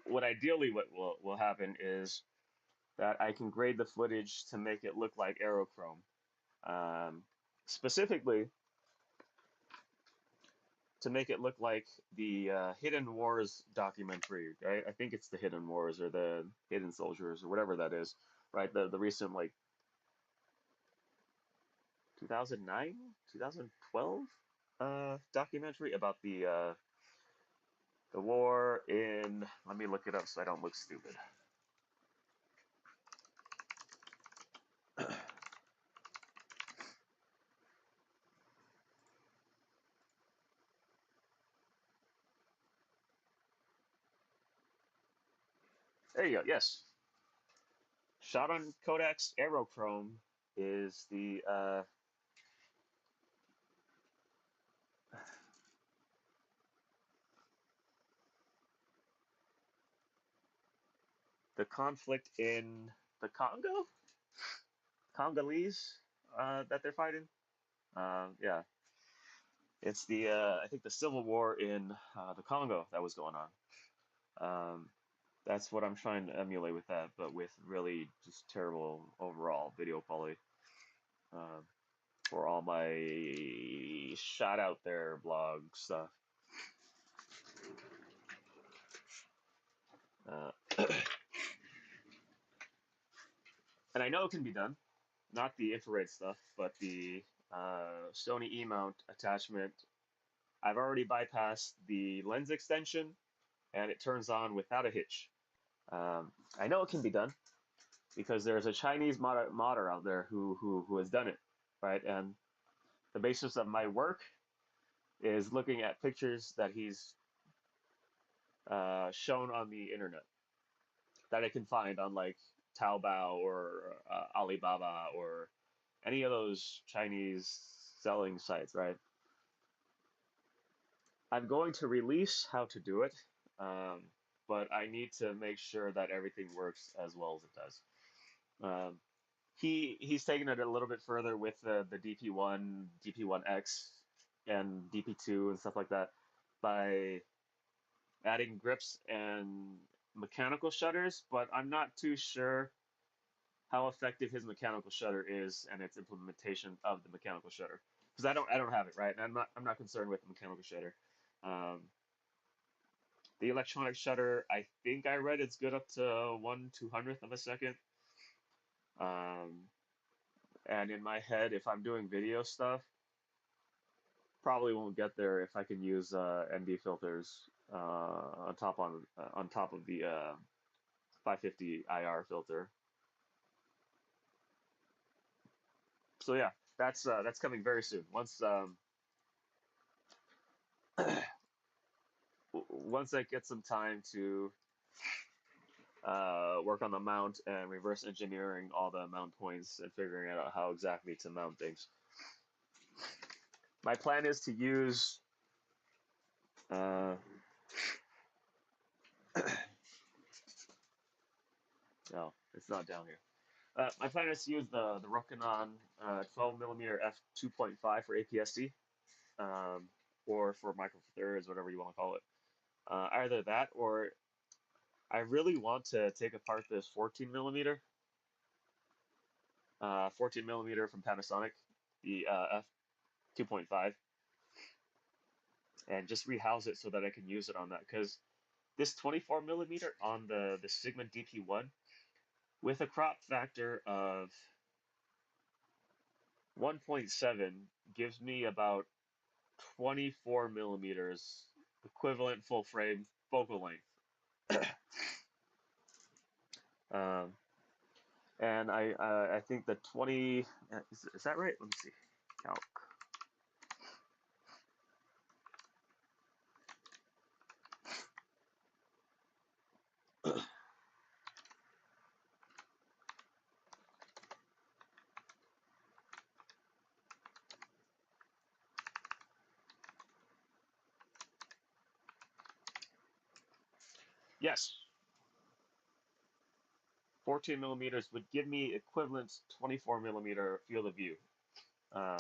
what ideally what will happen is that I can grade the footage to make it look like aerochrome. Specifically, to make it look like the Hidden Wars documentary, right? I think it's the Hidden Wars or the Hidden Soldiers or whatever that is, right? The recent like 2009, 2012 documentary about the war in. Let me look it up so I don't look stupid. There you go. Yes, shot on Kodak's Aerochrome is the conflict in the Congolese that they're fighting. Yeah, it's the I think the civil war in the Congo that was going on. Um, that's what I'm trying to emulate with that, but with really just terrible overall video quality. Uh, for all my shot out there blog stuff. Uh, and I know it can be done, not the infrared stuff, but the Sony E mount attachment. I've already bypassed the lens extension, and it turns on without a hitch. I know it can be done because there's a Chinese modder out there who has done it, right? And the basis of my work is looking at pictures that he's shown on the internet that I can find on like Taobao or Alibaba or any of those Chinese selling sites, right? I'm going to release how to do it, um, but I need to make sure that everything works as well as it does. Um, he's taken it a little bit further with the DP1, DP1X, and DP2 and stuff like that by adding grips and mechanical shutters, but I'm not too sure how effective his mechanical shutter is and its implementation of the mechanical shutter because I don't have it right, and I'm not concerned with the mechanical shutter. Um, the electronic shutter, I think I read it's good up to 1/200th of a second. Um, and in my head, if I'm doing video stuff, probably won't get there if I can use ND filters on top of the 550 IR filter. So yeah, that's coming very soon. Once I get some time to work on the mount and reverse engineering all the mount points and figuring out how exactly to mount things. My plan is to use no, it's not down here. My plan is to use the Rokinon 12 millimeter f2.5 for APS-C, or for micro four thirds, whatever you want to call it. Either that, or I really want to take apart this 14 millimeter from Panasonic, the f2.5, and just rehouse it so that I can use it on that. Because this 24 millimeter on the Sigma DP1 with a crop factor of 1.7 gives me about 24 millimeters, equivalent full frame focal length. Um, and I think the 20 is that right? Let me see. Calc. Yes, 14 millimeters would give me equivalent 24 millimeter field of view. Um,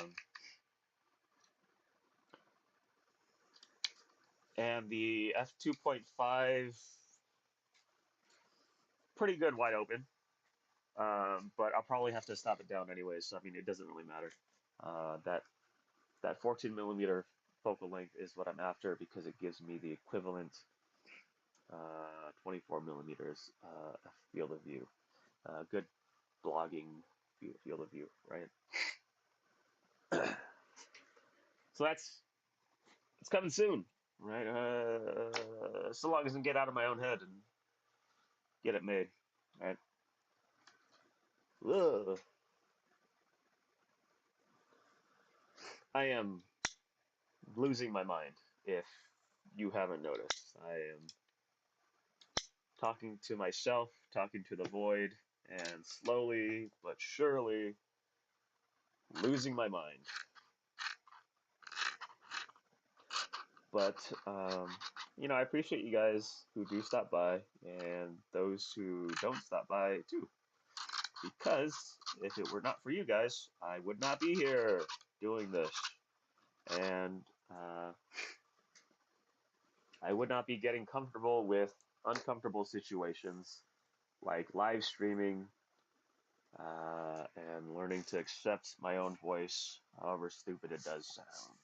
and the f2.5, pretty good wide open. But I'll probably have to stop it down anyways. So I mean, it doesn't really matter. That 14 millimeter focal length is what I'm after because it gives me the equivalent 24 millimeters field of view. Good blogging field of view, right? So that's it's coming soon, right? So long as I can get out of my own head and get it made, right? Ugh. I am losing my mind. If you haven't noticed, I am talking to myself, talking to the void, and slowly but surely losing my mind. But I appreciate you guys who do stop by and those who don't stop by too. Because if it were not for you guys, I would not be here doing this. And I would not be getting comfortable with uncomfortable situations like live streaming and learning to accept my own voice, however stupid it does sound.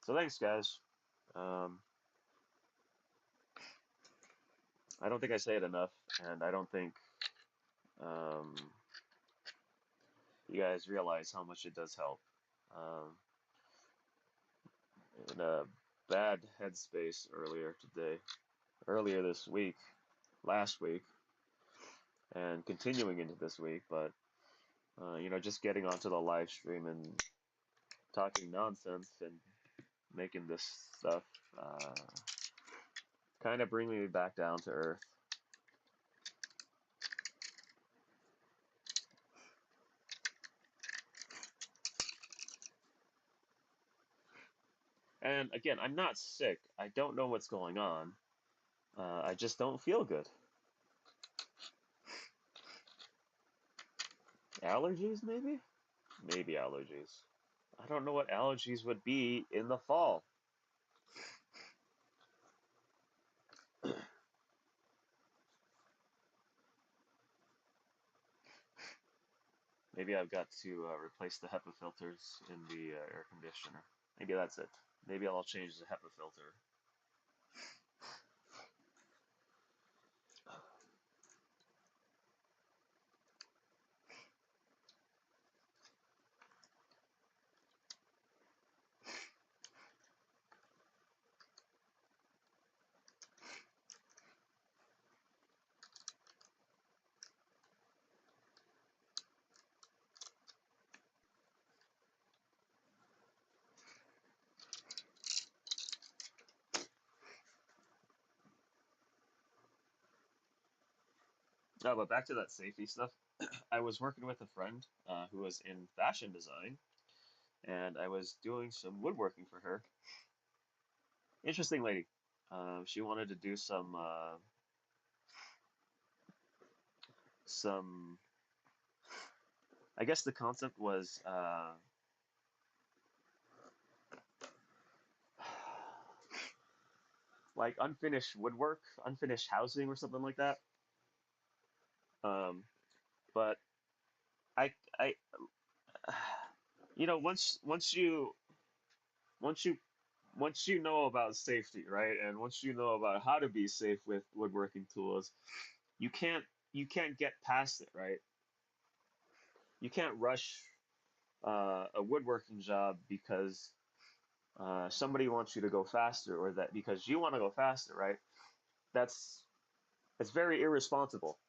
So thanks, guys. Um, I don't think I say it enough, and I don't think um, you guys realize how much it does help. Um, in a bad headspace earlier this week, last week, and continuing into this week, but just getting onto the live stream and talking nonsense and making this stuff kind of bringing me back down to earth. And again, I'm not sick. I don't know what's going on. I just don't feel good. Allergies, maybe? Maybe allergies. I don't know what allergies would be in the fall. Maybe I've got to replace the HEPA filters in the air conditioner. Maybe that's it. Maybe I'll change the HEPA filter. No, but back to that safety stuff. I was working with a friend who was in fashion design, and I was doing some woodworking for her. Interesting lady. She wanted to do some. I guess the concept was like unfinished woodwork, unfinished housing, or something like that. Um, but I, once you once you know about safety, right, and once you know about how to be safe with woodworking tools, you can't get past it, right? You can't rush a woodworking job because somebody wants you to go faster, or that because you want to go faster, right? That's it's very irresponsible,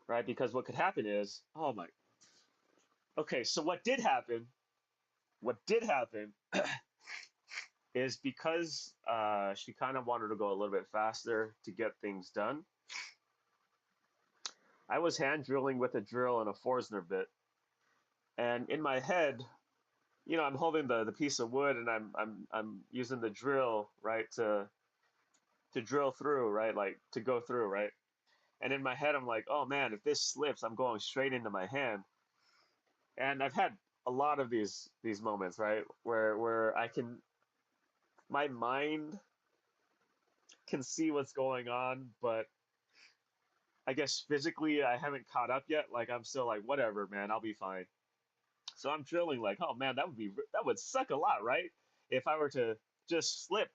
right? Because what could happen is, oh my, okay, so what did happen is because she kind of wanted to go a little bit faster to get things done. I was hand drilling with a drill and a Forstner bit, and in my head, I'm holding the piece of wood and I'm using the drill, right, to drill through, right, like to go through, right. And in my head, I'm like, oh man, if this slips, I'm going straight into my hand. And I've had a lot of these moments, right, where my mind can see what's going on, but I guess physically I haven't caught up yet. Like I'm still like, whatever, man, I'll be fine. So I'm drilling like, oh man, that would suck a lot, right? If I were to just slip.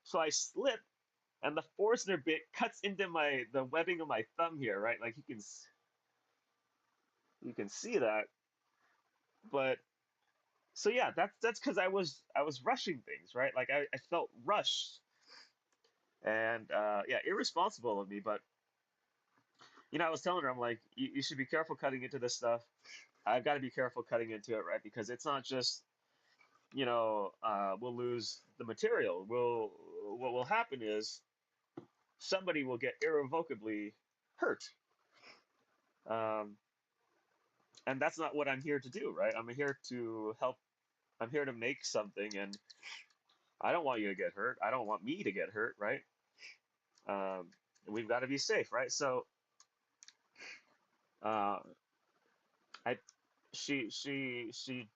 So I slip, and the Forstner bit cuts into the webbing of my thumb here, right? Like you can see that, but so yeah, that's because I was rushing things, right? Like I felt rushed, and yeah, irresponsible of me. But I was telling her, I'm like, you should be careful cutting into this stuff. I've got to be careful cutting into it, right? Because it's not just we'll lose the material. What will happen is somebody will get irrevocably hurt. Um, and that's not what I'm here to do, right? I'm here to help. I'm here to make something, and I don't want you to get hurt. I don't want me to get hurt, right? Um, we've got to be safe, right? So, uh, I, she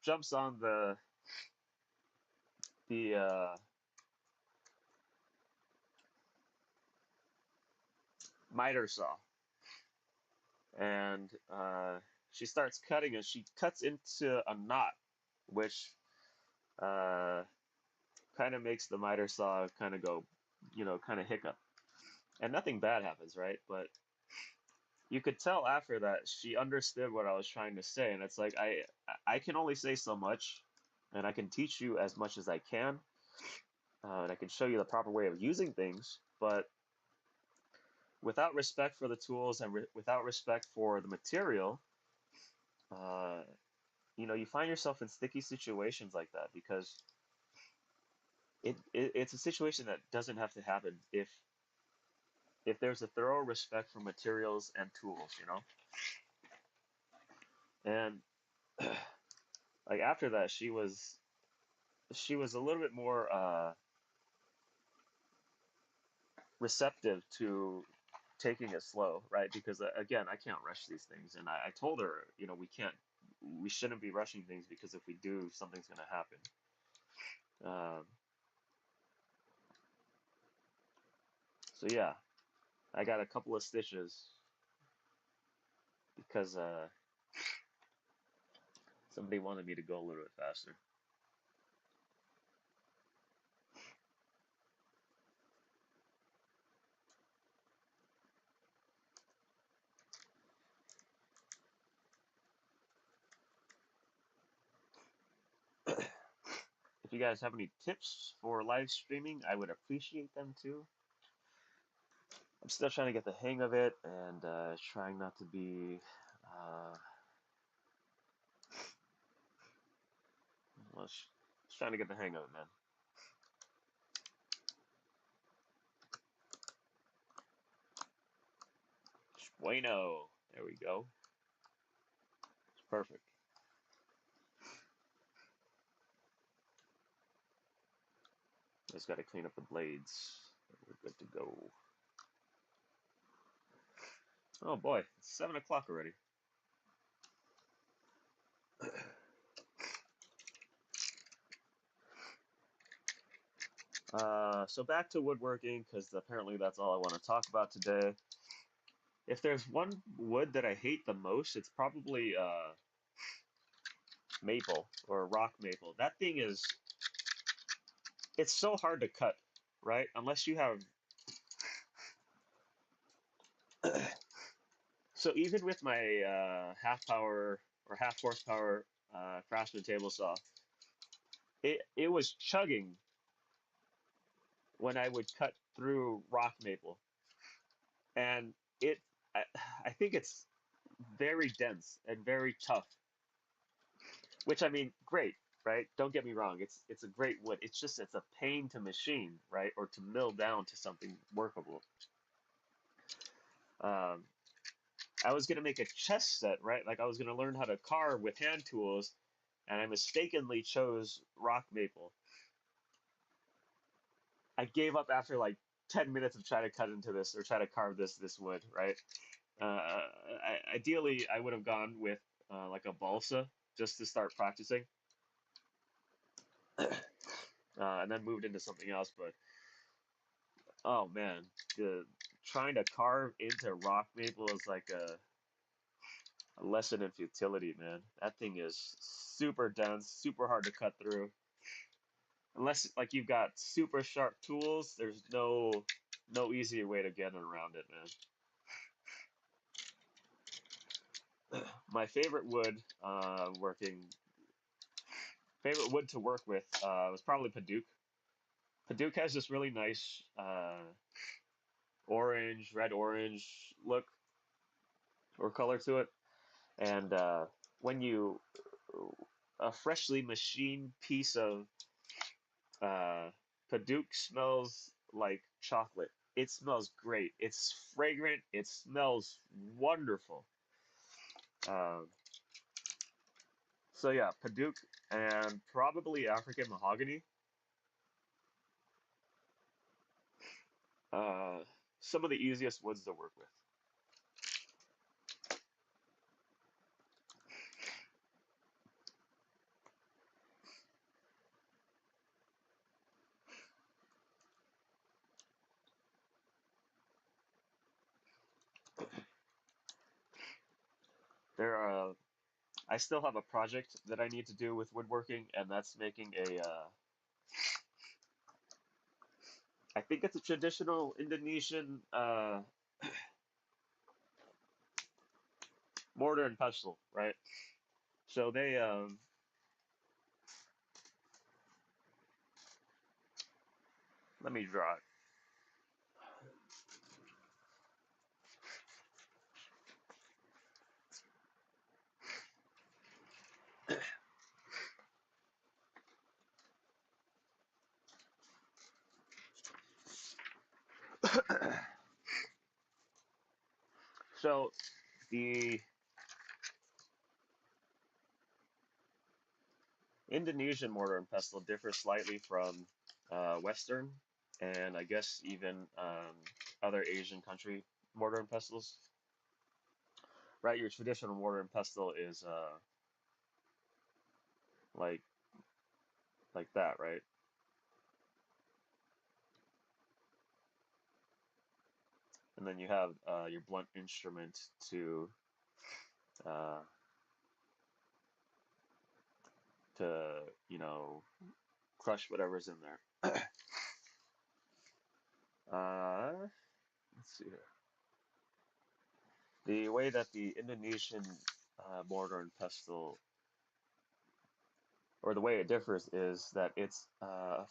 jumps on the miter saw, and she starts cutting, and she cuts into a knot, which uh, kind of makes the miter saw kind of go, kind of hiccup, and nothing bad happens, right? But you could tell after that she understood what I was trying to say, and it's like I can only say so much, and I can teach you as much as I can, and I can show you the proper way of using things, but without respect for the tools and without respect for the material, uh, you find yourself in sticky situations like that because it's a situation that doesn't have to happen if there's a thorough respect for materials and tools. And like after that, she was a little bit more receptive to taking it slow, right? Because again, I can't rush these things, and I told her, we shouldn't be rushing things because if we do, something's going to happen. Um, so yeah, I got a couple of stitches because somebody wanted me to go a little bit faster. If you guys have any tips for live streaming, I would appreciate them too. I'm still trying to get the hang of it and trying not to be. Well, just trying to get the hang of it, man. Bueno. There we go. It's perfect. Just got to clean up the blades. We're good to go. Oh boy, it's 7 o'clock already. So back to woodworking, because apparently that's all I want to talk about today. If there's one wood that I hate the most, it's probably maple or rock maple. That thing it's so hard to cut, right? Unless you have. So even with my half power or half horsepower Craftsman table saw. It was chugging when I would cut through rock maple, and it I, I think it's very dense and very tough. Which I mean, great, right? Don't get me wrong. It's a great wood. It's just it's a pain to machine, right, or to mill down to something workable. Um, I was gonna make a chess set, right? Like I was gonna learn how to carve with hand tools, and I mistakenly chose rock maple. I gave up after like 10 minutes of trying to cut into this or try to carve this wood, right? Ideally, I would have gone with like a balsa just to start practicing, and then moved into something else. But oh man, the trying to carve into rock maple is like a lesson in futility, man. That thing is super dense, super hard to cut through. Unless like you've got super sharp tools, there's no easier way to get around it, man. My favorite wood to work with was probably Paduke. Paduke has this really nice red orange look or color to it, and when you a freshly machined piece of uh, Paduke smells like chocolate. It smells great. It's fragrant. It smells wonderful. Um, so yeah, Paduke and probably African mahogany. Uh, some of the easiest woods to work with. There are. I still have a project that I need to do with woodworking, and that's making a. I think it's a traditional Indonesian mortar and pestle, right? So they let me draw it. So the Indonesian mortar and pestle differs slightly from Western and I guess even other Asian country mortar and pestles. Right, your traditional mortar and pestle is like like that, right? And then you have your blunt instrument uh, to crush whatever's in there. Let's see here. The way that the Indonesian mortar and pestle, or the way it differs, is that it's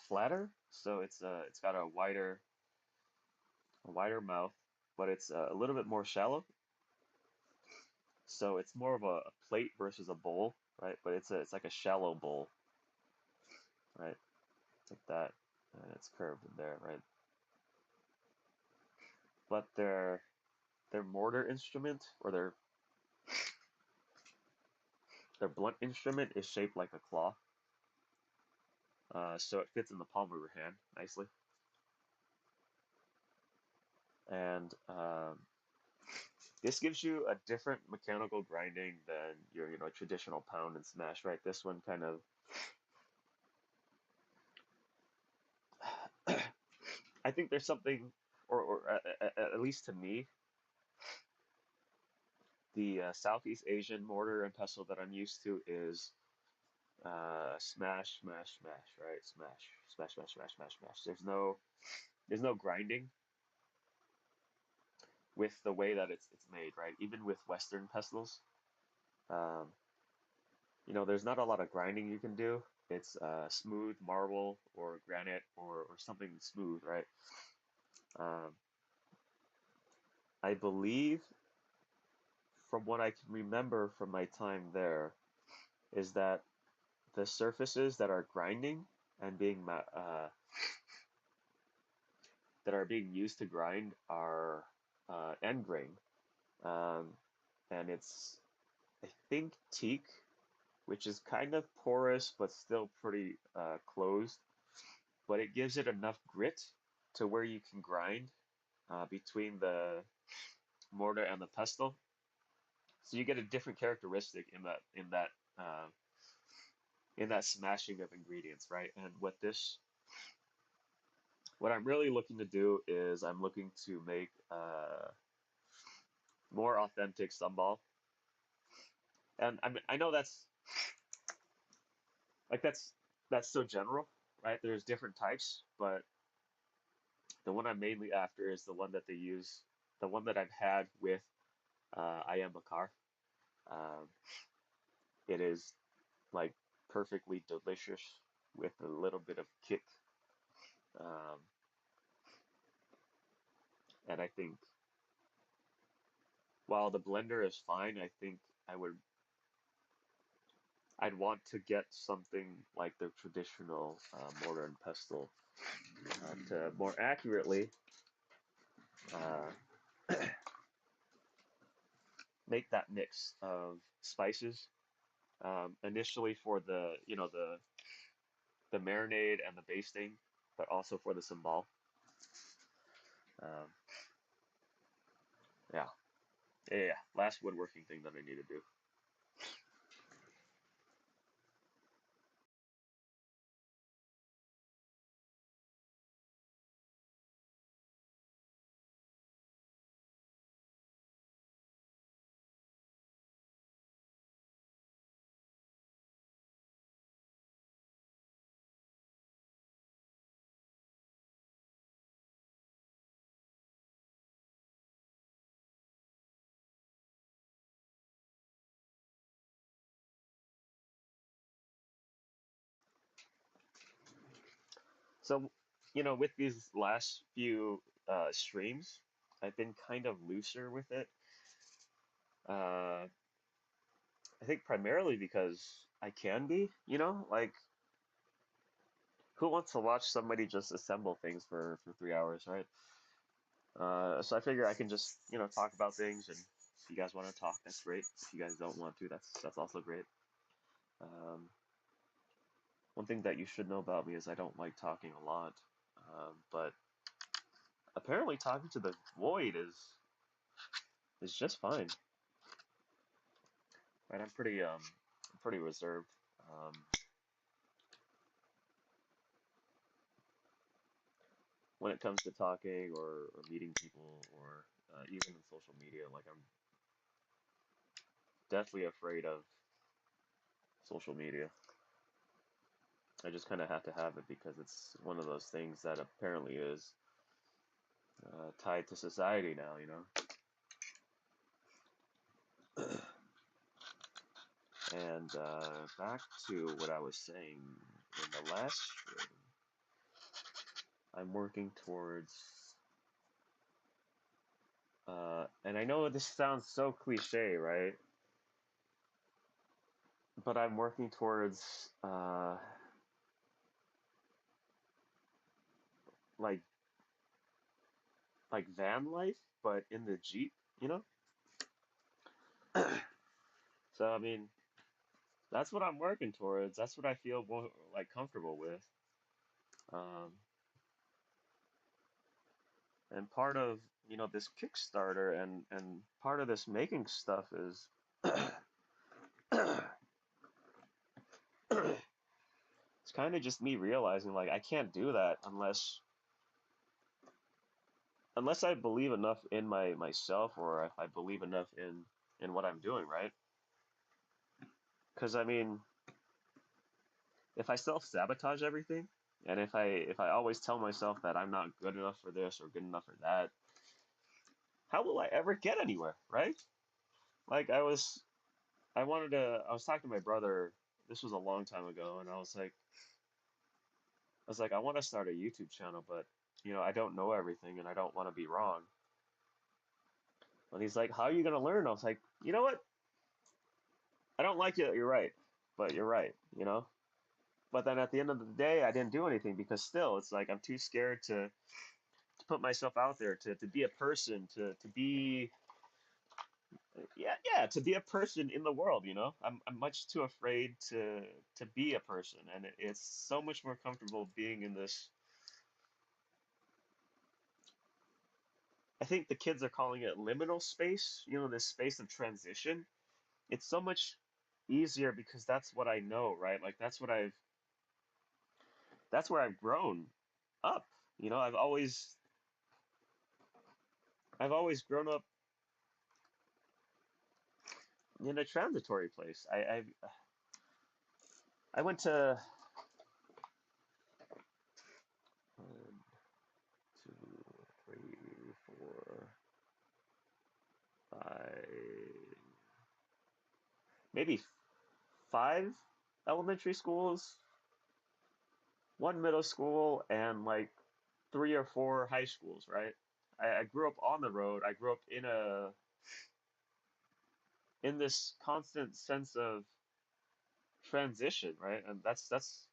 flatter, so it's got a wider mouth, but it's a little bit more shallow. So it's more of a plate versus a bowl, right? But it's like a shallow bowl, right? Like that, and it's curved in there, right? But their mortar instrument or their blunt instrument is shaped like a claw, so it fits in the palm of your hand nicely. And this gives you a different mechanical grinding than your traditional pound and smash, right? This one kind of I think there's something, or at least to me, the Southeast Asian mortar and pestle that I'm used to is smash, smash, smash, right? Smash, smash, smash, smash, smash, smash. There's no grinding with the way that it's made, right? Even with Western pestles, um, there's not a lot of grinding you can do. It's smooth marble or granite or something smooth, right? Um, I believe, from what I can remember from my time there, is that the surfaces that are grinding and that are being used to grind are end grain, um, and it's, I think, teak, which is kind of porous but still pretty closed, but it gives it enough grit to where you can grind between the mortar and the pestle. So you get a different characteristic uh, in that smashing of ingredients, right? And what I'm really looking to do is I'm looking to make more authentic sambal. And I know like that's so general, right? There's different types, but the one I'm mainly after is the one that they use, the one that I've had with I am Bakar. Um, it is like perfectly delicious with a little bit of kick. Um, and I think while the blender is fine, I think I would I'd want to get something like the traditional mortar and pestle to more accurately uh, make that mix of spices initially for the marinade and the basting, but also for the sambal. Um, yeah, yeah. Last woodworking thing that I need to do. So, with these last few streams, I've been kind of looser with it. Uh, I think primarily because I can be, like who wants to watch somebody just assemble things for 3 hours, right? So I figure I can just, talk about things, and if you guys want to talk, that's great. If you guys don't want to, that's also great. Um, One thing that you should know about me is I don't like talking a lot, but apparently talking to the void is just fine. Right? I'm pretty reserved. Um, when it comes to talking or meeting people or even in social media, like I'm deathly afraid of social media. I just kind of have to have it because it's one of those things that apparently is tied to society now, And back to what I was saying in the last stream, I'm working towards, and I know this sounds so cliche, right? But I'm working towards like van life, but in the Jeep, you know? So I mean, that's what I'm working towards. That's what I feel more like comfortable with. Um, and part of, this Kickstarter and part of this making stuff is it's kind of just me realizing like I can't do that unless I believe enough in myself or if I believe enough in what I'm doing, right? Because I mean, if I self-sabotage everything, and if I always tell myself that I'm not good enough for this or good enough for that, how will I ever get anywhere, right? Like I was talking to my brother, this was a long time ago, and I was like, I want to start a YouTube channel, but I don't know everything and I don't want to be wrong. And he's like, how are you gonna learn? I was like, you know what? I don't like it, you're right, but you're right, you know? But then at the end of the day, I didn't do anything because still, it's like I'm too scared to put myself out there, to be a person, to be, yeah, yeah, to be a person in the world, you know? I'm much too afraid to be a person, and it's so much more comfortable being in this. I think the kids are calling it liminal space, this space of transition. It's so much easier because that's what I know, right? Like that's where I've grown up. You know, I've always grown up in a transitory place. I went to 1, 2, 3, 4, 5, maybe 5 elementary schools, 1 middle school, and like 3 or 4 high schools, right? I grew up on the road. I grew up in this constant sense of transition, right? And that's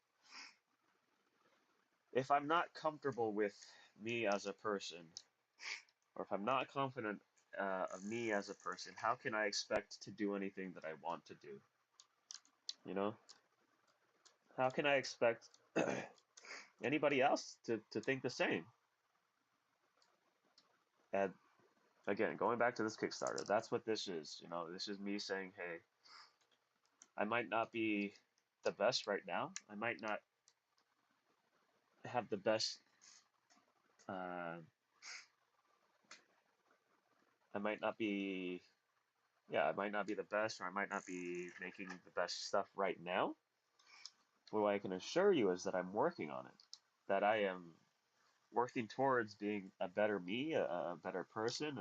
if I'm not comfortable with me as a person, or if I'm not confident of me as a person, how can I expect to do anything that I want to do? You know, how can I expect anybody else to think the same? And again, going back to this Kickstarter, that's what this is. You know, this is me saying, hey, I might not be the best right now. I might not have the best. Uh, I might not be. Yeah, I might not be the best, or I might not be making the best stuff right now. But what I can assure you is that I'm working on it. That I am working towards being a better me, a better person,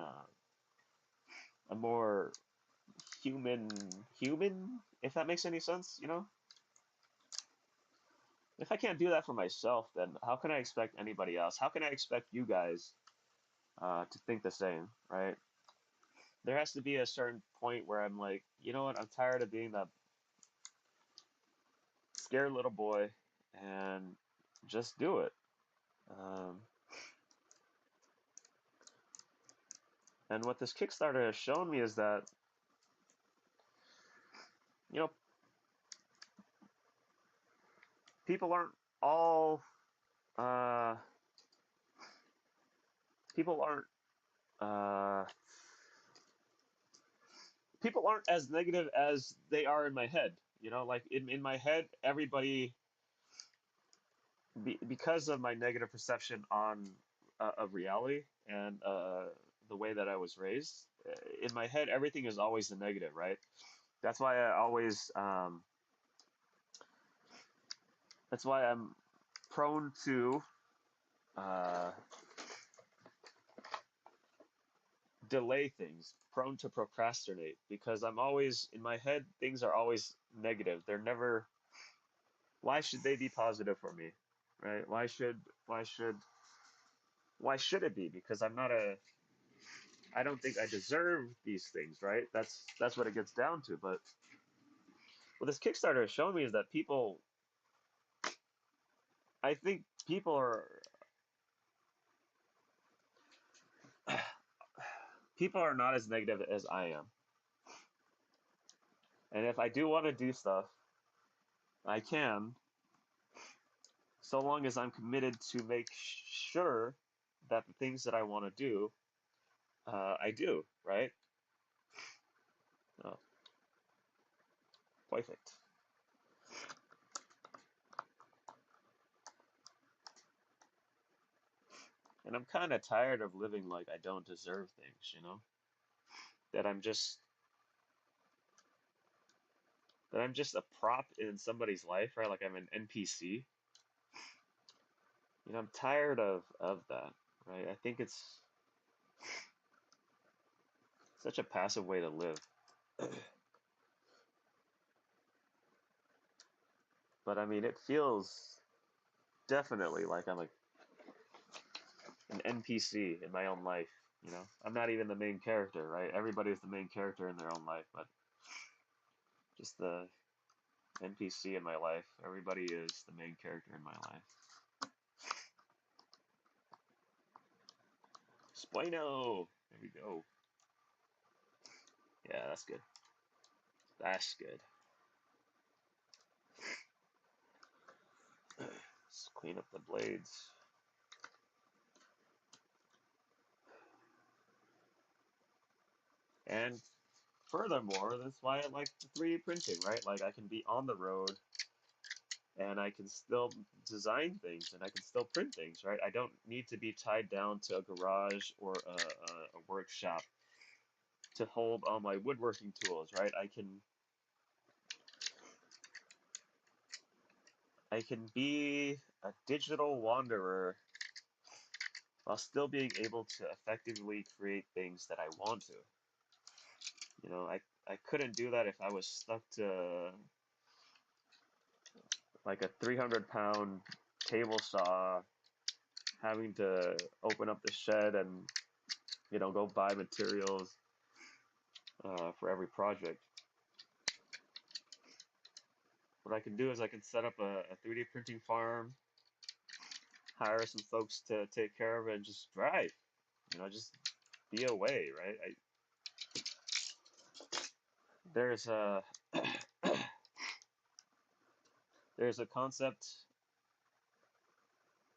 a more human human, if that makes any sense, you know? If I can't do that for myself, then how can I expect anybody else? How can I expect you guys to think the same, right? There has to be a certain point where I'm like, you know what? I'm tired of being that scared little boy and just do it. Um, and what this Kickstarter has shown me is that, you know, people aren't all, uh, people aren't, uh, people aren't as negative as they are in my head. You know, like in my head, everybody, because of my negative perception on of reality and the way that I was raised, in my head, everything is always the negative, right? That's why I always, that's why I'm prone to uh, delay things, prone to procrastinate, because I'm always in my head, things are always negative. They're never, why should they be positive for me? Right? Why should, why should it be? Because I don't think I deserve these things, right? That's what it gets down to. But what this Kickstarter has shown me is that I think people people are not as negative as I am. And if I do want to do stuff, I can, so long as I'm committed to make sure that the things that I want to do, I do, right? Oh, perfect. And I'm kind of tired of living like I don't deserve things, you know? That I'm just that I'm just a prop in somebody's life, right? Like I'm an NPC. You know, I'm tired of that, right? I think it's such a passive way to live. But I mean, it feels definitely like I'm an NPC in my own life. You know, I'm not even the main character, right? Everybody's the main character in their own life, but just the NPC in my life. Everybody is the main character in my life. Splano! There we go. Yeah, that's good. That's good. Let's clean up the blades. And furthermore, that's why I like the 3D printing, right? Like I can be on the road and I can still design things and I can still print things, right? I don't need to be tied down to a garage or a workshop to hold all my woodworking tools, right? I can be a digital wanderer while still being able to effectively create things that I want to. You know, I couldn't do that if I was stuck to like a 300-pound table saw, having to open up the shed and go buy materials for every project. What I can do is I can set up a 3D printing farm, hire some folks to take care of it, and just drive. Just be away, right? There's a there's a concept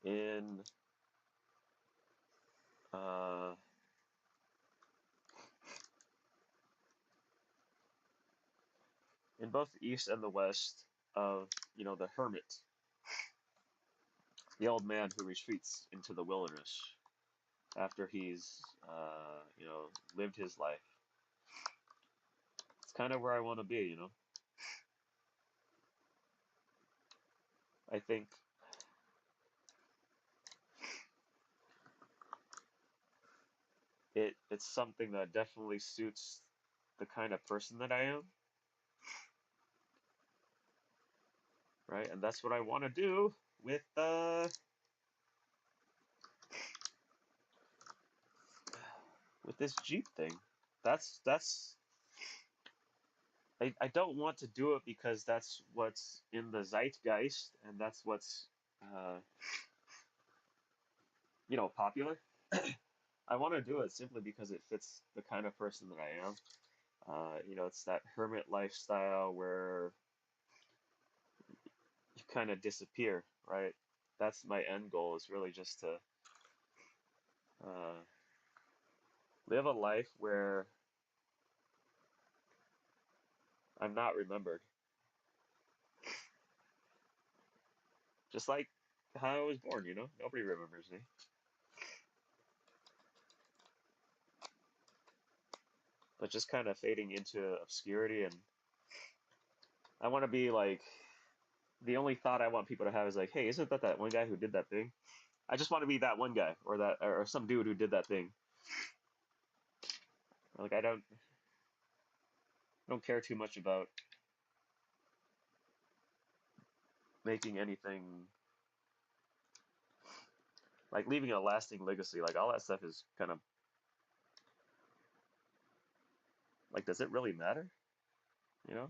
in uh, in both the East and the West of the hermit, the old man who retreats into the wilderness after he's lived his life. It's kind of where I want to be. I think it's something that definitely suits the kind of person that I am, right? And that's what I want to do with this Jeep thing. That's I don't want to do it because that's what's in the zeitgeist and that's what's uh, popular. I want to do it simply because it fits the kind of person that I am. It's that hermit lifestyle where you kind of disappear, right? That's my end goal, is really just to uh, live a life where I'm not remembered. Just like how I was born. Nobody remembers me. But just kind of fading into obscurity, and I want to be like, the only thought I want people to have is like, hey, isn't that one guy who did that thing? I just want to be that one guy, or some dude who did that thing. Like I don't care too much about making anything, like leaving a lasting legacy. Like all that stuff is kind of like, does it really matter? You know?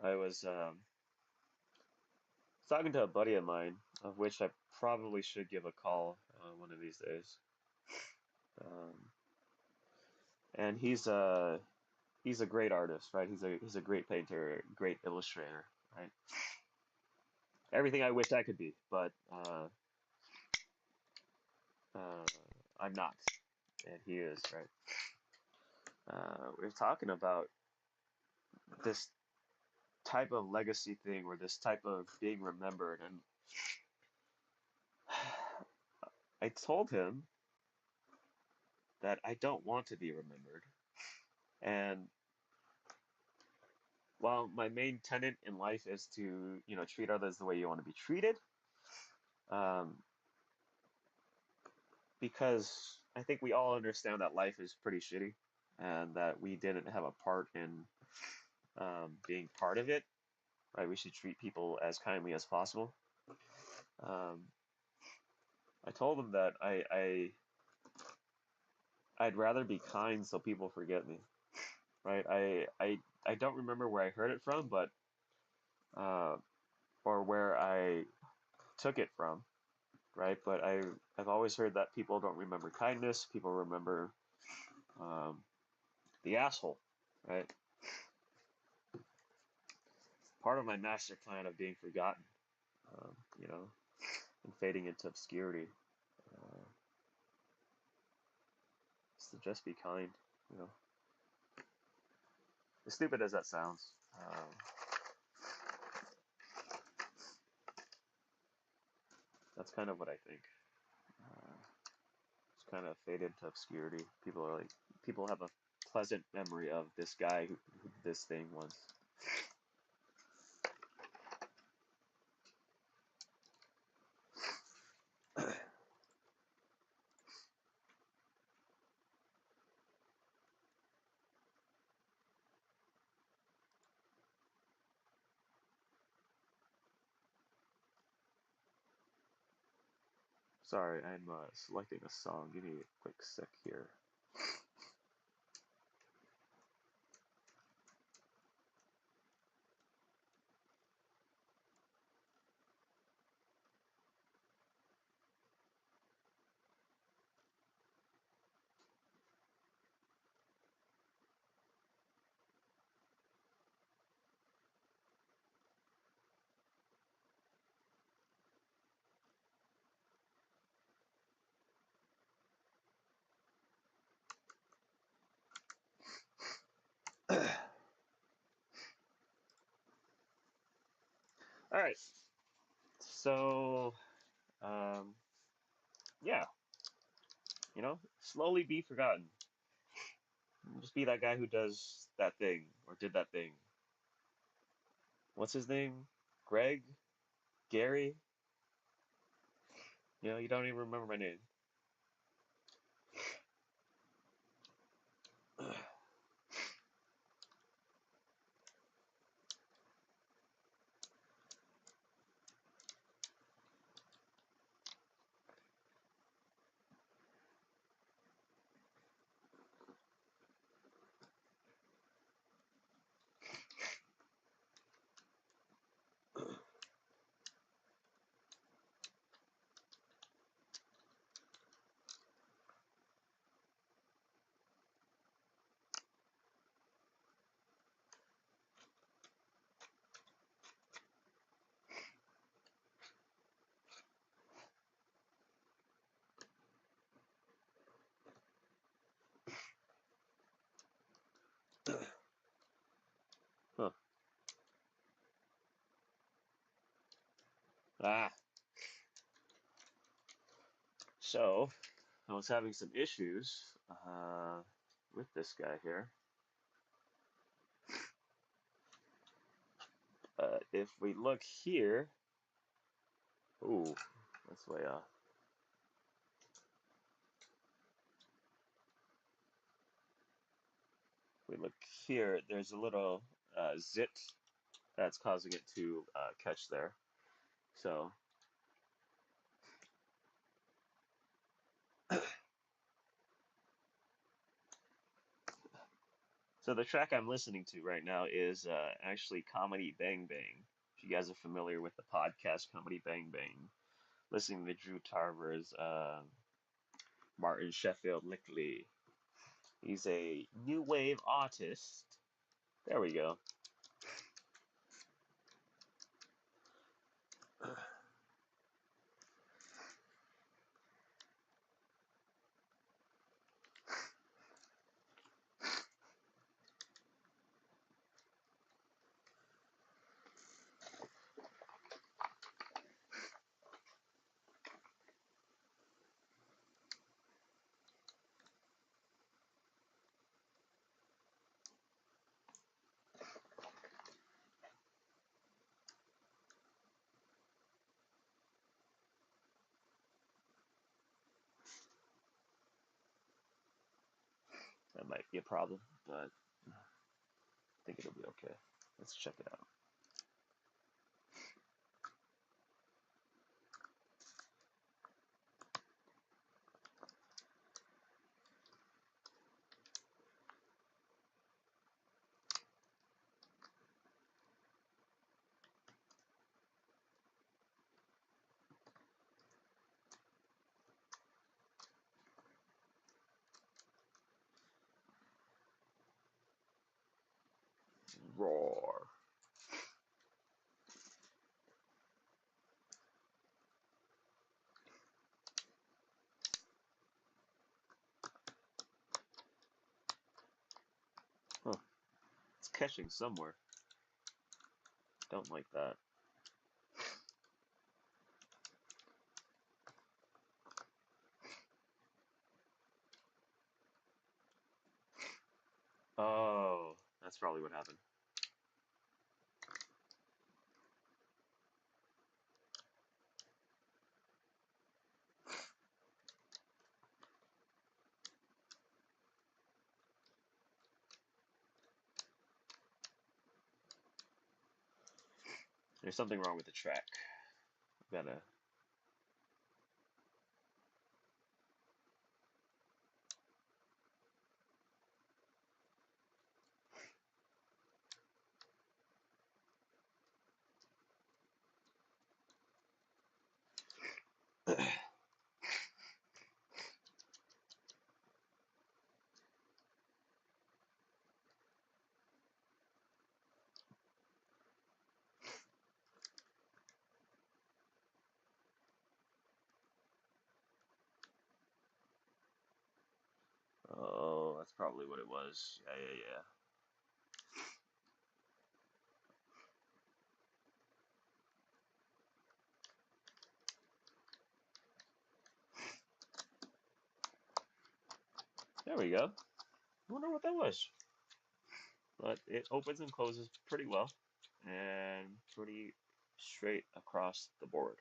I was talking to a buddy of mine, of which I probably should give a call one of these days. Um, and he's a great artist, right? He's a great painter, great illustrator, right? Everything I wish I could be, but uh, I'm not, and he is, right? We are talking about this type of legacy thing, or this type of being remembered, and I told him that I don't want to be remembered. And while my main tenet in life is to, treat others the way you want to be treated, um, because I think we all understand that life is pretty shitty. and that we didn't have a part in being part of it. Right? We should treat people as kindly as possible. Um, I told him that I'd rather be kind so people forget me. Right? I don't remember where I heard it from, but uh, or where I took it from. Right? But I've always heard that people don't remember kindness. People remember um, the asshole. Right? Part of my master plan of being forgotten. You know, and fading into obscurity. Uh, is to just be kind. You know, as stupid as that sounds. That's kind of what I think. Uh, it's kind of faded into obscurity. People have a pleasant memory of this guy who did this thing once. Sorry, I'm selecting a song. Give me a quick sec here. All right, so um, yeah, slowly be forgotten. Just be that guy who does that thing or did that thing. What's his name? Greg? Gary? You don't even remember my name. Huh. Ah, so I was having some issues with this guy here. If we look here, ooh, that's way off. If we look here, there's a little zit that's causing it to catch there. So, so the track I'm listening to right now is actually Comedy Bang Bang. If you guys are familiar with the podcast Comedy Bang Bang, listening to Drew Tarver's Martin Sheffield Lickley. He's a new wave artist. There we go. That might be a problem, but I think it'll be okay. Let's check it out. Roar. Huh. It's catching somewhere. Don't like that. Oh, that's probably what happened. There's something wrong with the track. Gotta. Oh, that's probably what it was. Yeah. There we go. I wonder what that was. But it opens and closes pretty well and pretty straight across the board.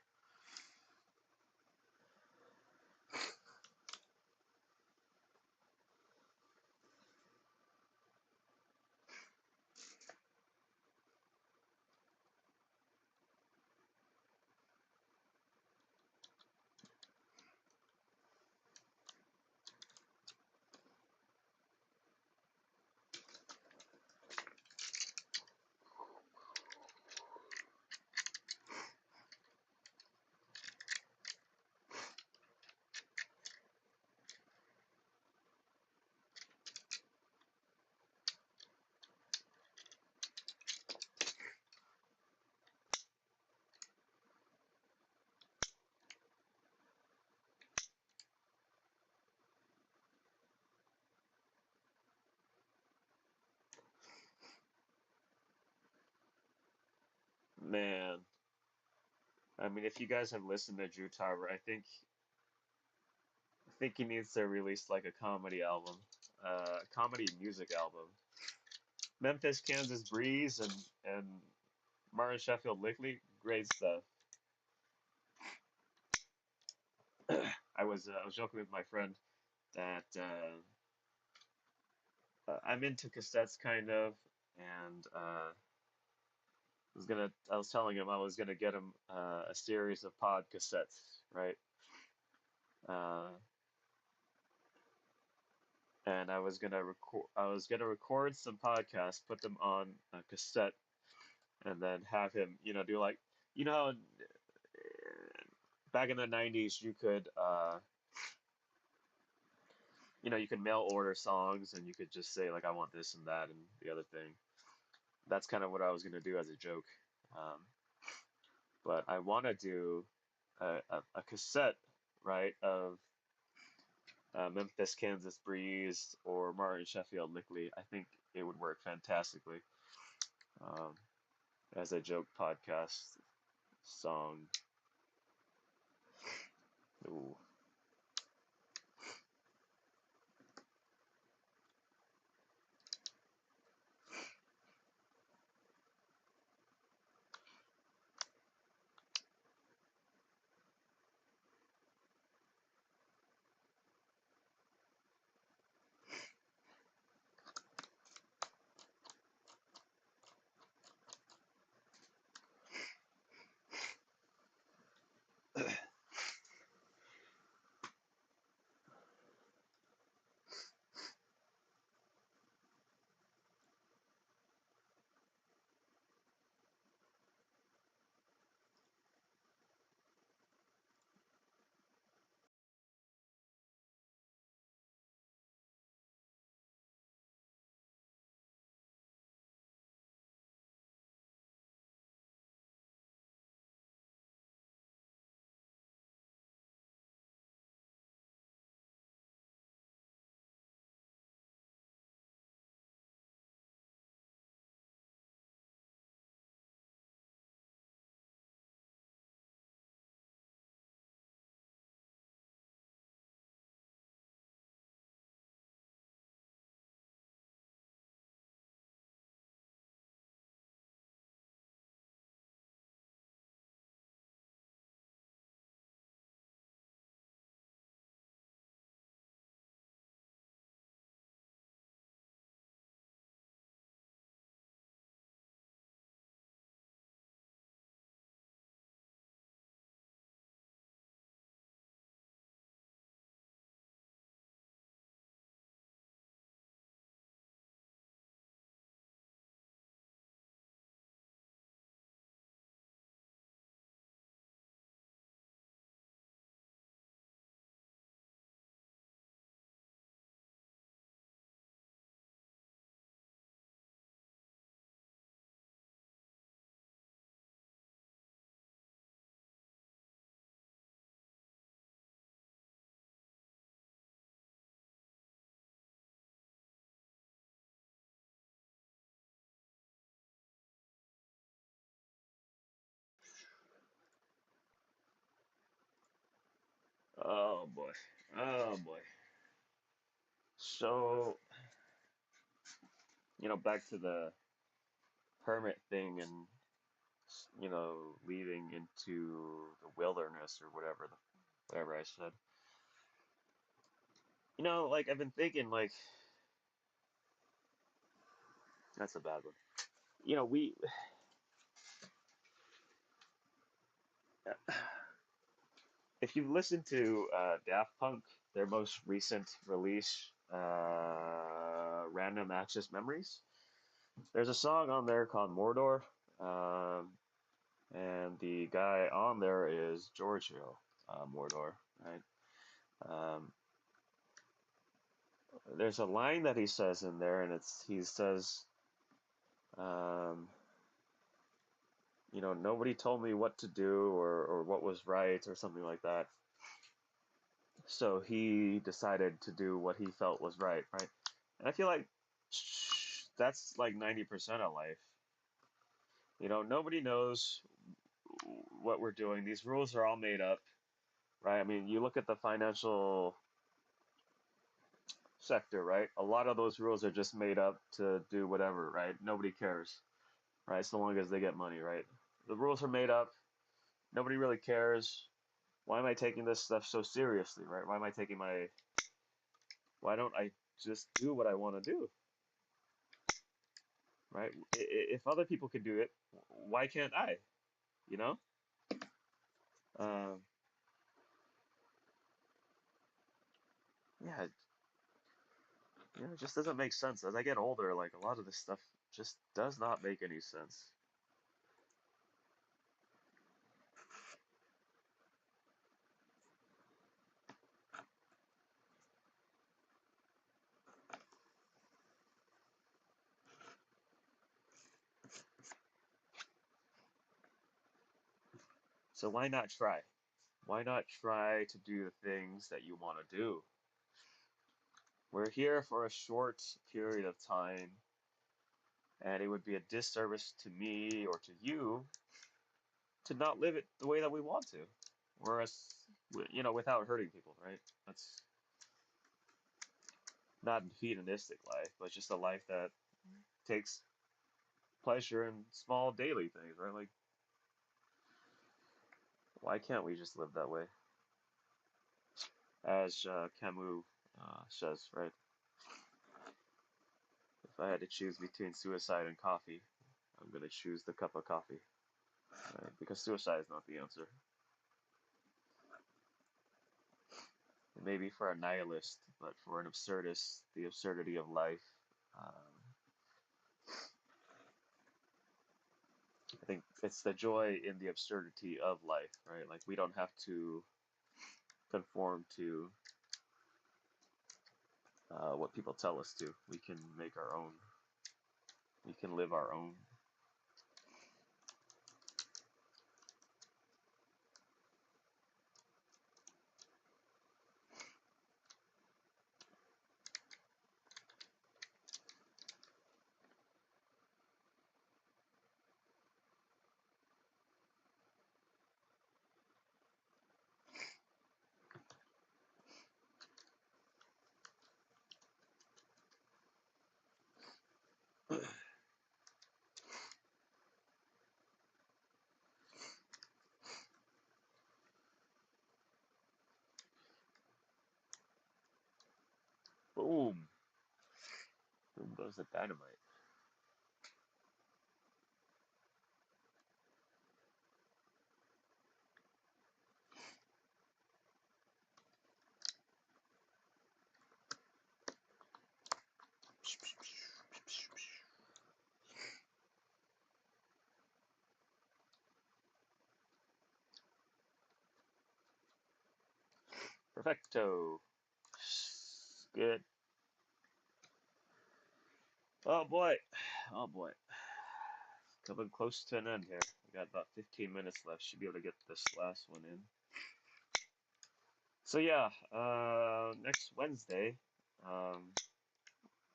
Man, I mean, if you guys have listened to Drew Tarver, I think he needs to release like a comedy album, comedy music album. Memphis, Kansas Breeze, and Martin Sheffield Lickley, great stuff. I was joking with my friend that I'm into cassettes kind of, and I was telling him I was gonna get him a series of pod cassettes, right? Uh, and I was gonna record some podcasts, put them on a cassette, and then have him, do like, how back in the 90s you could mail order songs and you could just say like I want this and that and the other thing. That's kind of what I was gonna do as a joke. Um, but I want to do a cassette, right, of Memphis, Kansas Breeze or Martin Sheffield Lickley. I think it would work fantastically um, as a joke podcast song. Ooh. Oh boy. Oh boy. So, back to the hermit thing and, leading into the wilderness or whatever I said. Like I've been thinking, like that's a bad one. We if you've listened to Daft Punk, their most recent release, Random Access Memories, there's a song on there called Mordor, um, and the guy on there is Giorgio Mordor, right? Um, there's a line that he says in there, and he says, um, nobody told me what to do or what was right or something like that. So he decided to do what he felt was right, right? And I feel like that's like 90% of life. Nobody knows what we're doing. These rules are all made up, right? I mean, you look at the financial sector, right? A lot of those rules are just made up to do whatever, right? Nobody cares, right? So long as they get money, right? The rules are made up. Nobody really cares. Why am I taking this stuff so seriously, right? Why don't I just do what I want to do, right? If other people can do it, why can't I? You know? Um, yeah, it just doesn't make sense. As I get older, like a lot of this stuff just does not make any sense. So why not try? Why not try to do the things that you want to do? We're here for a short period of time, and it would be a disservice to me or to you to not live it the way that we want to, whereas without hurting people, right? That's not a hedonistic life, but just a life that takes pleasure in small daily things, right? Like, why can't we just live that way? As Camus says, right? If I had to choose between suicide and coffee, I'm gonna choose the cup of coffee, right? Because suicide is not the answer. It may be for a nihilist, but for an absurdist, the absurdity of life. I think it's the joy in the absurdity of life, right? Like we don't have to conform to what people tell us to. We can make our own. We can live our own. Boom! Boom goes the dynamite. Perfecto. Good. Oh boy. Oh boy. Coming close to an end here. We got about 15 minutes left. Should be able to get this last one in. So yeah, next Wednesday, um,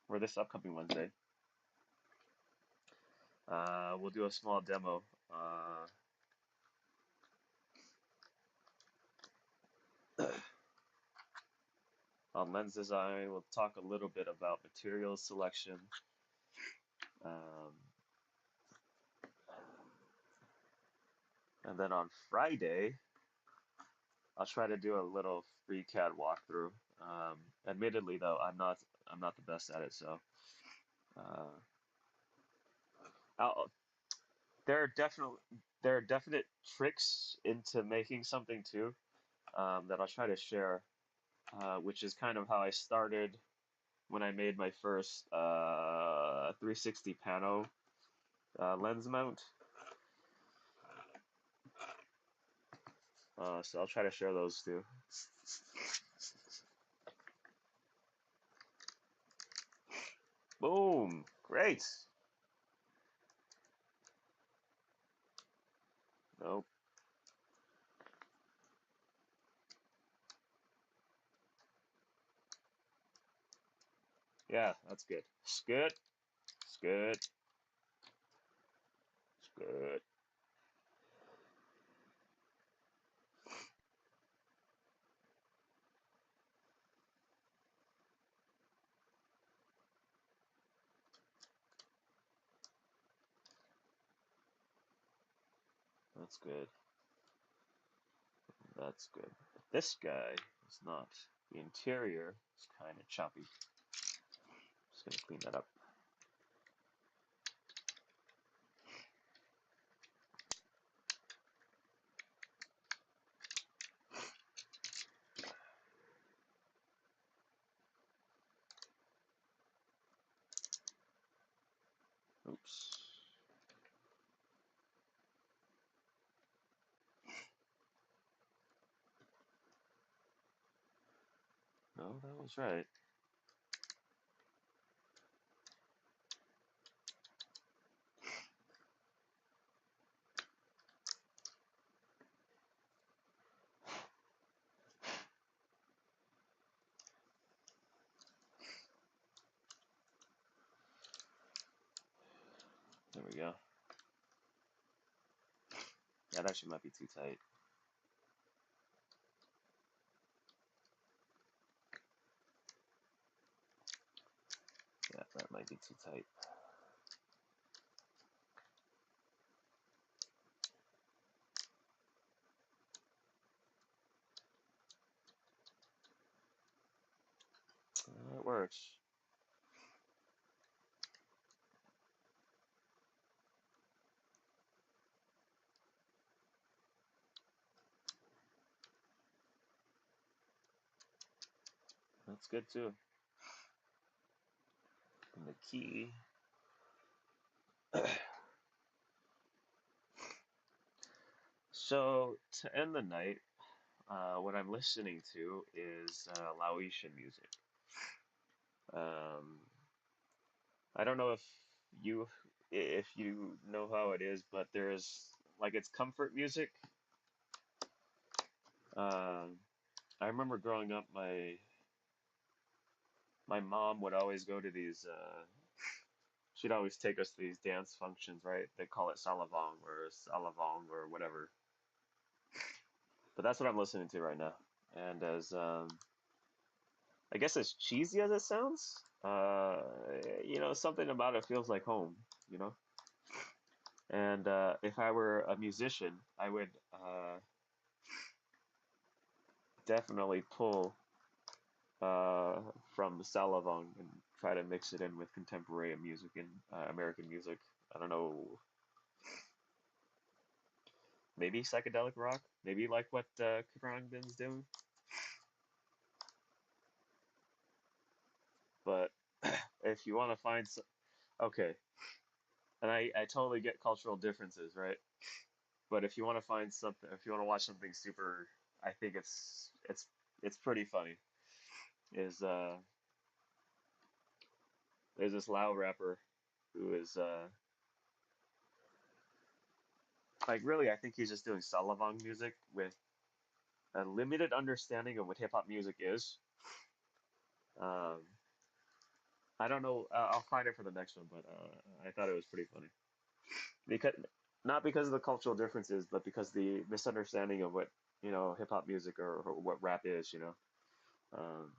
or this upcoming Wednesday, we'll do a small demo. On lens design, we'll talk a little bit about material selection. Um, and then on Friday, I'll try to do a little FreeCAD walkthrough. Admittedly, though, I'm not the best at it, so uh, I'll, there are definite tricks into making something too, that I'll try to share, which is kind of how I started when I made my first 360 pano lens mount. So I'll try to share those too. Boom! Great. Nope. Yeah, that's good. It's good. It's good. It's good. That's good. That's good. But this guy is not. The interior is kind of choppy. Just gonna clean that up. Oops. No, that was right. There we go. That actually might be too tight. Yeah, that might be too tight. It works. That's good too. And the key. So to end the night, what I'm listening to is Laotian music. Um, I don't know you if you know how it is, but there's like it's comfort music. Um, I remember growing up, my mom would always go to these. She'd always take us to these dance functions, right? They call it salavong or whatever. But that's what I'm listening to right now. And as I guess as cheesy as it sounds, something about it feels like home, you know. And if I were a musician, I would definitely pull uh, from Salavong and try to mix it in with contemporary music and American music. I don't know, maybe psychedelic rock, maybe like what Khruangbin's doing. But if you want to okay, and I totally get cultural differences, right? But if you want to find something, if you want to watch something super, I think it's pretty funny. Is There's this Lao rapper who is like really, I think he's just doing Salavong music with a limited understanding of what hip hop music is. Um, I don't know. I'll find it for the next one, but I thought it was pretty funny because not because of the cultural differences, but because the misunderstanding of what hip hop music or what rap is. Um,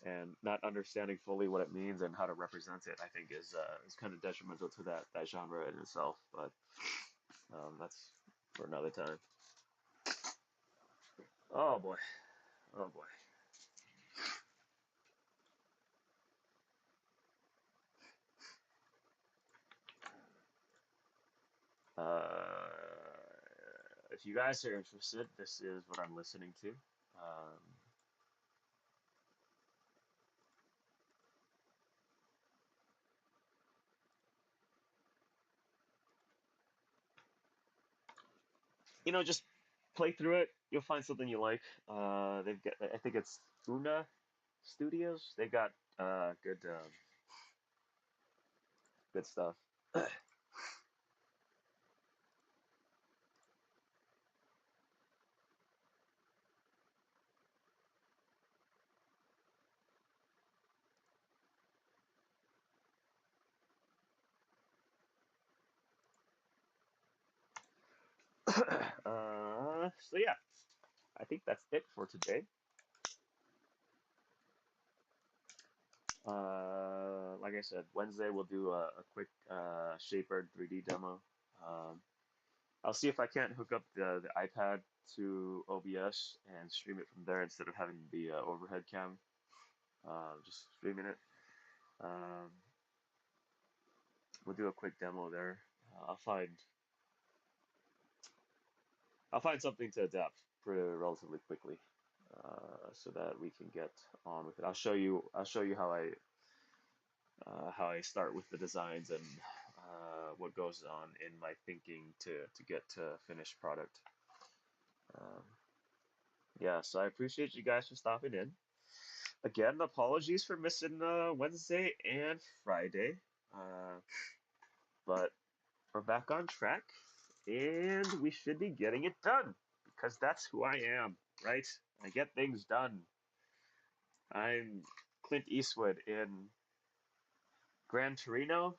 and not understanding fully what it means and how to represent it, I think is kind of detrimental to that genre in itself. But that's for another time. Oh boy, oh boy. Uh, if you guys are interested, this is what I'm listening to. Um, just play through it. You'll find something you like. They've got, I think it's Una Studios. They got good stuff. So yeah, I think that's it for today. Like I said, Wednesday we'll do a quick Shaper 3D demo. Um, I'll see if I can't hook up the iPad to OBS and stream it from there instead of having the overhead cam. Just streaming it. Um, we'll do a quick demo there. I'll find something to adapt pretty relatively quickly, so that we can get on with it. I'll show you how I start with the designs and what goes on in my thinking to get to finished product. Um, yeah, so I appreciate you guys for stopping in. Again, apologies for missing Wednesday and Friday, uh, but we're back on track, and we should be getting it done because that's who I am, right? I get things done. I'm Clint Eastwood in Gran Torino.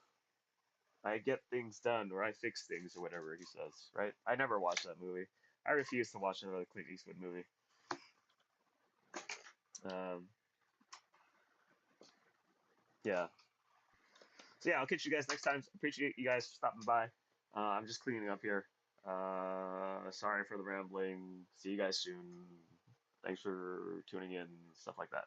I get things done, or I fix things, or whatever he says, right? I never watched that movie. I refuse to watch another Clint Eastwood movie. Um, yeah. So yeah, I'll catch you guys next time. Appreciate you guys stopping by. I'm just cleaning up here. Sorry for the rambling. See you guys soon. Thanks for tuning in, stuff like that.